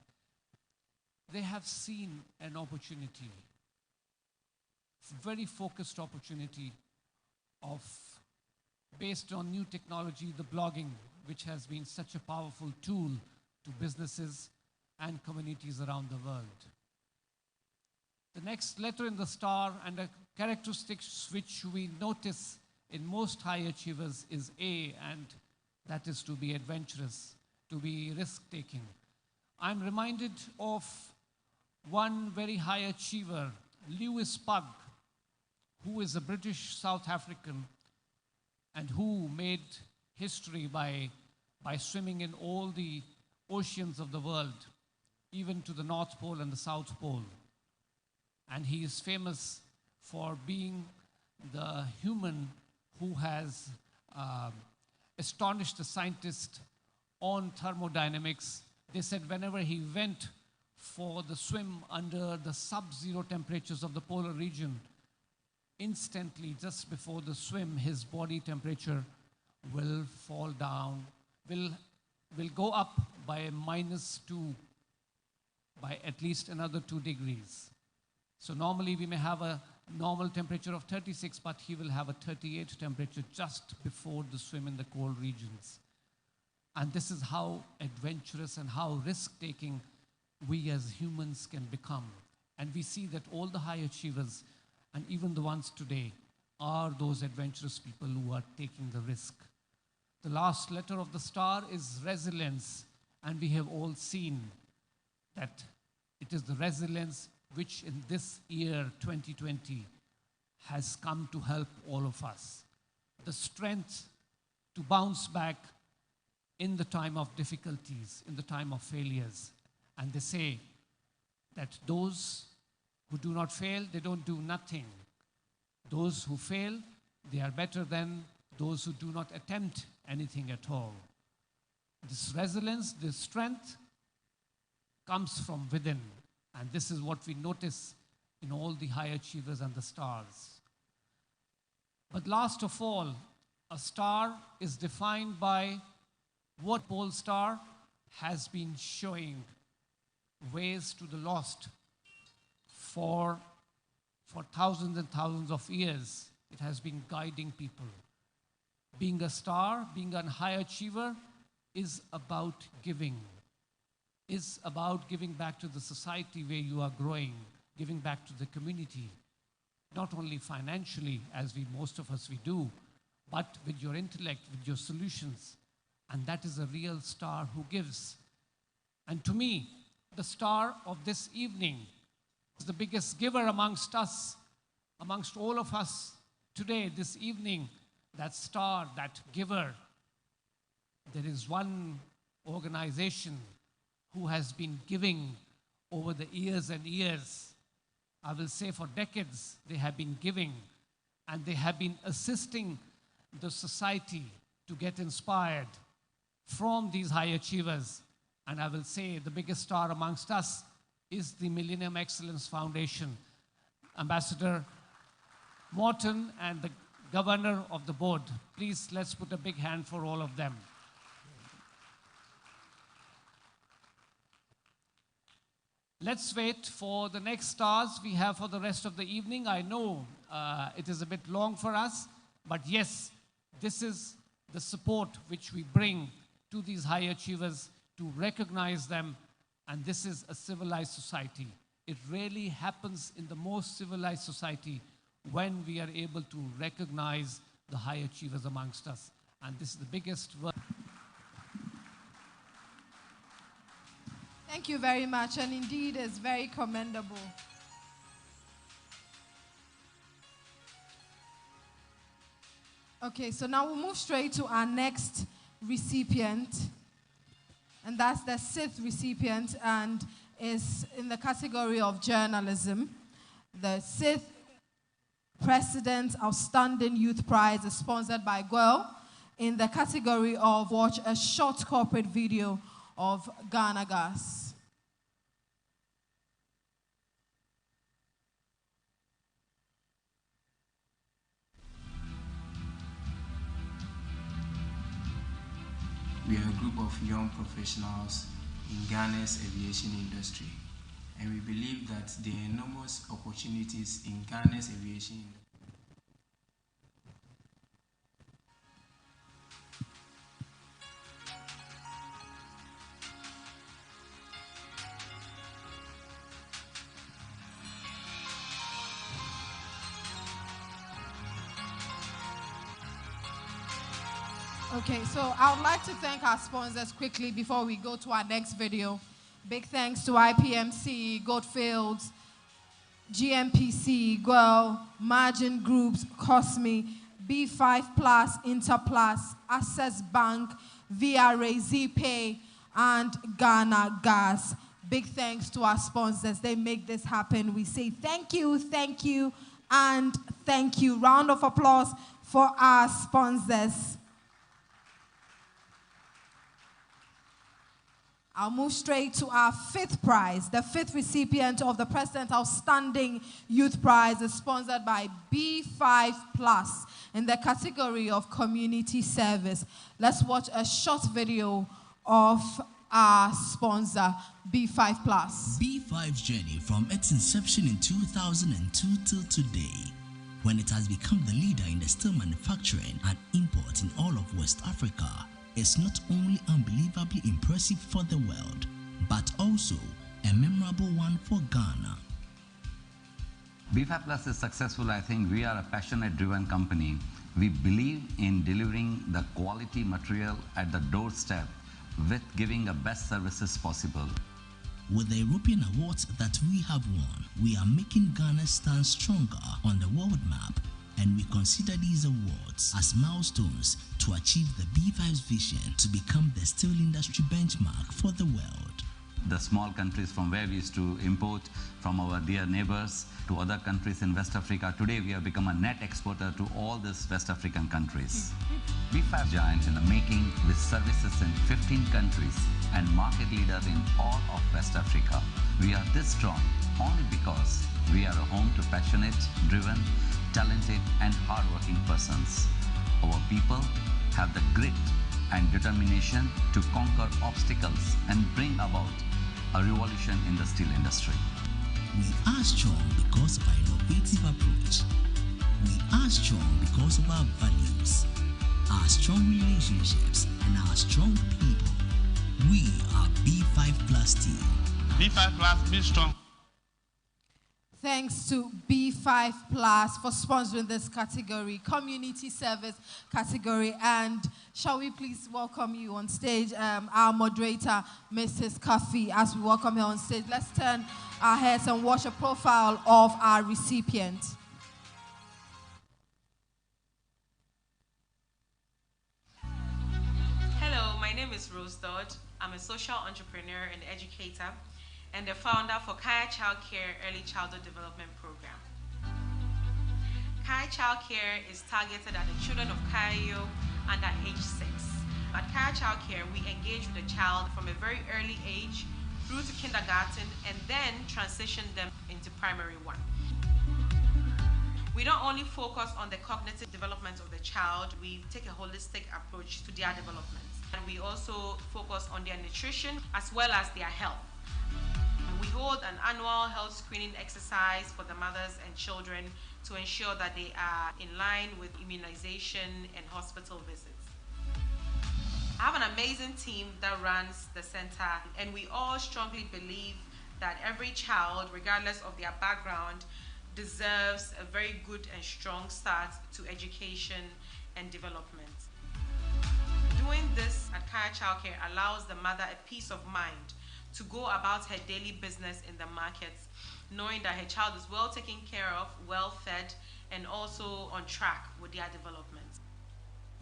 They have seen an opportunity, very focused opportunity of, based on new technology, the blogging, which has been such a powerful tool to businesses and communities around the world. The next letter in the star and a characteristics which we notice in most high achievers is A, and that is to be adventurous, to be risk-taking. I'm reminded of one very high achiever, Lewis Pugg, who is a British South African and who made history by swimming in all the oceans of the world, even to the North Pole and the South Pole. And he is famous for being the human who has astonished the scientists on thermodynamics. They said whenever he went for the swim under the sub-zero temperatures of the polar region, instantly, just before the swim, his body temperature will fall down, will go up by -2, by at least another 2 degrees. So normally we may have a normal temperature of 36, but he will have a 38 temperature just before the swim in the cold regions. And this is how adventurous and how risk-taking we as humans can become. And we see that all the high achievers, and even the ones today, are those adventurous people who are taking the risk. The last letter of the star is resilience, and we have all seen that it is the resilience which in this year, 2020, has come to help all of us. The strength to bounce back in the time of difficulties, in the time of failures. And they say that those who do not fail, they don't do nothing. Those who fail, they are better than those who do not attempt anything at all. This resilience, this strength comes from within. And this is what we notice in all the high achievers and the stars. But last of all, a star is defined by what pole star has been showing ways to the lost for thousands and thousands of years. It has been guiding people. Being a star, being a high achiever is about giving. Is about giving back to the society where you are growing, giving back to the community, not only financially, as most of us do, but with your intellect, with your solutions. And that is a real star who gives. And to me, the star of this evening is the biggest giver amongst us, amongst all of us today, this evening, that star, that giver. There is one organization who has been giving over the years and years. I will say for decades, they have been giving, and they have been assisting the society to get inspired from these high achievers. And I will say the biggest star amongst us is the Millennium Excellence Foundation. Ambassador Morton and the governor of the board. Please, let's put a big hand for all of them. Let's wait for the next stars we have for the rest of the evening. I know it is a bit long for us, but yes, this is the support which we bring to these high achievers to recognize them, and this is a civilized society. It really happens in the most civilized society when we are able to recognize the high achievers amongst us. And this is the biggest work. Thank you very much, and indeed it's very commendable. Okay, so now we'll move straight to our next recipient, and that's the 6th recipient, and is in the category of journalism. The 6th President Outstanding Youth Prize is sponsored by GWEL in the category of watch a short corporate video of Ghana Gas. We are a group of young professionals in Ghana's aviation industry, and we believe that there are enormous opportunities in Ghana's aviation industry. Okay, so I would like to thank our sponsors quickly before we go to our next video. Big thanks to IPMC, Goldfields, GMPC, GWEL, Margin Groups, Cosme, B5 Plus, Interplus, Access Bank, VRA, ZPay, and Ghana Gas. Big thanks to our sponsors. They make this happen. We say thank you, and thank you. Round of applause for our sponsors. I'll move straight to our 5th prize. The 5th recipient of the President Outstanding Youth Prize is sponsored by B5 Plus in the category of community service. Let's watch a short video of our sponsor, B5 Plus. B5's journey from its inception in 2002 till today, when it has become the leader in the steel manufacturing and import in all of West Africa, is not only unbelievably impressive for the world, but also a memorable one for Ghana. B5 Plus is successful. I think we are a passionate driven company. We believe in delivering the quality material at the doorstep with giving the best services possible. With the European awards that we have won, we are making Ghana stand stronger on the world map, and we consider these awards as milestones to achieve the B5's vision to become the steel industry benchmark for the world. the small countries from where we used to import from our dear neighbors to other countries in West Africa. Today we have become a net exporter to all these West African countries. B5 giant in the making with services in 15 countries and market leader in all of West Africa. We are this strong only because we are a home to passionate, driven, talented and hardworking persons. Our people have the grit and determination to conquer obstacles and bring about a revolution in the steel industry. We are strong because of our innovative approach. We are strong because of our values, our strong relationships, and our strong people. We are B5 Plus team. B5 Plus, be strong. Thanks to B5 Plus for sponsoring this category, community service category. And shall we please welcome you on stage, our moderator, Mrs. Coffee. As we welcome her on stage, let's turn our heads and watch a profile of our recipient. Hello, my name is Rose Dodd. I'm a social entrepreneur and educator, and the founder for Kaya Child Care Early Childhood Development Program. Kaya Child Care is targeted at the children of Kayo under age 6. At Kaya Child Care, we engage with the child from a very early age through to kindergarten and then transition them into primary 1. We don't only focus on the cognitive development of the child, we take a holistic approach to their development. And we also focus on their nutrition as well as their health. We hold an annual health screening exercise for the mothers and children to ensure that they are in line with immunization and hospital visits. I have an amazing team that runs the center, and we all strongly believe that every child, regardless of their background, deserves a very good and strong start to education and development. Doing this at Kaya Child Care allows the mother a peace of mind to go about her daily business in the markets, knowing that her child is well taken care of, well fed, and also on track with their development.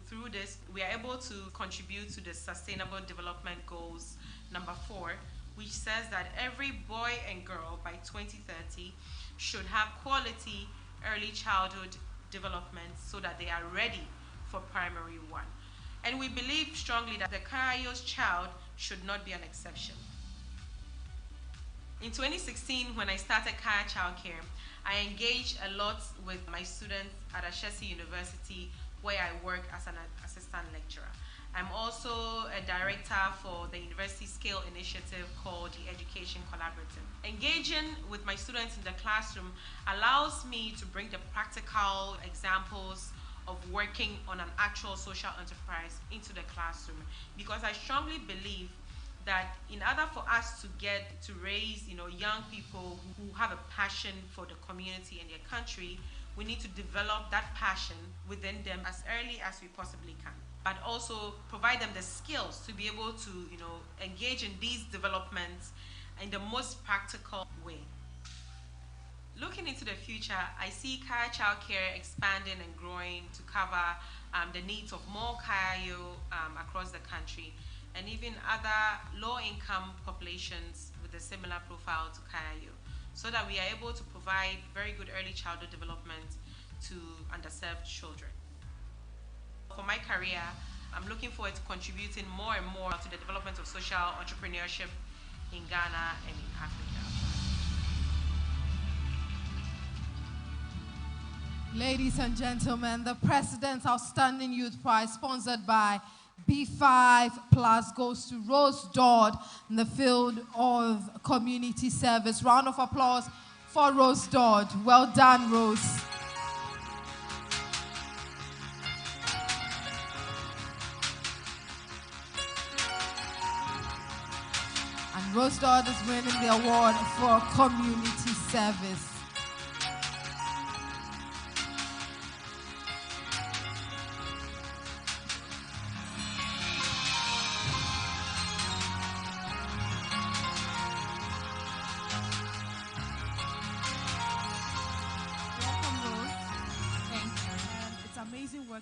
Through this, we are able to contribute to the Sustainable Development Goals number 4, which says that every boy and girl by 2030 should have quality early childhood development so that they are ready for primary 1. And we believe strongly that the Kaya's child should not be an exception. In 2016, when I started Kaya Child Care, I engaged a lot with my students at Ashesi University, where I work as an assistant lecturer. I'm also a director for the University Scale initiative called the Education Collaborative. Engaging with my students in the classroom allows me to bring the practical examples of working on an actual social enterprise into the classroom, because I strongly believe that in order for us to raise young people who have a passion for the community and their country, we need to develop that passion within them as early as we possibly can, but also provide them the skills to be able to engage in these developments in the most practical way. Looking into the future, I see Kaya Child Care expanding and growing to cover the needs of more Kayo across the country, and even other low-income populations with a similar profile to Kayo, so that we are able to provide very good early childhood development to underserved children. For my career, I'm looking forward to contributing more and more to the development of social entrepreneurship in Ghana and in Africa. Ladies and gentlemen, the President's Outstanding Youth Prize, sponsored by B5 Plus, goes to Rose Dodd in the field of community service. Round of applause for Rose Dodd. Well done, Rose. And Rose Dodd is winning the award for community service.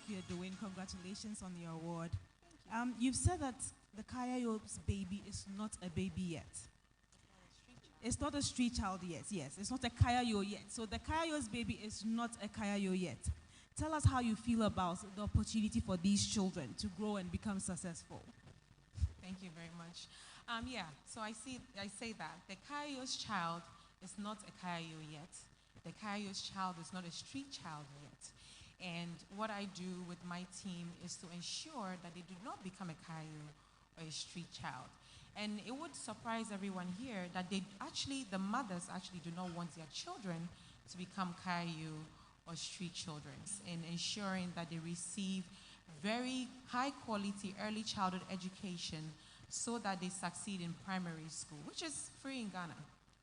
You're doing. Congratulations on your award. You've said that the Kaya's baby is not a baby yet. it's not a street child yet. Yes, it's not a Kayayo yet. So the Kayayo's baby is not a Kayayo yet. Tell us how you feel about the opportunity for these children to grow and become successful. Thank you very much. So I say that the Kayayo's child is not a Kayayo yet. The Kayayo's child is not a street child yet. And what I do with my team is to ensure that they do not become a Kayayo or a street child. And it would surprise everyone here that the mothers actually do not want their children to become Kayayo or street children, in ensuring that they receive very high quality early childhood education so that they succeed in primary school, which is free in Ghana,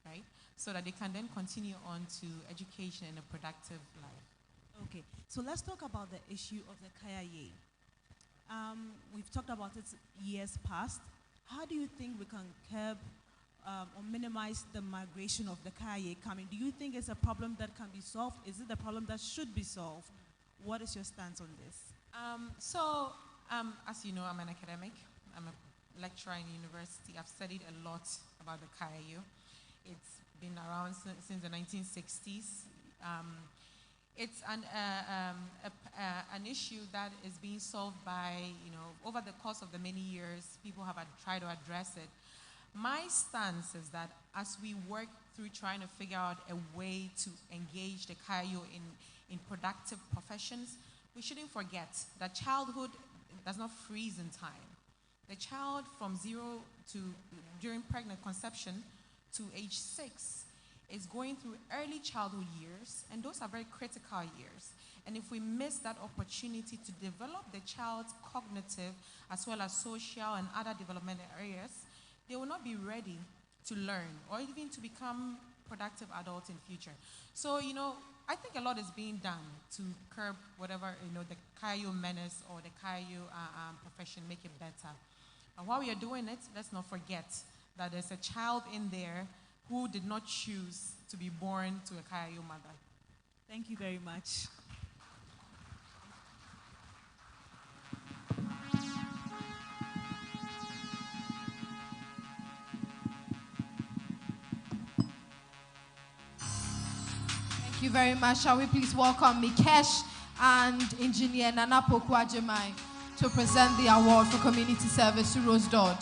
right? So that they can then continue on to education and a productive life. Okay, so let's talk about the issue of the Kayaye. We've talked about it years past. How do you think we can curb or minimize the migration of the Kayaye coming? Do you think it's a problem that can be solved? Is it a problem that should be solved? What is your stance on this? As you know, I'm an academic. I'm a lecturer in university. I've studied a lot about the Kayayo. It's been around since the 1960s. It's an issue that is being solved by, over the course of the many years, people have tried to address it. My stance is that as we work through trying to figure out a way to engage the Kayayo in productive professions, we shouldn't forget that childhood does not freeze in time. The child from 0 to during pregnant conception to age 6 is going through early childhood years, and those are very critical years. And if we miss that opportunity to develop the child's cognitive as well as social and other developmental areas, they will not be ready to learn or even to become productive adults in future. So, I think a lot is being done to curb whatever, the Kayayo menace or the Kayayo profession, make it better. And while we are doing it, let's not forget that there's a child in there who did not choose to be born to a Kayayo mother. Thank you very much. Thank you very much. Shall we please welcome Mikesh and Engineer Nana Poku Ajimai to present the award for community service to Rose Dodd.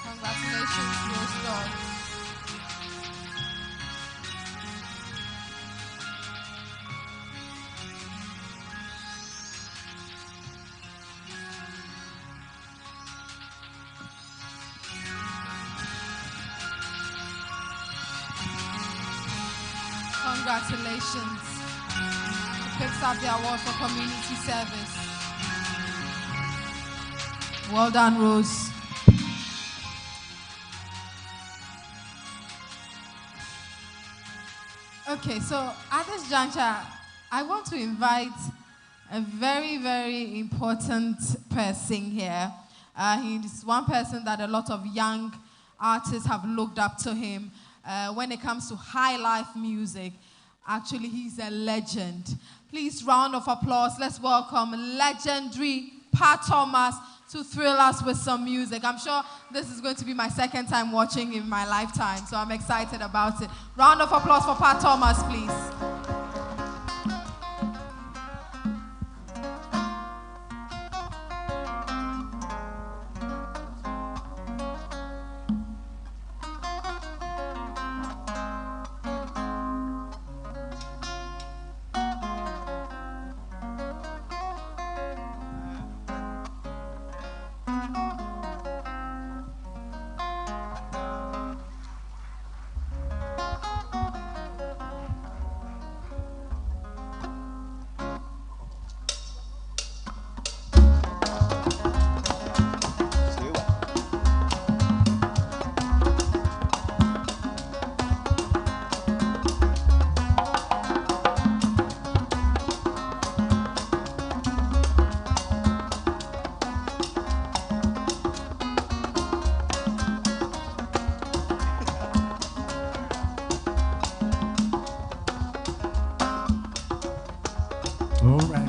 Congratulations, Rose Dodd. Congratulations. He picks up the award for community service. Well done, Rose. Okay, so at this juncture, I want to invite a very, very important person here. He's one person that a lot of young artists have looked up to him when it comes to high life music. Actually, he's a legend. Please, round of applause. Let's welcome legendary Pa Thomas to thrill us with some music. I'm sure this is going to be my second time watching in my lifetime, so I'm excited about it. Round of applause for Pa Thomas, please. All right.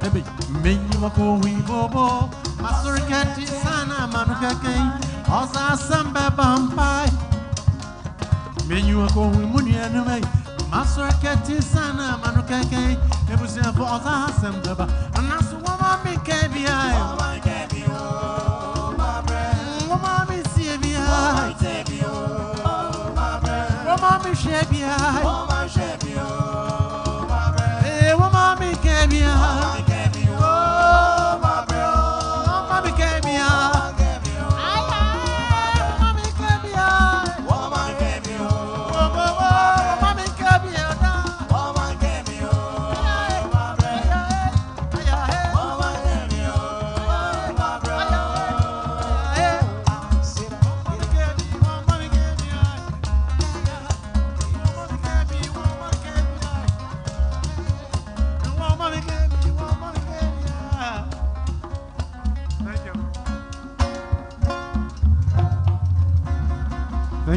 Baby, menu wako wibobo, masurikati sana manukake, osa samba bampai. Menu wako wimuni anime, masurikati sana manukake, ebusi afo osa samba ba. Nasu wama mi kebi ai, wama kebi o, my bread. Wama mi sebi ai, wama sebi o, my bread. Wama mi shebi ai, wama shebi o, my bread. Wama mi kebi ai.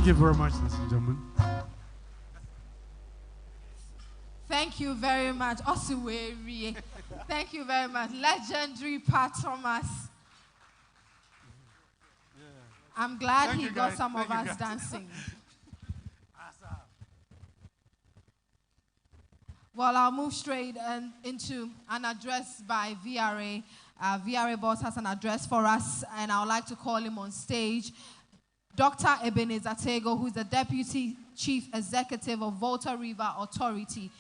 Thank you very much, ladies and gentlemen. Thank you very much. Osiweri. Thank you very much. Legendary Pat Thomas. I'm glad Thank he you, got guys. some Thank of you, us guys. dancing. Well, I'll move straight into an address by VRA. VRA boss has an address for us, and I would like to call him on stage. Dr. Ebenezer Tego, who is the Deputy Chief Executive of Volta River Authority.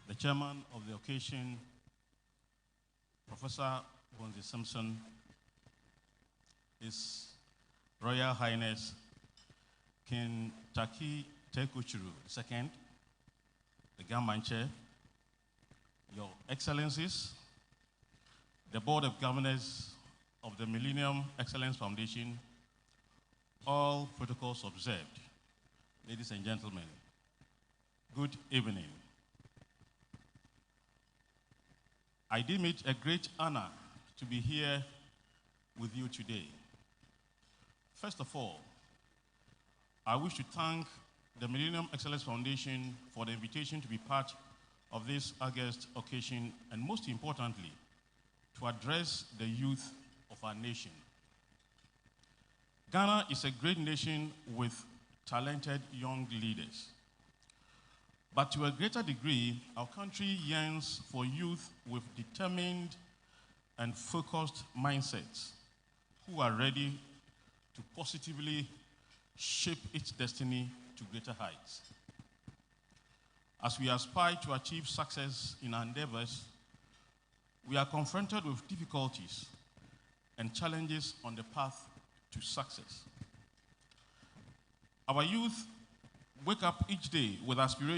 The chairman of the occasion, Professor Bonzi Simpson, His Royal Highness King Taki Tekuchuru II, the Gamman Chair, Your Excellencies, the Board of Governors of the Millennium Excellence Foundation, all protocols observed. Ladies and gentlemen, good evening. I deem it a great honor to be here with you today. First of all, I wish to thank the Millennium Excellence Foundation for the invitation to be part of this august occasion, and most importantly, to address the youth of our nation. Ghana is a great nation with talented young leaders. But to a greater degree, our country yearns for youth with determined and focused mindsets who are ready to positively shape its destiny to greater heights. As we aspire to achieve success in our endeavors, we are confronted with difficulties and challenges on the path to success. Our youth wake up each day with aspirations